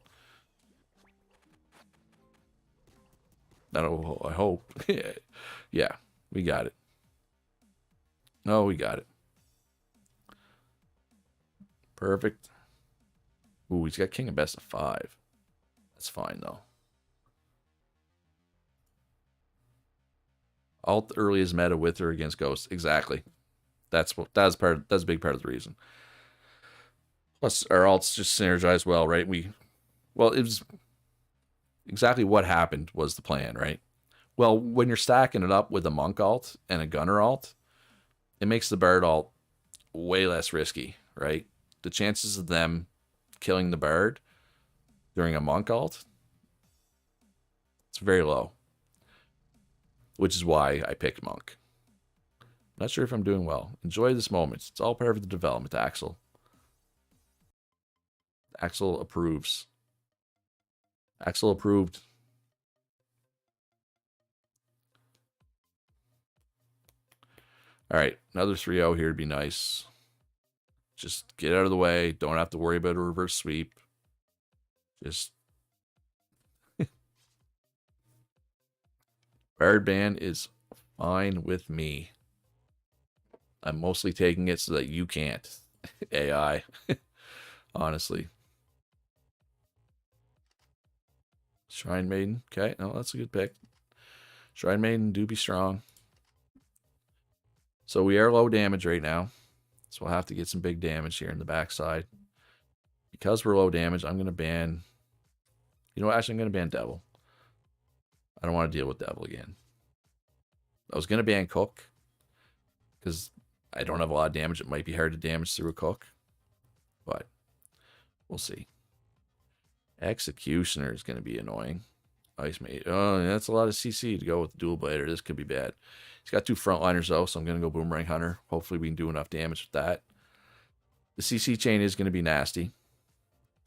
I hope. Yeah, we got it. No, we got it. Perfect. Ooh, he's got King of Best of 5. That's fine, though. Alt early is meta with or against Ghost. Exactly. That's a big part of the reason. Plus, our alts just synergize well, right? Well, it was exactly what happened was the plan, right? Well, when you're stacking it up with a Monk alt and a Gunner alt, it makes the Bard alt way less risky, right? The chances of them killing the Bard during a Monk alt, it's very low. Which is why I picked Monk. Not sure if I'm doing well. Enjoy this moment. It's all part of the development, Axel. Axel approves. Axel approved. All right, another 3-0 here would be nice. Just get out of the way. Don't have to worry about a reverse sweep. Just... Bard ban is fine with me. I'm mostly taking it so that you can't. AI. Honestly. Shrine Maiden. Okay, no, that's a good pick. Shrine Maiden do be strong. So we are low damage right now. So we'll have to get some big damage here in the backside. Because we're low damage, I'm going to ban... You know what? Actually, I'm going to ban Devil. I don't want to deal with Devil again. I was going to ban Cook. Because I don't have a lot of damage. It might be hard to damage through a Cook. But we'll see. Executioner is going to be annoying. Ice Mage. Oh, that's a lot of CC to go with the Dual Blader. This could be bad. He's got 2 frontliners, though, so I'm going to go Boomerang Hunter. Hopefully we can do enough damage with that. The CC chain is going to be nasty,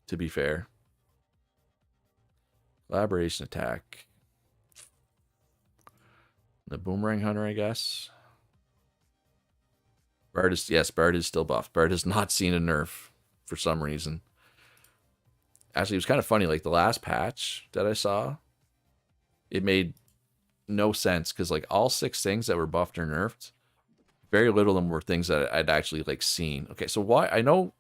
to be fair. Collaboration attack. The Boomerang Hunter, I guess. Bard is, yes, Bard is still buffed. Bard has not seen a nerf for some reason. Actually, it was kind of funny. Like, the last patch that I saw, it made no sense. Because, like, all 6 things that were buffed or nerfed, very little of them were things that I'd actually, like, seen. Okay, so why... I know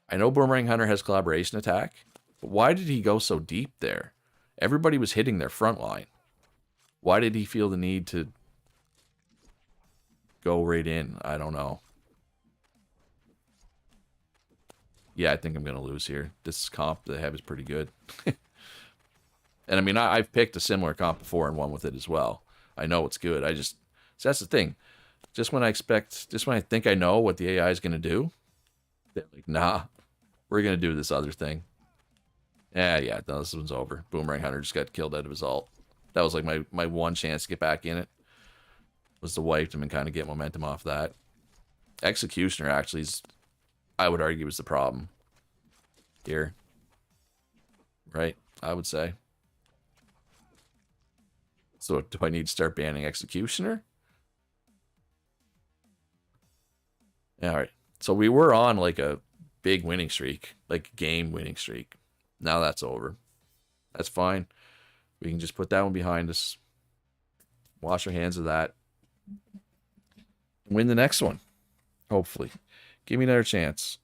Boomerang Hunter has collaboration attack. But why did he go so deep there? Everybody was hitting their front line. Why did he feel the need to go right in? I don't know. Yeah, I think I'm going to lose here. This comp that I have is pretty good. And I mean, I've picked a similar comp before and won with it as well. I know it's good. So that's the thing. Just when I think I know what the AI is going to do, they're like, nah, we're going to do this other thing. Yeah, no, this one's over. Boomerang Hunter just got killed out of his ult. That was like my one chance to get back in it. Was to wipe him and kind of get momentum off that. Executioner actually is, I would argue, is the problem here. Right? I would say. So do I need to start banning Executioner? Alright. So we were on like a big winning streak. Like game winning streak. Now that's over. That's fine. We can just put that one behind us. Wash our hands of that. Win the next one. Hopefully. Give me another chance.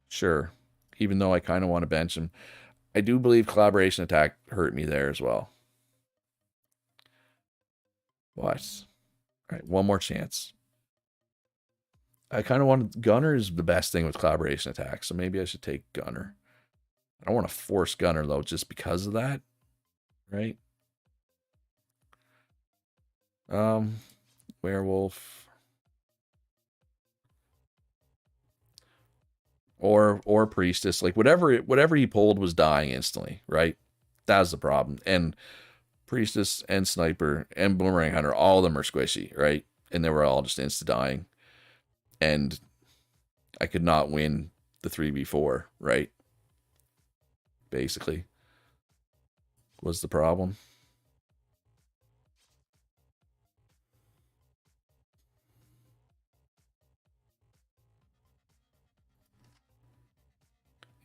Sure. Even though I kind of want to bench him. I do believe collaboration attack hurt me there as well. What? All right, one more chance. I kind of want Gunner is the best thing with collaboration attacks, so maybe I should take Gunner. I don't want to force Gunner though, just because of that, right? Werewolf or Priestess, like whatever he pulled was dying instantly, right? That was the problem. And Priestess and Sniper and Boomerang Hunter, all of them are squishy, right? And they were all just insta dying. And I could not win the 3v4, right? Basically, was the problem.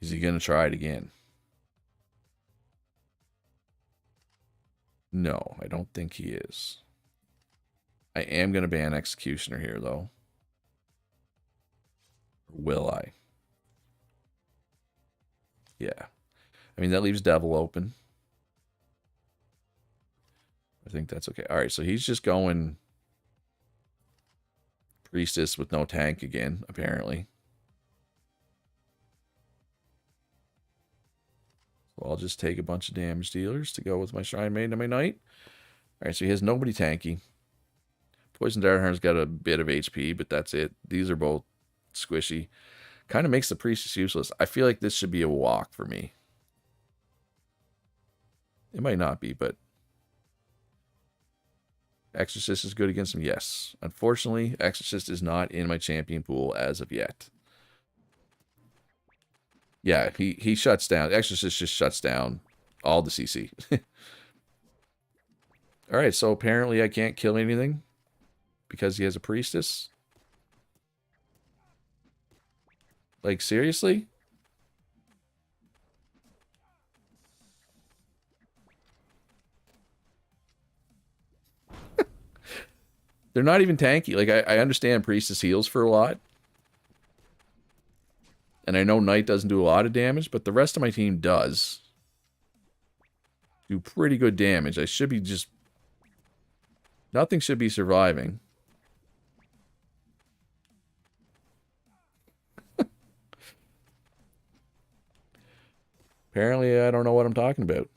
Is he going to try it again? No, I don't think he is. I am going to ban Executioner here, though. Will I? Yeah. I mean, that leaves Devil open. I think that's okay. All right, so he's just going Priestess with no tank again, apparently. So I'll just take a bunch of damage dealers to go with my Shrine Maiden and my Knight. All right, so he has nobody tanky. Poison Dart Hunter's got a bit of HP, but that's it. These are both squishy. Kind of makes the Priestess useless. I feel like this should be a walk for me. It might not be, but Exorcist is good against him? Yes. Unfortunately, Exorcist is not in my champion pool as of yet. Yeah, he shuts down. Exorcist just shuts down all the CC. Alright, so apparently I can't kill anything because he has a Priestess. Like, seriously? They're not even tanky. Like, I understand Priestess heals for a lot. And I know Knight doesn't do a lot of damage, but the rest of my team does do pretty good damage. I should be just... Nothing should be surviving. Apparently, I don't know what I'm talking about.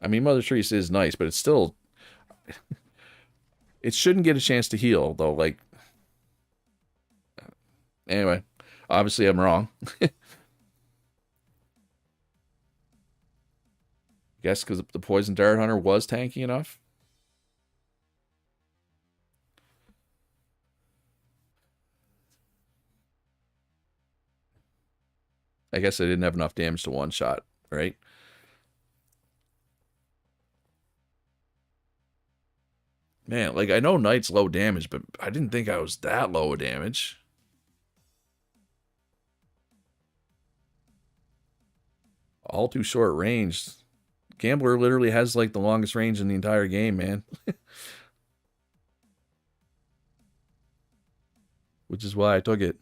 I mean, Mother Teresa is nice, but it's still... It shouldn't get a chance to heal, though. Like... Anyway, obviously I'm wrong. Guess because the Poison Dart Hunter was tanky enough. I guess I didn't have enough damage to one shot, right? Man, like, I know Knight's low damage, but I didn't think I was that low of damage. All too short range. Gambler literally has, like, the longest range in the entire game, man. Which is why I took it.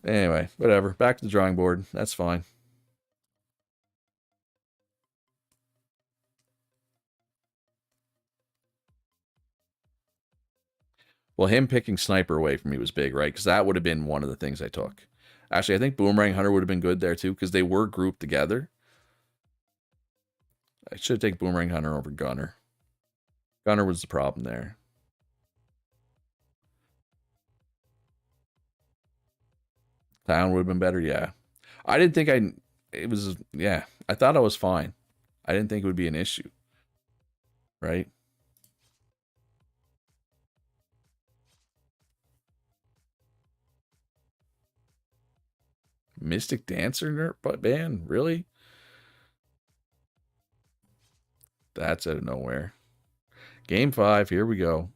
Anyway, whatever. Back to the drawing board. That's fine. Well, him picking Sniper away from me was big, right? Because that would have been one of the things I took. Actually, I think Boomerang Hunter would have been good there, too, because they were grouped together. I should take Boomerang Hunter over Gunner. Gunner was the problem there. Clown would have been better, yeah. I didn't think it was, yeah. I thought I was fine. I didn't think it would be an issue. Right? Mystic Dancer ban? Really? That's out of nowhere. Game 5, here we go.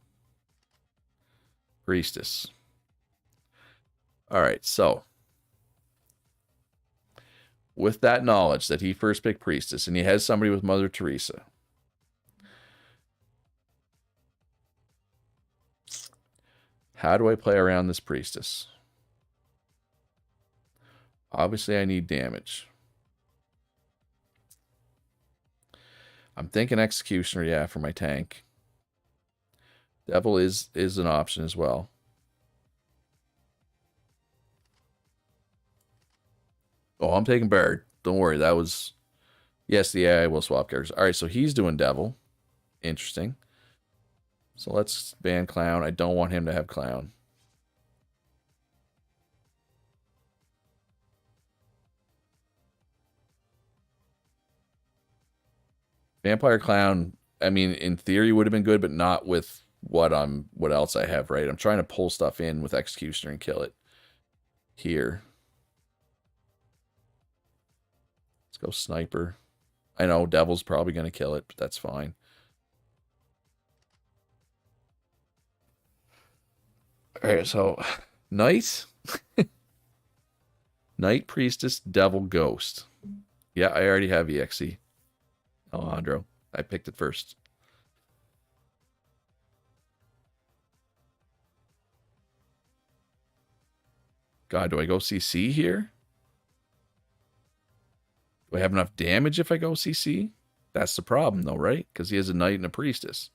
Priestess. Alright, so. With that knowledge that he first picked Priestess, and he has somebody with Mother Teresa. How do I play around this Priestess? Obviously, I need damage. I'm thinking Executioner, yeah, for my tank. Devil is an option as well. Oh, I'm taking Bard. Don't worry, that was... Yes, yeah, I will swap characters. All right, so he's doing Devil. Interesting. So let's ban Clown. I don't want him to have Clown. Vampire Clown, I mean, in theory would have been good, but not with what else I have, right? I'm trying to pull stuff in with Executioner and kill it. Here. Let's go Sniper. I know Devil's probably going to kill it, but that's fine. Alright, so Knight. Knight, Priestess, Devil, Ghost. Yeah, I already have EXE. Alejandro. I picked it first. God, do I go CC here? Do I have enough damage if I go CC? That's the problem, though, right? Because he has a Knight and a Priestess.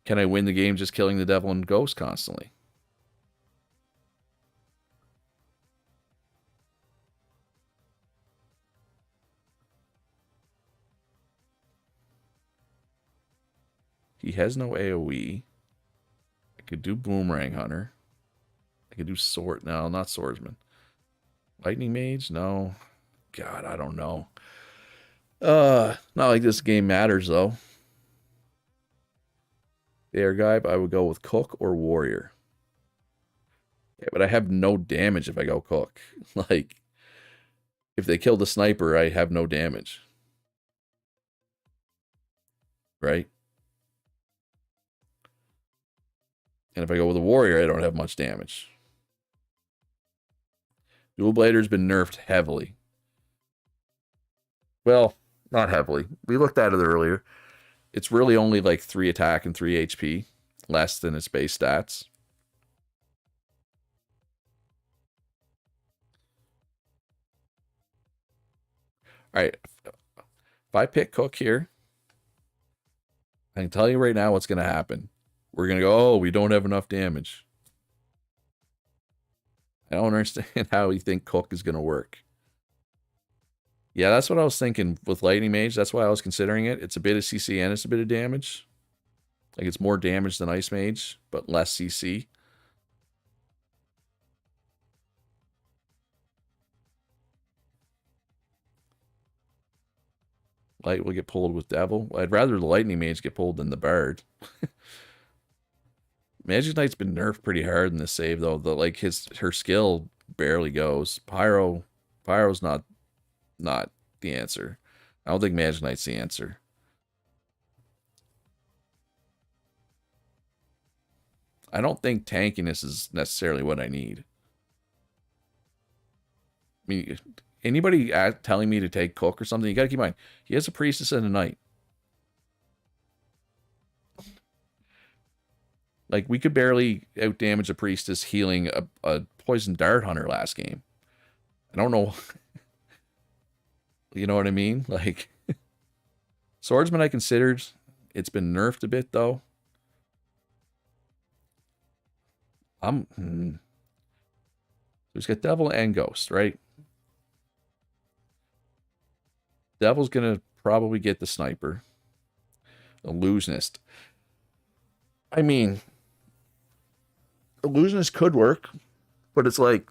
Can I win the game just killing the Devil and Ghost constantly? He has no AoE. I could do Boomerang Hunter. I could do Sword. No, not Swordsman. Lightning Mage? No. God, I don't know. Not like this game matters, though. The air guy, I would go with Cook or Warrior. Yeah, but I have no damage if I go Cook. Like, if they kill the Sniper, I have no damage. Right? And if I go with a Warrior, I don't have much damage. Dual Blader's been nerfed heavily. Well, not heavily. We looked at it earlier. It's really only like 3 attack and 3 HP, less than its base stats. All right. If I pick Cook here, I can tell you right now what's going to happen. We're going to go, oh, we don't have enough damage. I don't understand how you think Cook is going to work. Yeah, that's what I was thinking with Lightning Mage. That's why I was considering it. It's a bit of CC and it's a bit of damage. Like, it's more damage than Ice Mage, but less CC. Light will get pulled with Devil. I'd rather the Lightning Mage get pulled than the Bard. Magic Knight's been nerfed pretty hard in this save, though. Her skill barely goes. Pyro's not the answer. I don't think Magic Knight's the answer. I don't think tankiness is necessarily what I need. I mean, anybody telling me to take Cook or something, you gotta keep in mind, he has a Priestess and a Knight. Like, we could barely outdamage a Priestess healing a Poison Dart Hunter last game. I don't know. You know what I mean? Like, Swordsman I considered. It's been nerfed a bit, though. He's got Devil and Ghost, right? Devil's gonna probably get the Sniper. Illusionist. I mean, Illusionist could work, but it's like,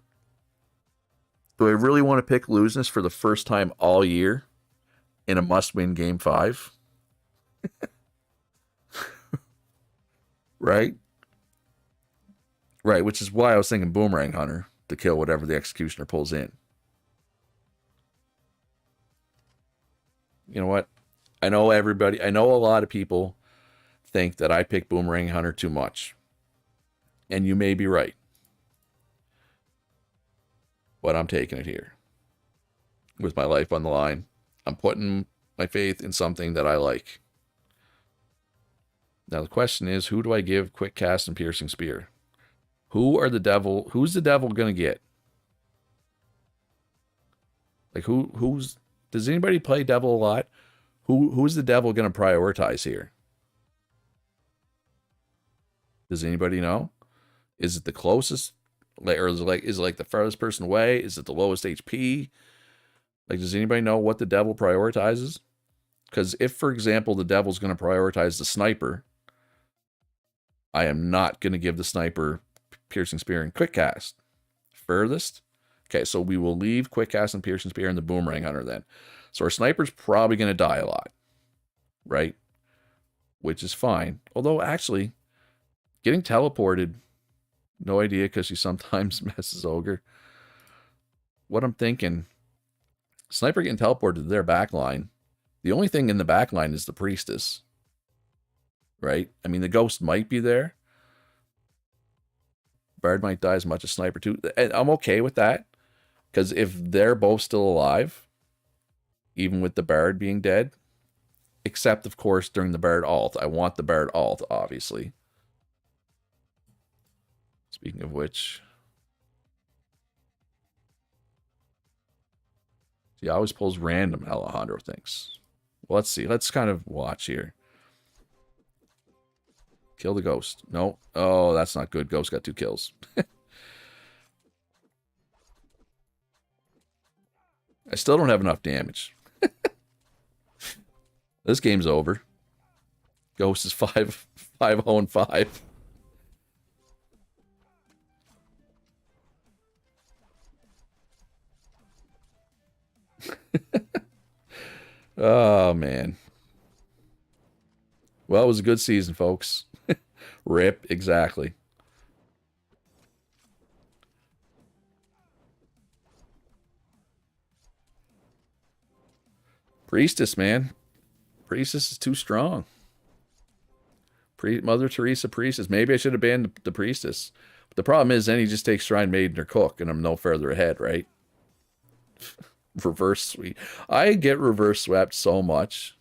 do I really want to pick Illusionist for the first time all year in a must-win Game 5? Right? Right, which is why I was thinking Boomerang Hunter to kill whatever the Executioner pulls in. You know what? I know a lot of people think that I pick Boomerang Hunter too much. And you may be right. But I'm taking it here. With my life on the line. I'm putting my faith in something that I like. Now the question is, who do I give Quick Cast and Piercing Spear? Who's the devil gonna get? Like, does anybody play Devil a lot? Who's the devil going to prioritize here? Does anybody know? Is it the closest, like, or is it like the farthest person away? Is it the lowest HP? Like, does anybody know what the devil prioritizes? Because if, for example, the devil's going to prioritize the sniper, I am not going to give the sniper piercing spear and quick cast. Furthest? Okay, so we will leave quick cast and piercing spear and the boomerang hunter then. So our sniper's probably going to die a lot, right? Which is fine. Although, actually, getting teleported, no idea, because she sometimes messes ogre. What I'm thinking, sniper getting teleported to their backline. The only thing in the backline is the priestess, right? I mean, the ghost might be there. Bard might die as much as sniper too. And I'm okay with that, because if they're both still alive, even with the Bard being dead, except, of course, during the Bard ult. I want the Bard ult, obviously. Speaking of which, he always pulls random Alejandro things. Well, let's see. Let's kind of watch here. Kill the ghost. No. Oh, that's not good. Ghost got 2 kills. I still don't have enough damage. This game's over. Ghost is 5-0-5. Oh, man. Well, it was a good season, folks. Rip, exactly. Priestess, man. Priestess is too strong. Mother Teresa Priestess. Maybe I should have banned the Priestess. But the problem is then he just takes Shrine Maiden or Cook, and I'm no further ahead, right? Reverse sweep. I get reverse swept so much.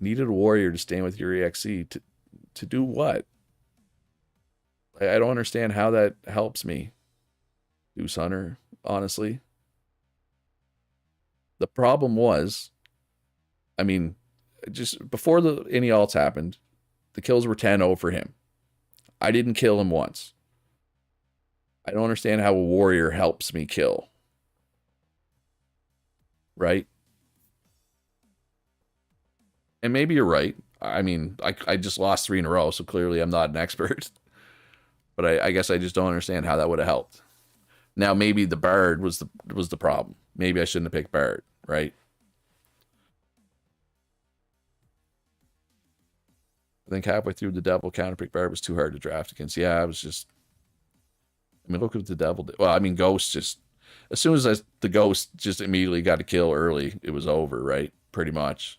Needed a warrior to stand with your EXE. To do what? I don't understand how that helps me. Goose Hunter, honestly. The problem was, I mean, just before any alts happened, the kills were 10-0 for him. I didn't kill him once. I don't understand how a warrior helps me kill. Right? And maybe you're right. I mean, I just lost 3 in a row, so clearly I'm not an expert. But I guess I just don't understand how that would have helped. Now, maybe the Bard was the problem. Maybe I shouldn't have picked Bard, right? I think halfway through the Devil counterpick Bard was too hard to draft against. Yeah, I was just... I mean, look at the Devil did. Well, I mean, Ghost just... As soon as the Ghost just immediately got a kill early, it was over, right? Pretty much.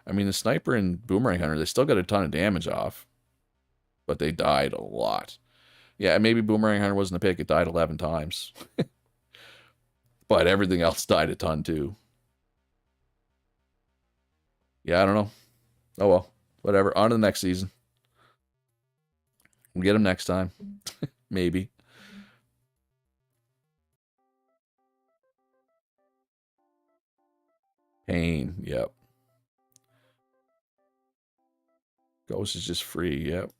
I mean, the Sniper and Boomerang Hunter, they still got a ton of damage off. But they died a lot. Yeah, maybe Boomerang Hunter wasn't a pick. It died 11 times. But everything else died a ton, too. Yeah, I don't know. Oh, well. Whatever. On to the next season. We'll get him next time. Maybe. Pain. Yep. Ghost is just free. Yep.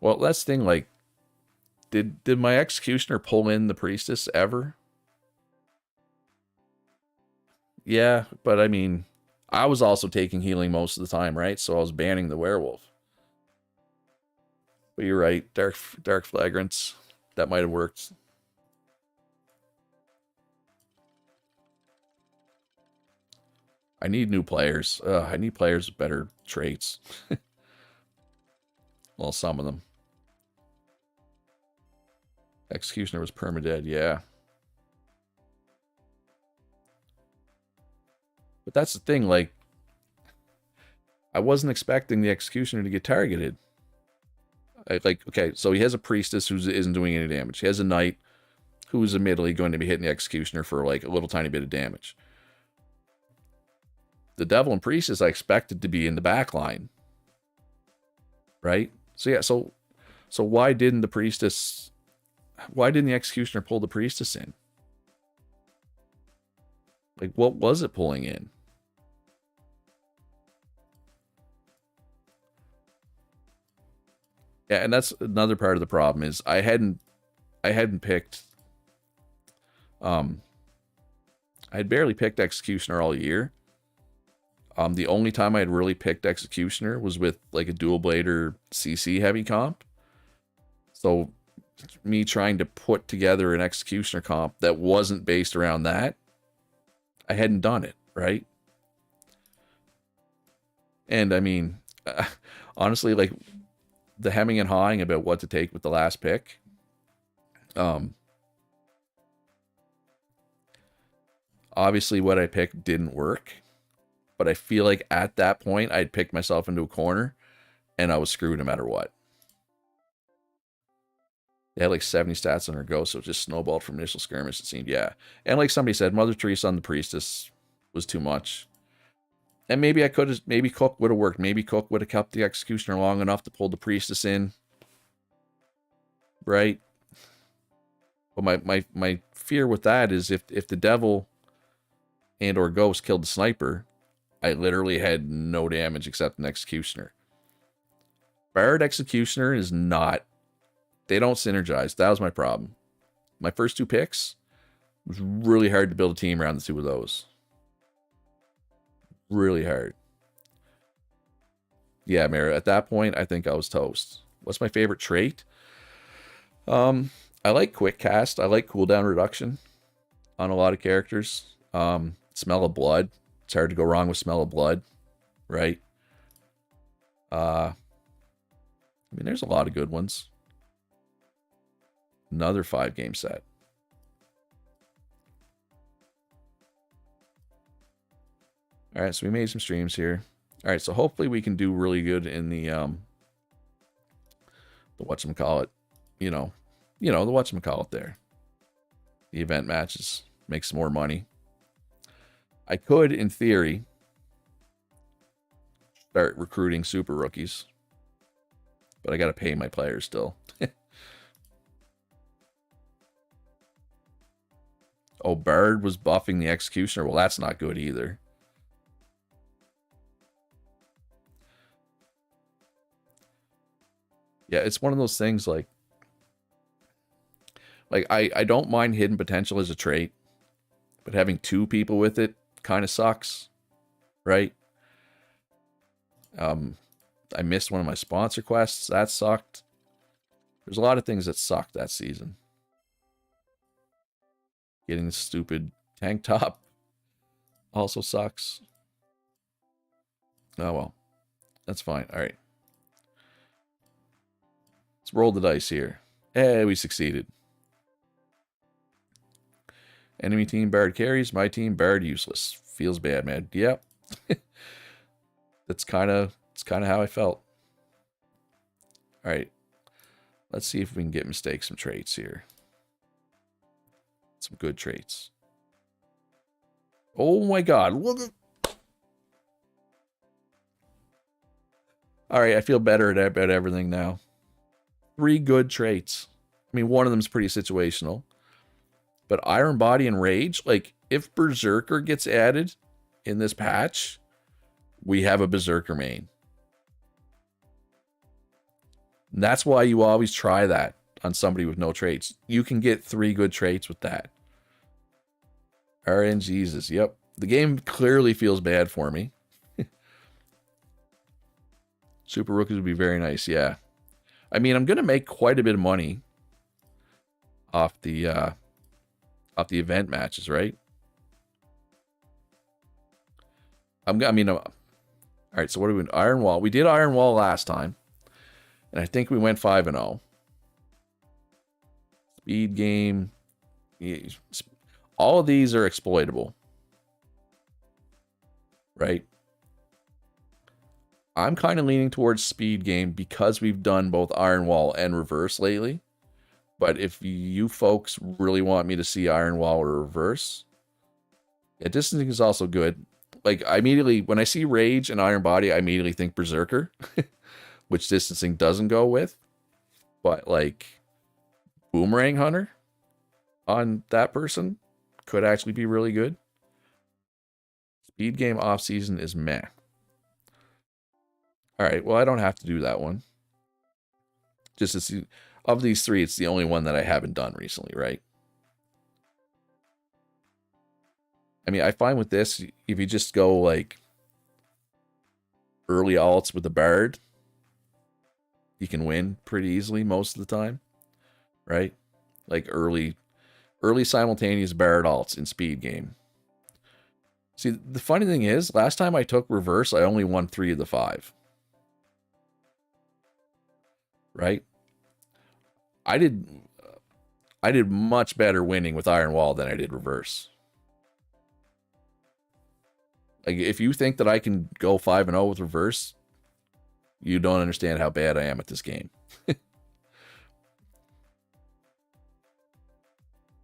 Well, that's the thing. Like, did my Executioner pull in the Priestess ever? Yeah, but I mean, I was also taking healing most of the time, right? So I was banning the Werewolf. But you're right. Dark Flagrants. That might have worked. I need new players. I need players with better traits. Well, some of them. Executioner was permadead, yeah. But that's the thing, like, I wasn't expecting the Executioner to get targeted. Like, okay, so he has a Priestess who isn't doing any damage. He has a Knight who's admittedly going to be hitting the Executioner for, like, a little tiny bit of damage. The Devil and Priestess I expected to be in the back line. right? So yeah, so why didn't the Executioner pull the Priestess in? Like, what was it pulling in? Yeah, and that's another part of the problem is I hadn't picked I had barely picked Executioner all year. The only time I had really picked Executioner was with like a dual blader CC heavy comp. So me trying to put together an Executioner comp that wasn't based around that, I hadn't done it, right? And I mean, honestly, like the hemming and hawing about what to take with the last pick. Obviously what I picked didn't work, but I feel like at that point I'd picked myself into a corner and I was screwed no matter what. They had like 70 stats on her go, so it just snowballed from initial skirmish, it seemed. Yeah. And like somebody said, Mother Teresa on the Priestess was too much. And maybe I could have, maybe Cook would have worked. Maybe Cook would have kept the Executioner long enough to pull the Priestess in. Right? But my fear with that is if the Devil and or Ghost killed the Sniper, I literally had no damage except an Executioner. Bard Executioner is not... They don't synergize. That was my problem. My first two picks, it was really hard to build a team around the two of those. Really hard. Yeah, Mara, at that point, I think I was toast. What's my favorite trait? I like quick cast. I like cooldown reduction on a lot of characters. Smell of blood. It's hard to go wrong with smell of blood, right? I mean, there's a lot of good ones. Another 5-game set. All right, so we made some streams here. All right, so hopefully we can do really good in the whatchamacallit, the whatchamacallit there. The event matches, make some more money. I could, in theory, start recruiting super rookies, but I got to pay my players still. Oh, Bard was buffing the Executioner. Well, that's not good either. Yeah, it's one of those things like I don't mind hidden potential as a trait, but having two people with it kind of sucks, right? I missed one of my sponsor quests. That sucked. There's a lot of things that sucked that season. Getting the stupid tank top also sucks. Oh, well. That's fine. All right. Let's roll the dice here. Hey, we succeeded. Enemy team Bard carries. My team Bard useless. Feels bad, man. Yep. It's kind of how I felt. All right. Let's see if we can get mistakes some traits here. Some good traits. Oh my god. Look at... All right, I feel better about everything now. 3 good traits. I mean, one of them's pretty situational. But Iron Body and Rage, like, if Berserker gets added in this patch, we have a Berserker main. And that's why you always try that on somebody with no traits. You can get 3 good traits with that. RNGesus, yep. The game clearly feels bad for me. Super Rookies would be very nice, yeah. I mean, I'm going to make quite a bit of money off the event matches, right? All right, so what are we doing? Iron Wall. We did Iron Wall last time. And I think we went 5-0. Speed game. All of these are exploitable. Right? I'm kind of leaning towards speed game because we've done both Iron Wall and Reverse lately. But if you folks really want me to see Iron Wall or Reverse, yeah, distancing is also good. Like, when I see Rage and Iron Body, I immediately think Berserker. which distancing doesn't go with, but like Boomerang Hunter on that person could actually be really good. Speed game off season is meh. All right, well, I don't have to do that one. Just to see, of these three, it's the only one that I haven't done recently, right? I mean, I find with this, if you just go like early alts with the Bard, you can win pretty easily most of the time, right? Like early simultaneous Bard alts in speed game. See, the funny thing is, last time I took reverse, I only won 3 of the 5. Right? I did much better winning with Iron Wall than I did reverse. Like, if you think that I can go 5-0 with reverse, you don't understand how bad I am at this game.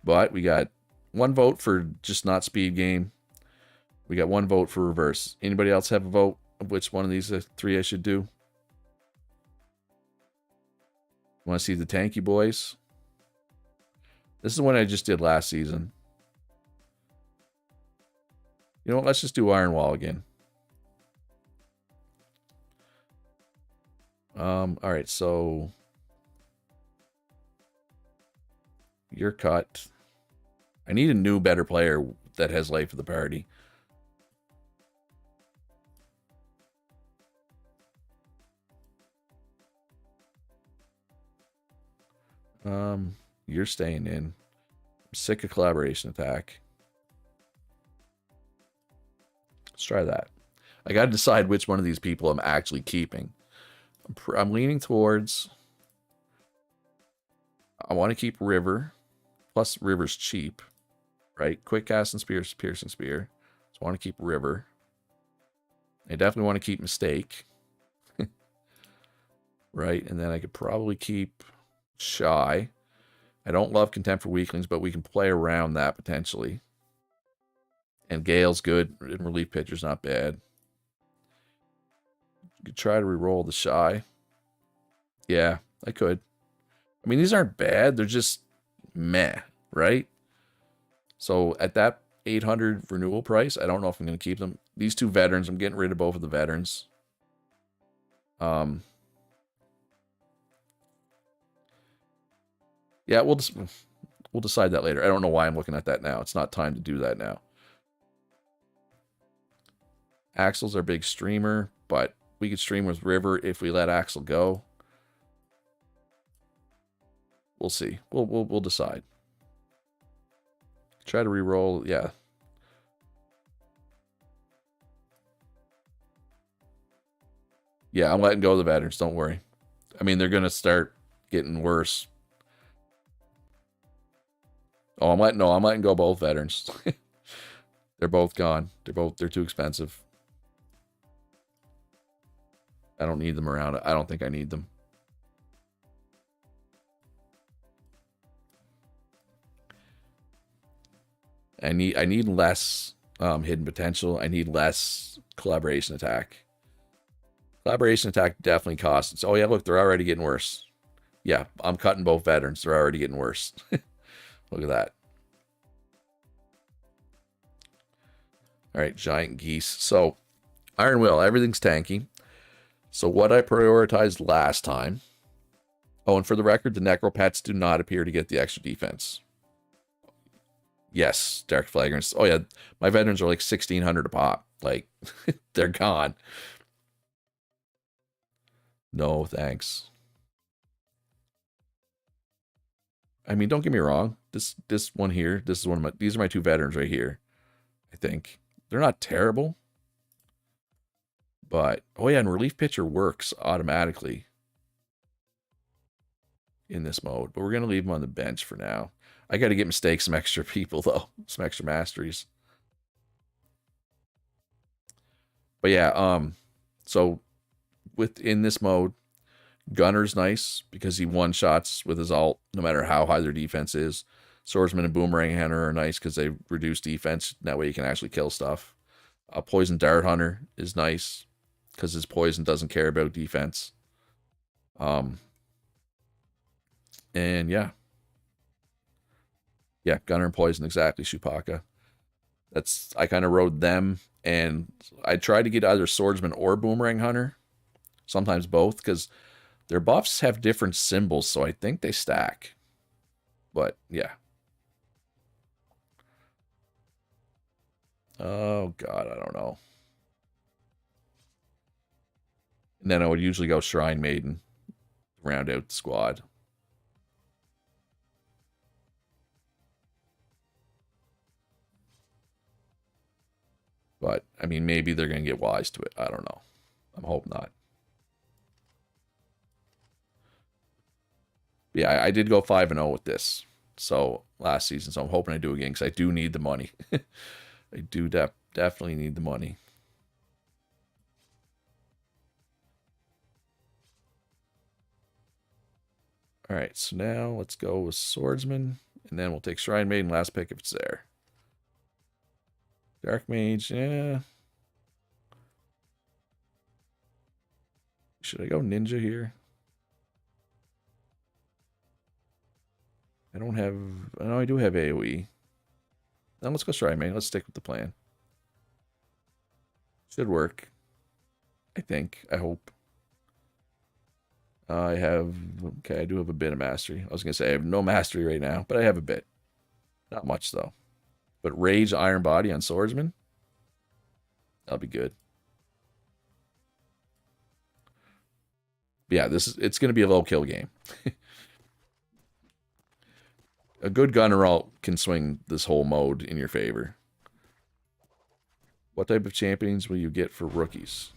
But we got 1 vote for just not speed game. We got 1 vote for reverse. Anybody else have a vote of which one of these 3 I should do? Want to see the tanky boys? This is one I just did last season. You know what? Let's just do Iron Wall again. All right, so you're cut. I need a new, better player that has life of the party. You're staying in. I'm sick of collaboration attack. Let's try that. I got to decide which one of these people I'm actually keeping. I'm leaning towards... I want to keep River. Plus, River's cheap. Right? Quick cast and spear, piercing spear. So I want to keep River. I definitely want to keep Mistake. Right? And then I could probably keep Shy. I don't love Contempt for Weaklings, but we can play around that potentially. And Gale's good, and Relief Pitcher's not bad. You could try to re-roll the Shy. Yeah, I could. I mean, these aren't bad. They're just meh, right? So at that 800 renewal price, I don't know if I'm going to keep them. These 2 veterans, I'm getting rid of both of the veterans. Yeah, we'll decide that later. I don't know why I'm looking at that now. It's not time to do that now. Axel's our big streamer, but we could stream with River if we let Axel go. We'll see. We'll decide. Try to re-roll. Yeah. Yeah, I'm letting go of the veterans. Don't worry. I mean, they're gonna start getting worse. Oh, I'm letting go both veterans. They're both gone. They're too expensive. I don't need them around. I don't think I need them. I need less hidden potential. I need less collaboration attack. Collaboration attack definitely costs. Oh yeah, look, they're already getting worse. Yeah, I'm cutting both veterans. They're already getting worse. Look at that. All right, giant geese. So, Iron Will, everything's tanky. So what I prioritized last time. Oh, and for the record, the Necropets do not appear to get the extra defense. Yes, Dark Flagrants. Oh yeah, my veterans are like 1,600 a pop. Like, they're gone. No, thanks. I mean, don't get me wrong. This one here, this is one of my. These are my 2 veterans right here. I think they're not terrible, but oh yeah, and Relief Pitcher works automatically in this mode. But we're gonna leave them on the bench for now. I got to get Mistake some extra people though, some extra masteries. But yeah, so within this mode, Gunner's nice because he one-shots with his ult no matter how high their defense is. Swordsman and Boomerang Hunter are nice because they reduce defense. That way you can actually kill stuff. Poison Dart Hunter is nice because his poison doesn't care about defense. Um, and yeah. Yeah, Gunner and Poison, exactly, Shupaka. I kind of rode them, and I tried to get either Swordsman or Boomerang Hunter, sometimes both, because their buffs have different symbols, so I think they stack. But yeah. Oh god, I don't know. And then I would usually go Shrine Maiden, round out the squad. But I mean, maybe they're gonna get wise to it. I don't know. I'm hoping not. But yeah, I did go 5-0 with this. So last season, so I'm hoping I do again because I do need the money. I do definitely need the money. All right, so now let's go with Swordsman, and then we'll take Shrine Maiden last pick if it's there. Dark Mage, yeah. Should I go Ninja here? I don't have... I know I do have AoE. Then let's go Shrine Maiden. Let's stick with the plan. Should work. I think. I hope. I have... Okay, I do have a bit of mastery. I was going to say I have no mastery right now, but I have a bit. Not much, though. But Rage Iron Body on Swordsman? That'll be good. But yeah, it's going to be a low kill game. A good gunner ult can swing this whole mode in your favor. What type of champions will you get for rookies?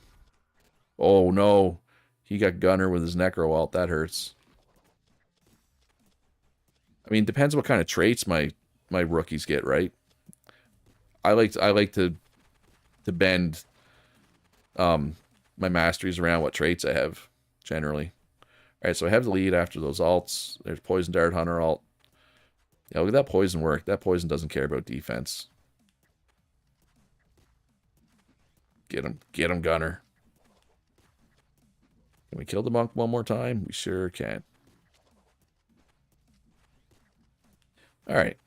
Oh, no. He got gunner with his necro ult. That hurts. I mean, depends what kind of traits my rookies get, right? I like to bend my masteries around what traits I have, generally. Alright, so I have the lead after those alts. There's Poison Dart Hunter alt. Yeah, look at that poison work. That poison doesn't care about defense. Get him, Gunner. Can we kill the monk one more time? We sure can. Alright.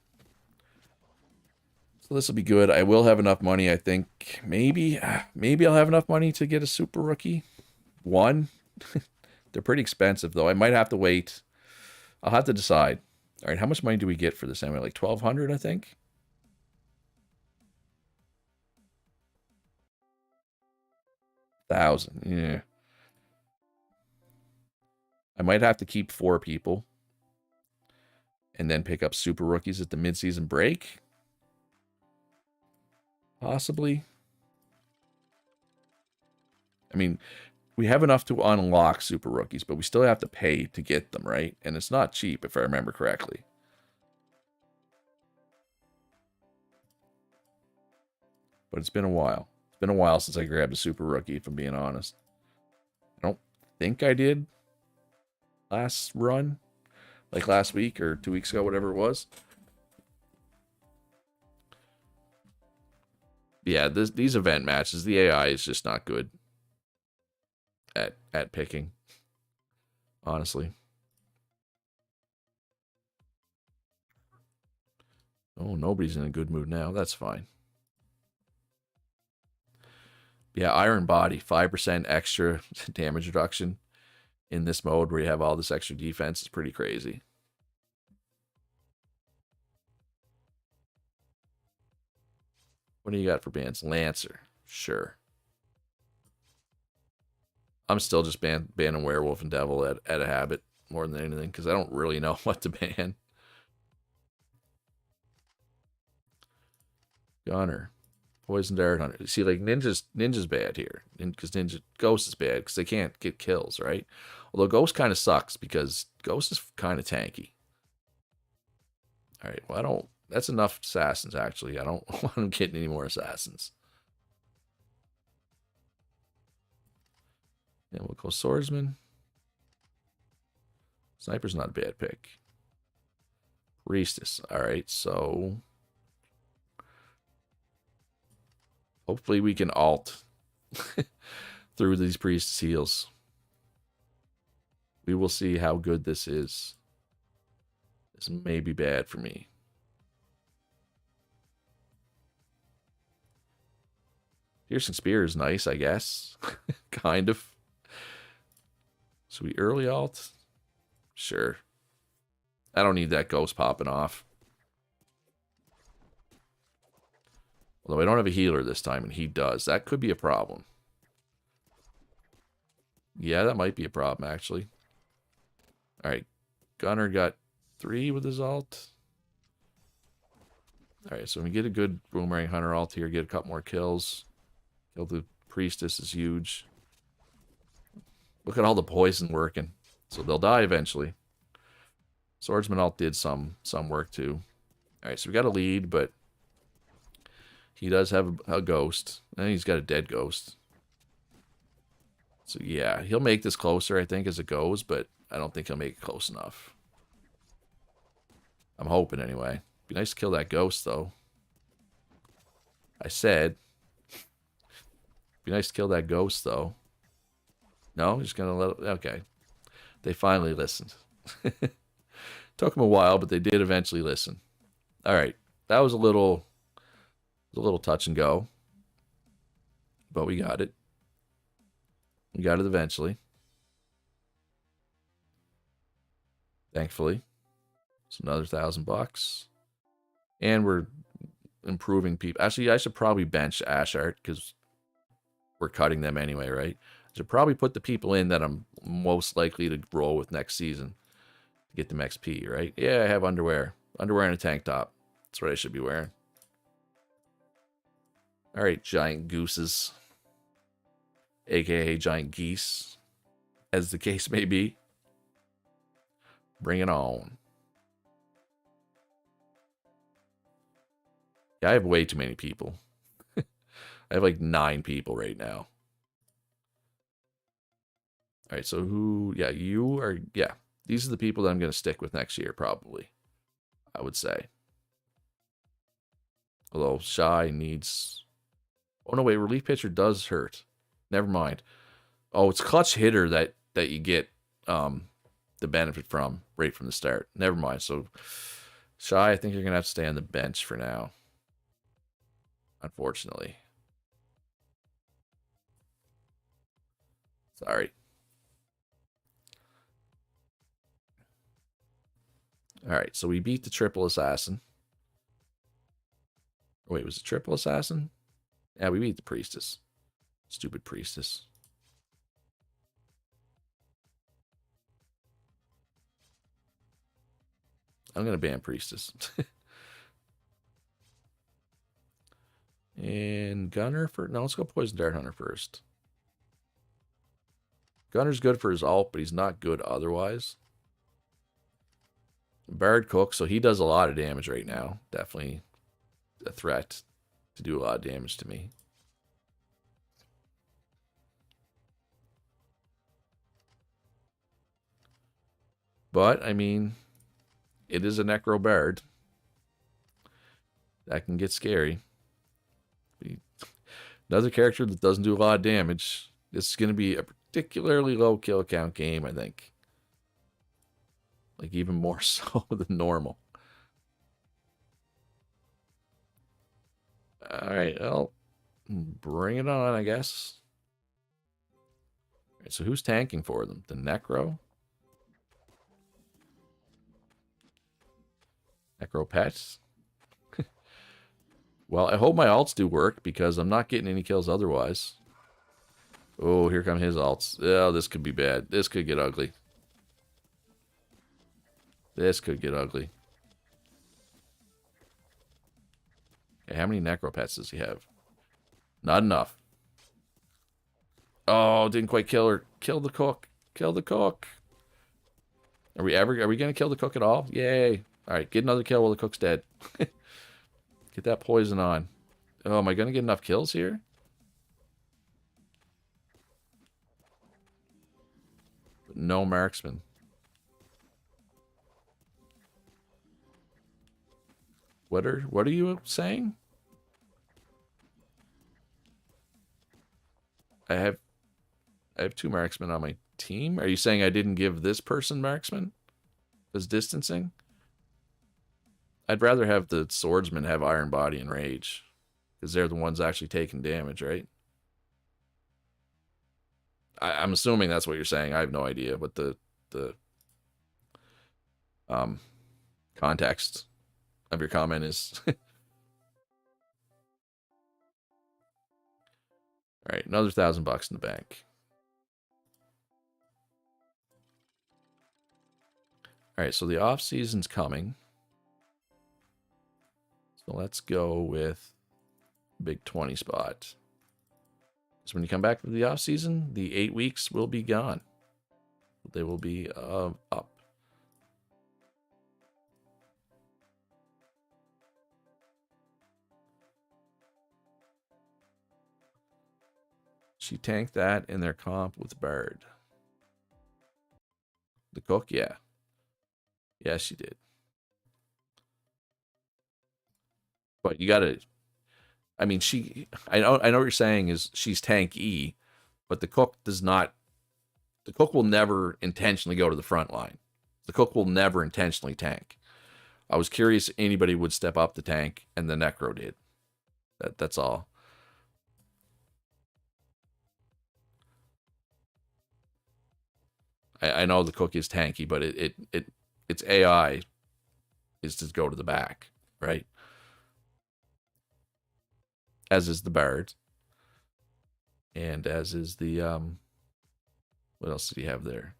So this will be good. I will have enough money, I think. Maybe I'll have enough money to get a super rookie. One. They're pretty expensive, though. I might have to wait. I'll have to decide. All right, how much money do we get for this anyway? Like 1,200, I think? $1,000, yeah. I might have to keep 4 people. And then pick up super rookies at the mid-season break. Possibly. I mean, we have enough to unlock super rookies, but we still have to pay to get them, right? And it's not cheap, if I remember correctly. But it's been a while. It's been a while since I grabbed a super rookie, if I'm being honest. I don't think I did last run. Like last week or 2 weeks ago, whatever it was. Yeah, these event matches, the AI is just not good at picking. Honestly. Oh, nobody's in a good mood now. That's fine. Yeah, Iron Body, 5% extra damage reduction in this mode where you have all this extra defense is pretty crazy. What do you got for bans? Lancer. Sure. I'm still just banning Werewolf and Devil at a habit more than anything because I don't really know what to ban. Gunner. Poison Dart Hunter. See, like Ninja's bad here because Ghost is bad because they can't get kills, right? Although Ghost kind of sucks because Ghost is kind of tanky. All right, well I don't. That's enough assassins actually. I don't want them getting any more assassins. And we'll go Swordsman. Sniper's not a bad pick. Priestess. All right, so hopefully we can alt through these priestess heals. We will see how good this is. This may be bad for me. Piercing Spear is nice, I guess. Kind of. So we early alt? Sure. I don't need that ghost popping off. Although I don't have a healer this time, and he does. That could be a problem. Yeah, that might be a problem, actually. Alright. Gunner got 3 with his alt. Alright, so we get a good Boomerang Hunter alt here, get a couple more kills. Kill the Priestess is huge. Look at all the poison working. So they'll die eventually. Swordsman alt did some work too. Alright, so we got a lead, but he does have a ghost. And he's got a dead ghost. So yeah, he'll make this closer, I think, as it goes, but I don't think he'll make it close enough. I'm hoping anyway. Be nice to kill that ghost, though. I said. Be nice to kill that ghost, though. No? Just gonna let it... Okay. They finally listened. Took them a while, but they did eventually listen. Alright. That was a little touch and go. But we got it. We got it eventually. Thankfully. It's another $1,000. And we're improving people. Actually, I should probably bench Ashart because we're cutting them anyway, right? I should probably put the people in that I'm most likely to roll with next season to get them XP, right? Yeah, I have underwear. Underwear and a tank top. That's what I should be wearing. All right, giant gooses. AKA giant geese, as the case may be. Bring it on. Yeah, I have way too many people. I have like 9 people right now. All right, so who... Yeah, you are... Yeah, these are the people that I'm going to stick with next year, probably. I would say. Although Shy needs... Oh, no, wait, Relief Pitcher does hurt. Never mind. Oh, it's Clutch Hitter that you get the benefit from right from the start. Never mind. So, Shy, I think you're going to have to stay on the bench for now. Unfortunately. Sorry. Alright, so we beat the Triple Assassin. Wait, was it Triple Assassin? Yeah, we beat the Priestess. Stupid Priestess. I'm going to ban Priestess. And Gunner for... No, let's go Poison Dart Hunter first. Gunner's good for his ult, but he's not good otherwise. Bard Cook, so he does a lot of damage right now. Definitely a threat to do a lot of damage to me. But, I mean, it is a Necro Bard. That can get scary. Another character that doesn't do a lot of damage. This is going to be a particularly low kill count game, I think. Like, even more so than normal. Alright, well, bring it on, I guess. Alright, so who's tanking for them? The Necro? Necro Pets? Well, I hope my alts do work, because I'm not getting any kills otherwise. Oh, here come his alts. Oh, this could be bad. This could get ugly. This could get ugly. Okay, how many Necropets does he have? Not enough. Oh, didn't quite kill her. Kill the cook. Kill the cook. Are we gonna kill the cook at all? Yay. Alright, get another kill while the cook's dead. Get that poison on. Oh, am I gonna get enough kills here? No marksman. What are you saying? I have 2 marksmen on my team? Are you saying I didn't give this person marksman as distancing? I'd rather have the swordsman have iron body and rage, because they're the ones actually taking damage, right? I'm assuming that's what you're saying. I have no idea what the context of your comment is. All right, another $1,000 in the bank. All right, so the off season's coming. So let's go with big 20 spot. So when you come back to the off season, the 8 weeks will be gone. They will be up. She tanked that in their comp with Bard. The cook, yeah. Yeah, she did. But you gotta, I mean, I know what you're saying is she's tank E, but the cook does not, the cook will never intentionally go to the front line. The cook will never intentionally tank. I was curious if anybody would step up the tank, and the Necro did. That's all. I know the cook is tanky, but its AI is to go to the back, right? As is the Bard. And as is the what else did he have there?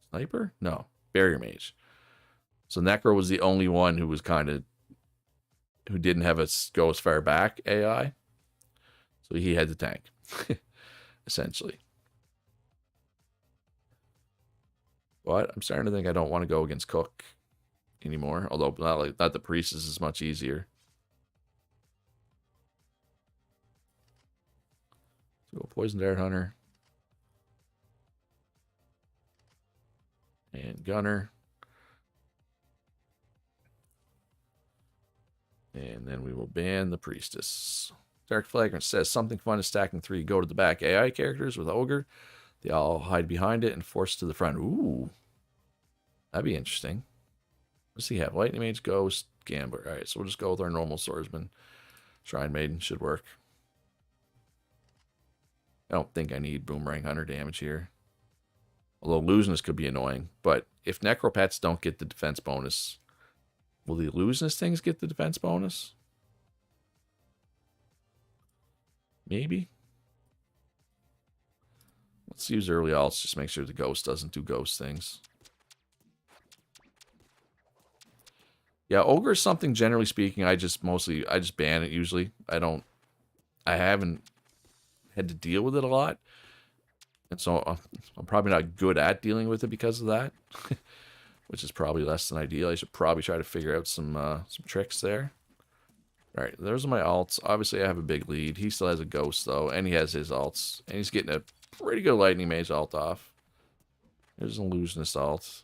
Sniper? No. Barrier Mage. So Necro was the only one who was who didn't have a go as far back AI. So he had the tank. Essentially. But I'm starting to think I don't want to go against Cook anymore. Although not the Priestess is much easier. So Poison Dart Hunter. And Gunner. And then we will ban the Priestess. Dark Flagrant says something fun is stacking 3 go to the back AI characters with Ogre. They all hide behind it and force to the front. Ooh. That'd be interesting. What's he have? Lightning Mage, Ghost, Gambler. Alright, so we'll just go with our normal swordsman. Shrine Maiden should work. I don't think I need Boomerang Hunter damage here. Although Illusionist could be annoying. But if Necropets don't get the defense bonus, will the Illusionist things get the defense bonus? Maybe. Let's use early alts, just make sure the Ghost doesn't do Ghost things. Yeah, Ogre is something, generally speaking, I just ban it usually. I haven't had to deal with it a lot. And so I'm probably not good at dealing with it because of that. Which is probably less than ideal. I should probably try to figure out some tricks there. Alright, those are my alts. Obviously I have a big lead. He still has a Ghost though, and he has his alts. And he's getting a pretty good Lightning Mage alt off. There's an Illusionist alt.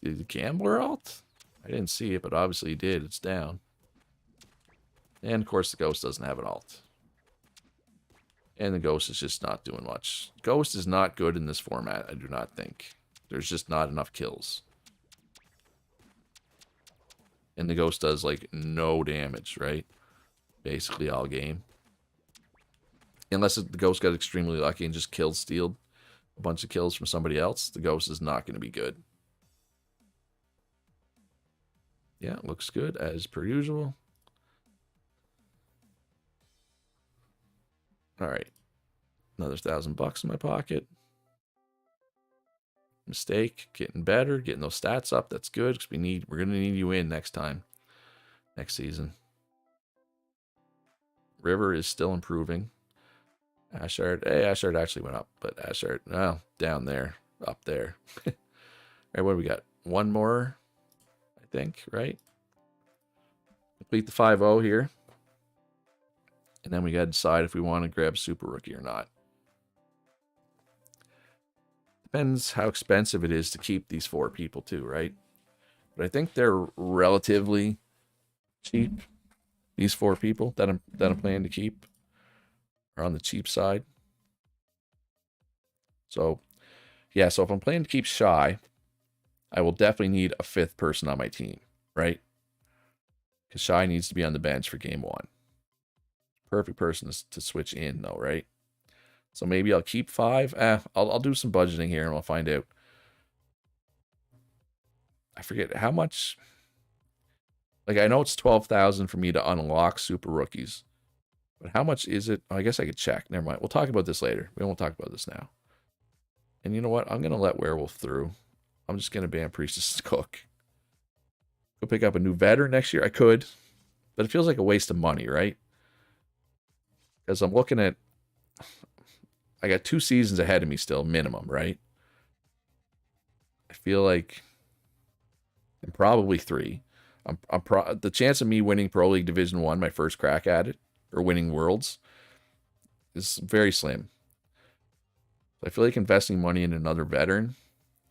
Did the Gambler alt? I didn't see it, but obviously he did. It's down. And of course the Ghost doesn't have an alt. And the Ghost is just not doing much. Ghost is not good in this format, I do not think. There's just not enough kills. And the Ghost does, like, no damage, right? Basically all game. Unless the Ghost got extremely lucky and just stealed a bunch of kills from somebody else, the Ghost is not going to be good. Yeah, looks good as per usual. Alright. Another $1,000 in my pocket. Mistake. Getting better. Getting those stats up. That's good, because we're going to need you in next time. Next season. River is still improving. Ashard. Hey, Ashard actually went up, but Ashard, well, down there. Up there. Alright, what do we got? One more, I think, right? Complete the 5-0 here. And then we got to decide if we want to grab Super Rookie or not. Depends how expensive it is to keep these 4 people too, right? But I think they're relatively cheap. These 4 people that I'm planning to keep are on the cheap side. So, yeah, so if I'm planning to keep Shy, I will definitely need a 5th person on my team, right? Because Shy needs to be on the bench for game 1. Perfect person to switch in, though, right? So maybe I'll keep 5. I'll do some budgeting here and we'll find out. I forget how much. Like, I know it's 12,000 for me to unlock super rookies. But how much is it? Oh, I guess I could check. Never mind. We'll talk about this later. We won't talk about this now. And you know what? I'm going to let Werewolf through. I'm just going to ban Priestess Cook. Go pick up a new veteran next year. I could. But it feels like a waste of money, right? Because I'm looking at... I got 2 seasons ahead of me still, minimum, right? I feel like... And probably 3. The chance of me winning Pro League Division 1, my first crack at it, or winning Worlds, is very slim. I feel like investing money in another veteran,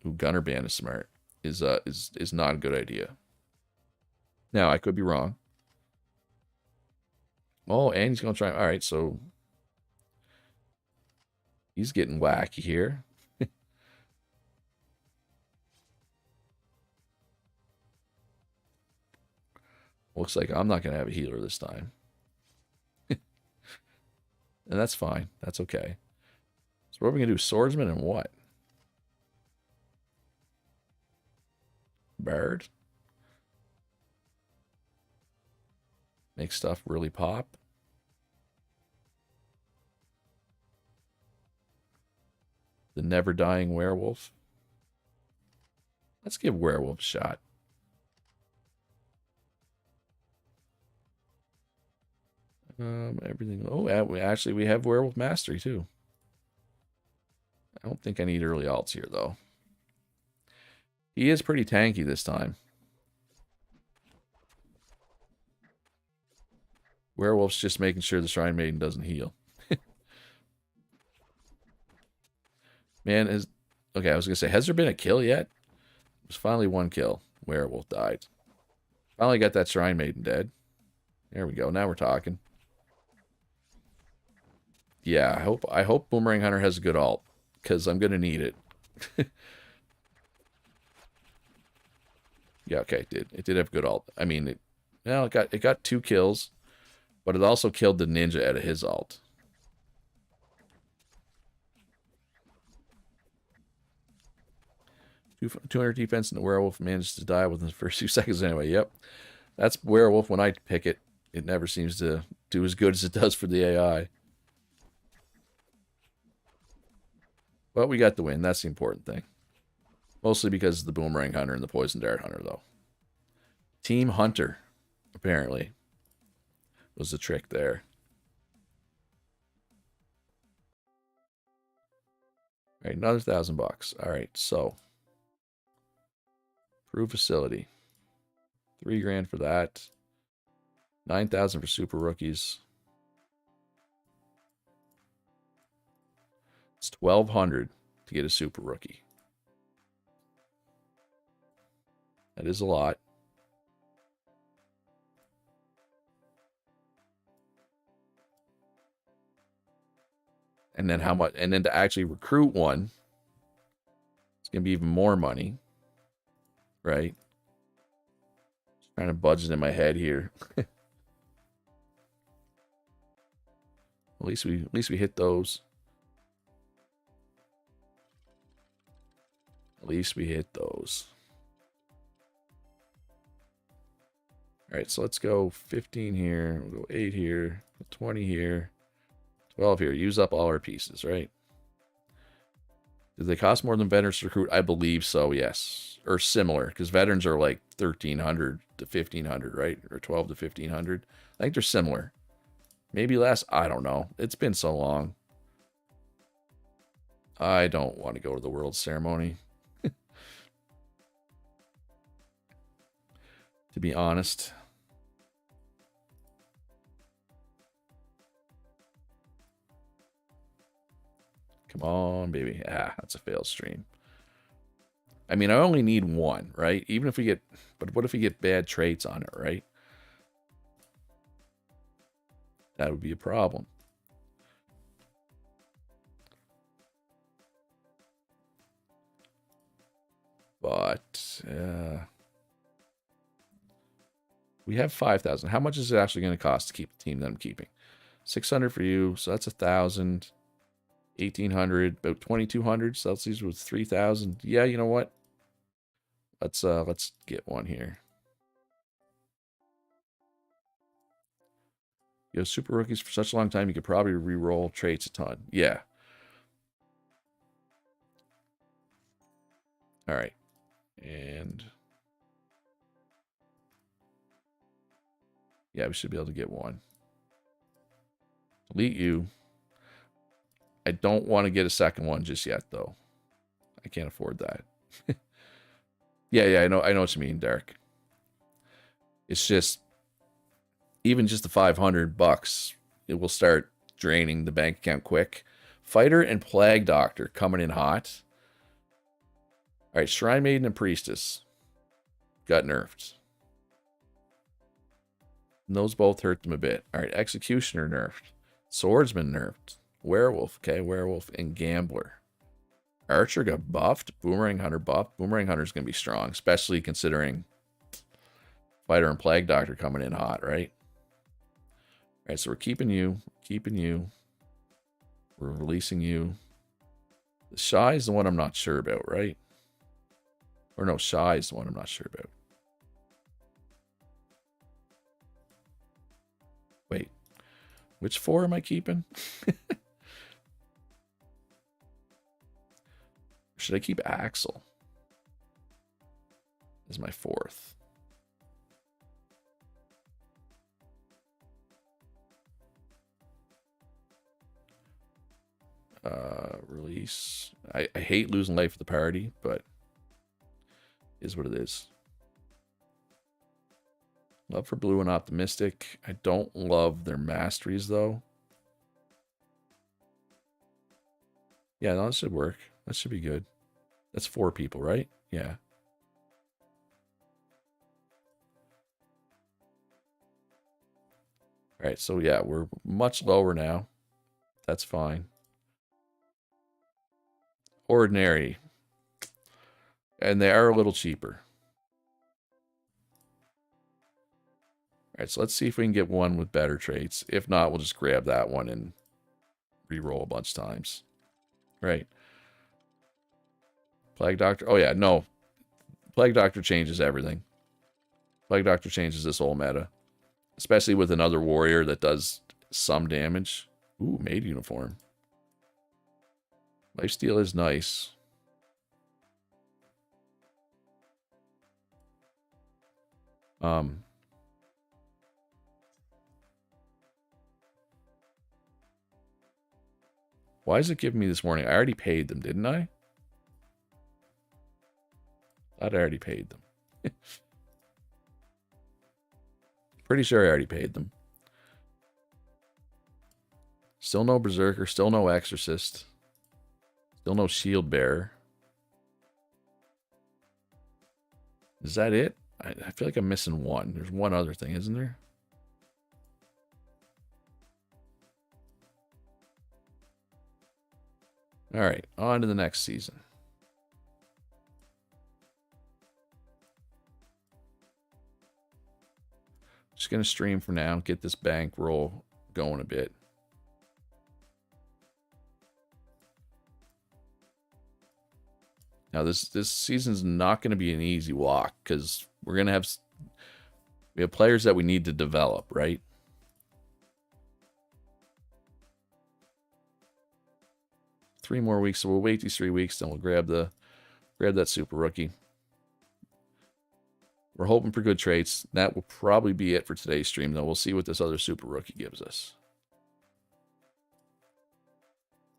who Gunner ban is smart, is not a good idea. Now, I could be wrong. Oh, and he's going to try... All right, so... He's getting wacky here. Looks like I'm not going to have a healer this time. And that's fine. That's okay. So what are we going to do? Swordsman and what? Bard? Make stuff really pop. The never dying werewolf. Let's give werewolf a shot. Everything. Oh, actually, we have werewolf mastery too. I don't think I need early alts here though. He is pretty tanky this time. Werewolf's just making sure the Shrine Maiden doesn't heal. Man, okay, I was gonna say, has there been a kill yet? There's finally 1 kill. Werewolf died. Finally got that Shrine Maiden dead. There we go. Now we're talking. Yeah, I hope Boomerang Hunter has a good ult, because I'm gonna need it. Yeah, okay, it did have good ult. I mean, it got 2 kills, but it also killed the ninja out of his ult. $200 defense and the werewolf manages to die within the first 2 seconds anyway. Yep, that's werewolf when I pick it. It never seems to do as good as it does for the AI. But we got the win. That's the important thing. Mostly because of the Boomerang Hunter and the Poison Dart Hunter, though. Team Hunter, apparently, was the trick there. All right, another $1,000. All right, so Proof Facility, $3 grand for that. 9,000 for super rookies. It's 1,200 to get a super rookie. That is a lot. And then how much? And then to actually recruit one, it's gonna be even more money, right? Just trying to budget in my head here. At least we hit those. At least we hit those. All right, so let's go 15 here. We'll go 8 here, 20 here, 12 here. Use up all our pieces, right? Do they cost more than veterans to recruit? I believe so, yes. Or similar, because veterans are like 1,300 to 1,500, right? Or 12 to 1,500. I think they're similar. Maybe less. I don't know. It's been so long. I don't want to go to the World Ceremony. To be honest. Come on, baby. Ah, that's a failed stream. I mean, I only need 1, right? Even if we get... But what if we get bad traits on it, right? That would be a problem. but we have 5,000. How much is it actually going to cost to keep the team that I'm keeping? 600 for you, so that's 1,000. 1,800, about 2,200. Celsius was 3,000. Yeah, you know what? Let's get one here. You have super rookies for such a long time, you could probably re-roll traits a ton. Yeah. All right. And yeah, we should be able to get one. Delete you. I don't want to get a second one just yet, though. I can't afford that. Yeah, I know what you mean, Derek. It's just, even just the $500, it will start draining the bank account quick. Fighter and Plague Doctor coming in hot. All right, Shrine Maiden and Priestess got nerfed. And those both hurt them a bit. All right, Executioner nerfed. Swordsman nerfed. Werewolf, okay, Werewolf and Gambler. Archer got buffed. Boomerang Hunter buffed. Boomerang Hunter's going to be strong, especially considering Fighter and Plague Doctor coming in hot, right? All right, so we're keeping you. We're releasing you. The Shy is the one I'm not sure about, right? Or no, Shy is the one I'm not sure about. Wait, which 4 am I keeping? Should I keep Axel as my 4th? Release. I hate losing life at the party, but is what it is. Love for Blue and Optimistic. I don't love their masteries, though. Yeah, no, that should work. That should be good. That's 4 people, right? Yeah. All right, so yeah, we're much lower now. That's fine. Ordinary. And they are a little cheaper. All right, so let's see if we can get one with better traits. If not, we'll just grab that one and re-roll a bunch of times. Right. Plague Doctor. Oh, yeah, no. Plague Doctor changes everything. Plague Doctor changes this whole meta. Especially with another warrior that does some damage. Ooh, maid uniform. Lifesteal is nice. Why is it giving me this warning? I already paid them, didn't I? Thought I already paid them. Pretty sure I already paid them. Still no Berserker, still no Exorcist. Still no Shield Bearer. Is that it? I feel like I'm missing one. There's one other thing, isn't there? All right, on to the next season. Just going to stream for now, get this bankroll going a bit. Now, this season's not going to be an easy walk because we're going to have... We have players that we need to develop, right? Three more weeks, so we'll wait these 3 weeks, then we'll grab that super rookie. We're hoping for good traits. That will probably be it for today's stream, though. We'll see what this other super rookie gives us.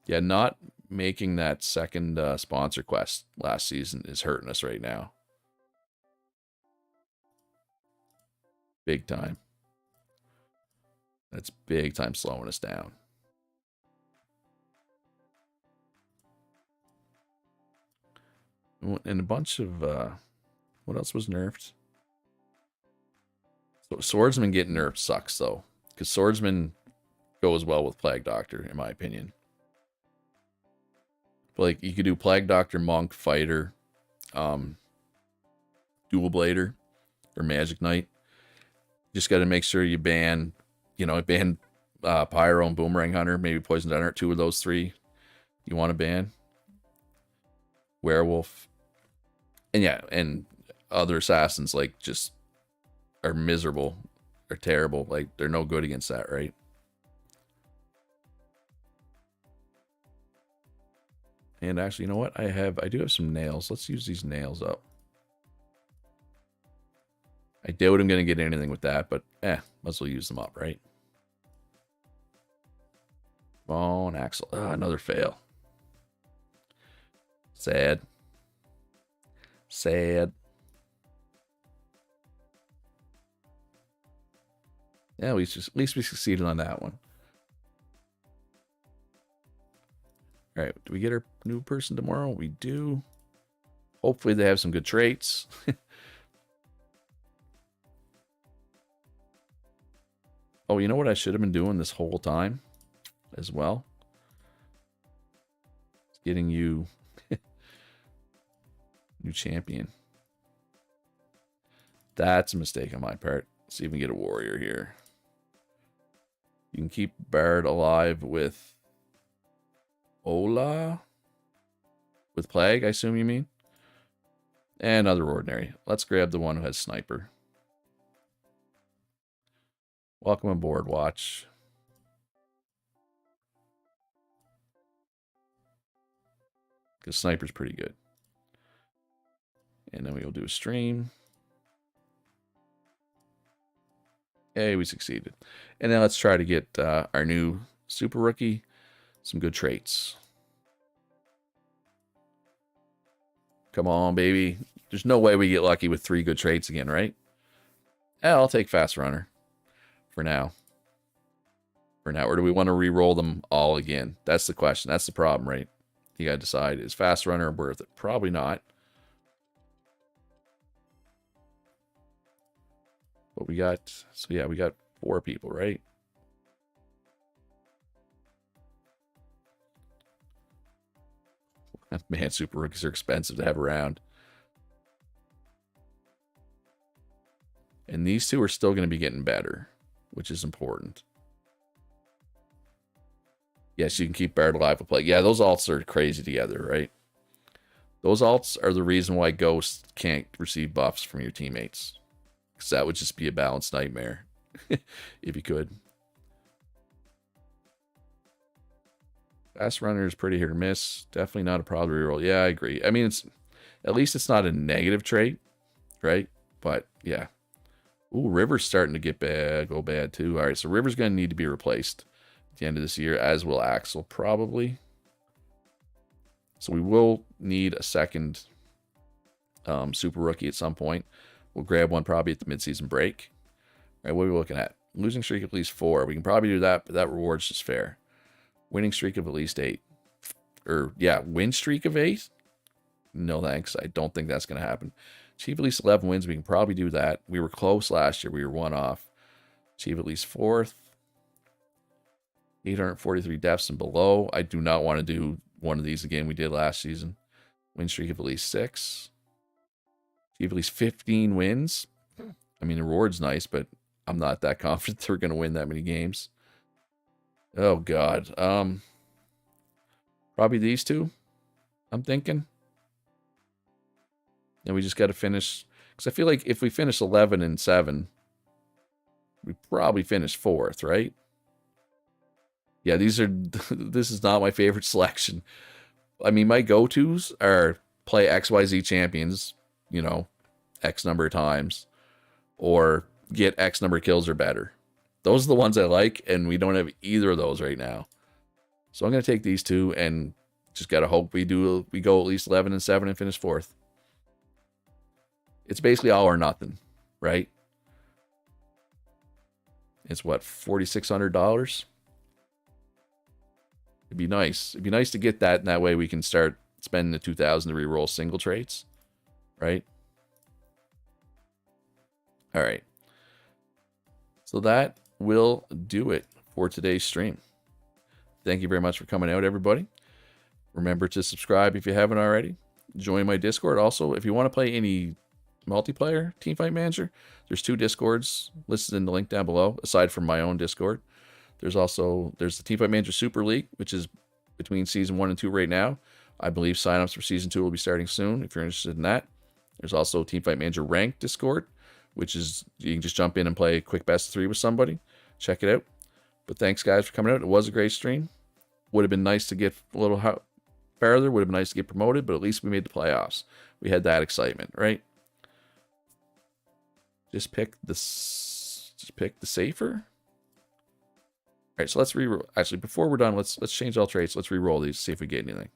Yeah, not making that second sponsor quest last season is hurting us right now. Big time. That's big time slowing us down. And a bunch of... what else was nerfed? So Swordsman getting nerfed sucks, though. Because Swordsman goes well with Plague Doctor, in my opinion. But, like, you could do Plague Doctor, Monk, Fighter. Dual Blader or Magic Knight. Just got to make sure you ban, ban Pyro and Boomerang Hunter, maybe Poison Dart, 2 of those 3 you want to ban. Werewolf. And yeah, and other assassins like just are miserable. They're terrible. Like, they're no good against that, right? And actually, you know what? I do have some nails. Let's use these nails up. I doubt I'm going to get anything with that, but might as well use them up, right? Come on, Axel. Another fail. Sad. Sad. Yeah, at least we succeeded on that one. All right, do we get our new person tomorrow? We do. Hopefully they have some good traits. Oh, you know what I should have been doing this whole time as well? It's getting you new champion. That's a mistake on my part. Let's see if we can get a warrior here. You can keep Bard alive with Ola? With Plague, I assume you mean? And other ordinary. Let's grab the one who has Sniper. Welcome aboard, Watch. Because Sniper's pretty good. And then we will do a stream. Hey, we succeeded. And then let's try to get our new super rookie some good traits. Come on, baby. There's no way we get lucky with 3 good traits again, right? I'll take Fast Runner for now. Or do we want to re-roll them all again? That's the question. That's the problem, right? You got to decide, is Fast Runner worth it? Probably not. But we got, so yeah, we got 4 people, right? Man, super rookies are expensive to have around. And these 2 are still going to be getting better, which is important. Yes, you can keep Bard alive with Plague. Yeah, those alts are crazy together, right? Those alts are the reason why Ghost can't receive buffs from your teammates. Because that would just be a balanced nightmare. If you could. Fast Runner is pretty hit or miss. Definitely not a problem to reroll. Yeah, I agree. I mean, it's at least it's not a negative trait, right? But yeah. Ooh, River's starting to get bad, go bad too. All right, so River's going to need to be replaced at the end of this year, as will Axel probably. So we will need a second super rookie at some point. We'll grab one probably at the midseason break. All right, what are we looking at? Losing streak of at least 4. We can probably do that, but that reward's just fair. Winning streak of at least 8. Or, yeah, win streak of 8? No thanks. I don't think that's going to happen. Achieve at least 11 wins. We can probably do that. We were close last year. We were 1 off. Achieve at least 4th. 843 deaths and below. I do not want to do one of these again. We did last season. Win streak of at least 6. Achieve at least 15 wins. I mean, the reward's nice, but I'm not that confident they're going to win that many games. Oh, God. Probably these 2, I'm thinking. And we just got to finish. Because I feel like if we finish 11 and 7, we probably finish 4th, right? Yeah, this is not my favorite selection. I mean, my go-tos are play XYZ champions, you know, X number of times, or get X number of kills or better. Those are the ones I like, and we don't have either of those right now. So I'm going to take these 2 and just got to hope we go at least 11 and 7 and finish 4th. It's basically all or nothing, right? It's what, $4,600? It'd be nice. It'd be nice to get that, and that way we can start spending the 2,000 to reroll single traits, right? All right. So that will do it for today's stream. Thank you very much for coming out, everybody. Remember to subscribe if you haven't already. Join my Discord. Also, if you want to play any multiplayer Teamfight Manager. There's 2 Discords listed in the link down below, aside from my own Discord. There's the Teamfight Manager Super League, which is between Season 1 and 2 right now. I believe signups for Season 2 will be starting soon if you're interested in that. There's also Teamfight Manager Ranked Discord, which is you can just jump in and play a quick best of 3 with somebody. Check it out. But thanks, guys, for coming out. It was a great stream. Would have been nice to get a little farther. Would have been nice to get promoted, but at least we made the playoffs. We had that excitement, right? Just pick the safer. All right, so let's re-roll. Actually, before we're done, let's change all traits. Let's re-roll these, see if we get anything.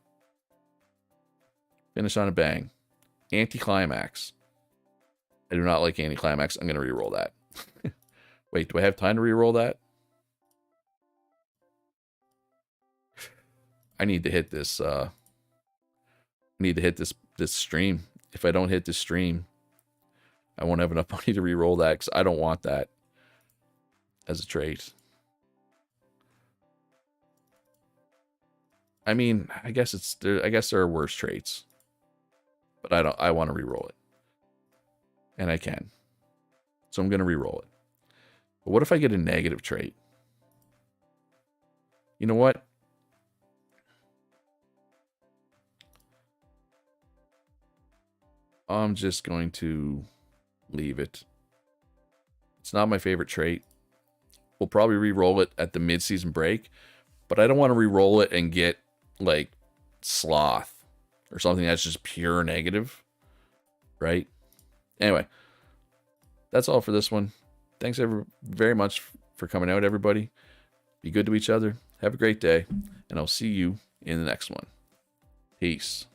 Finish on a bang. Anticlimax. I do not like anticlimax. I'm going to re-roll that. Wait, do I have time to re-roll that? I need to hit this. I need to hit this stream. If I don't hit this stream, I won't have enough money to re-roll that because I don't want that as a trait. I mean, I guess there are worse traits, but I want to re-roll it, and I can, so I'm gonna re-roll it. But what if I get a negative trait? You know what? I'm just going to leave it. It's not my favorite trait. We'll probably re-roll it at the mid-season break, but I don't want to re-roll it and get like sloth or something that's just pure negative, right? Anyway, that's all for this one. Thanks very much for coming out, everybody. Be good to each other. Have a great day, and I'll see you in the next one. Peace.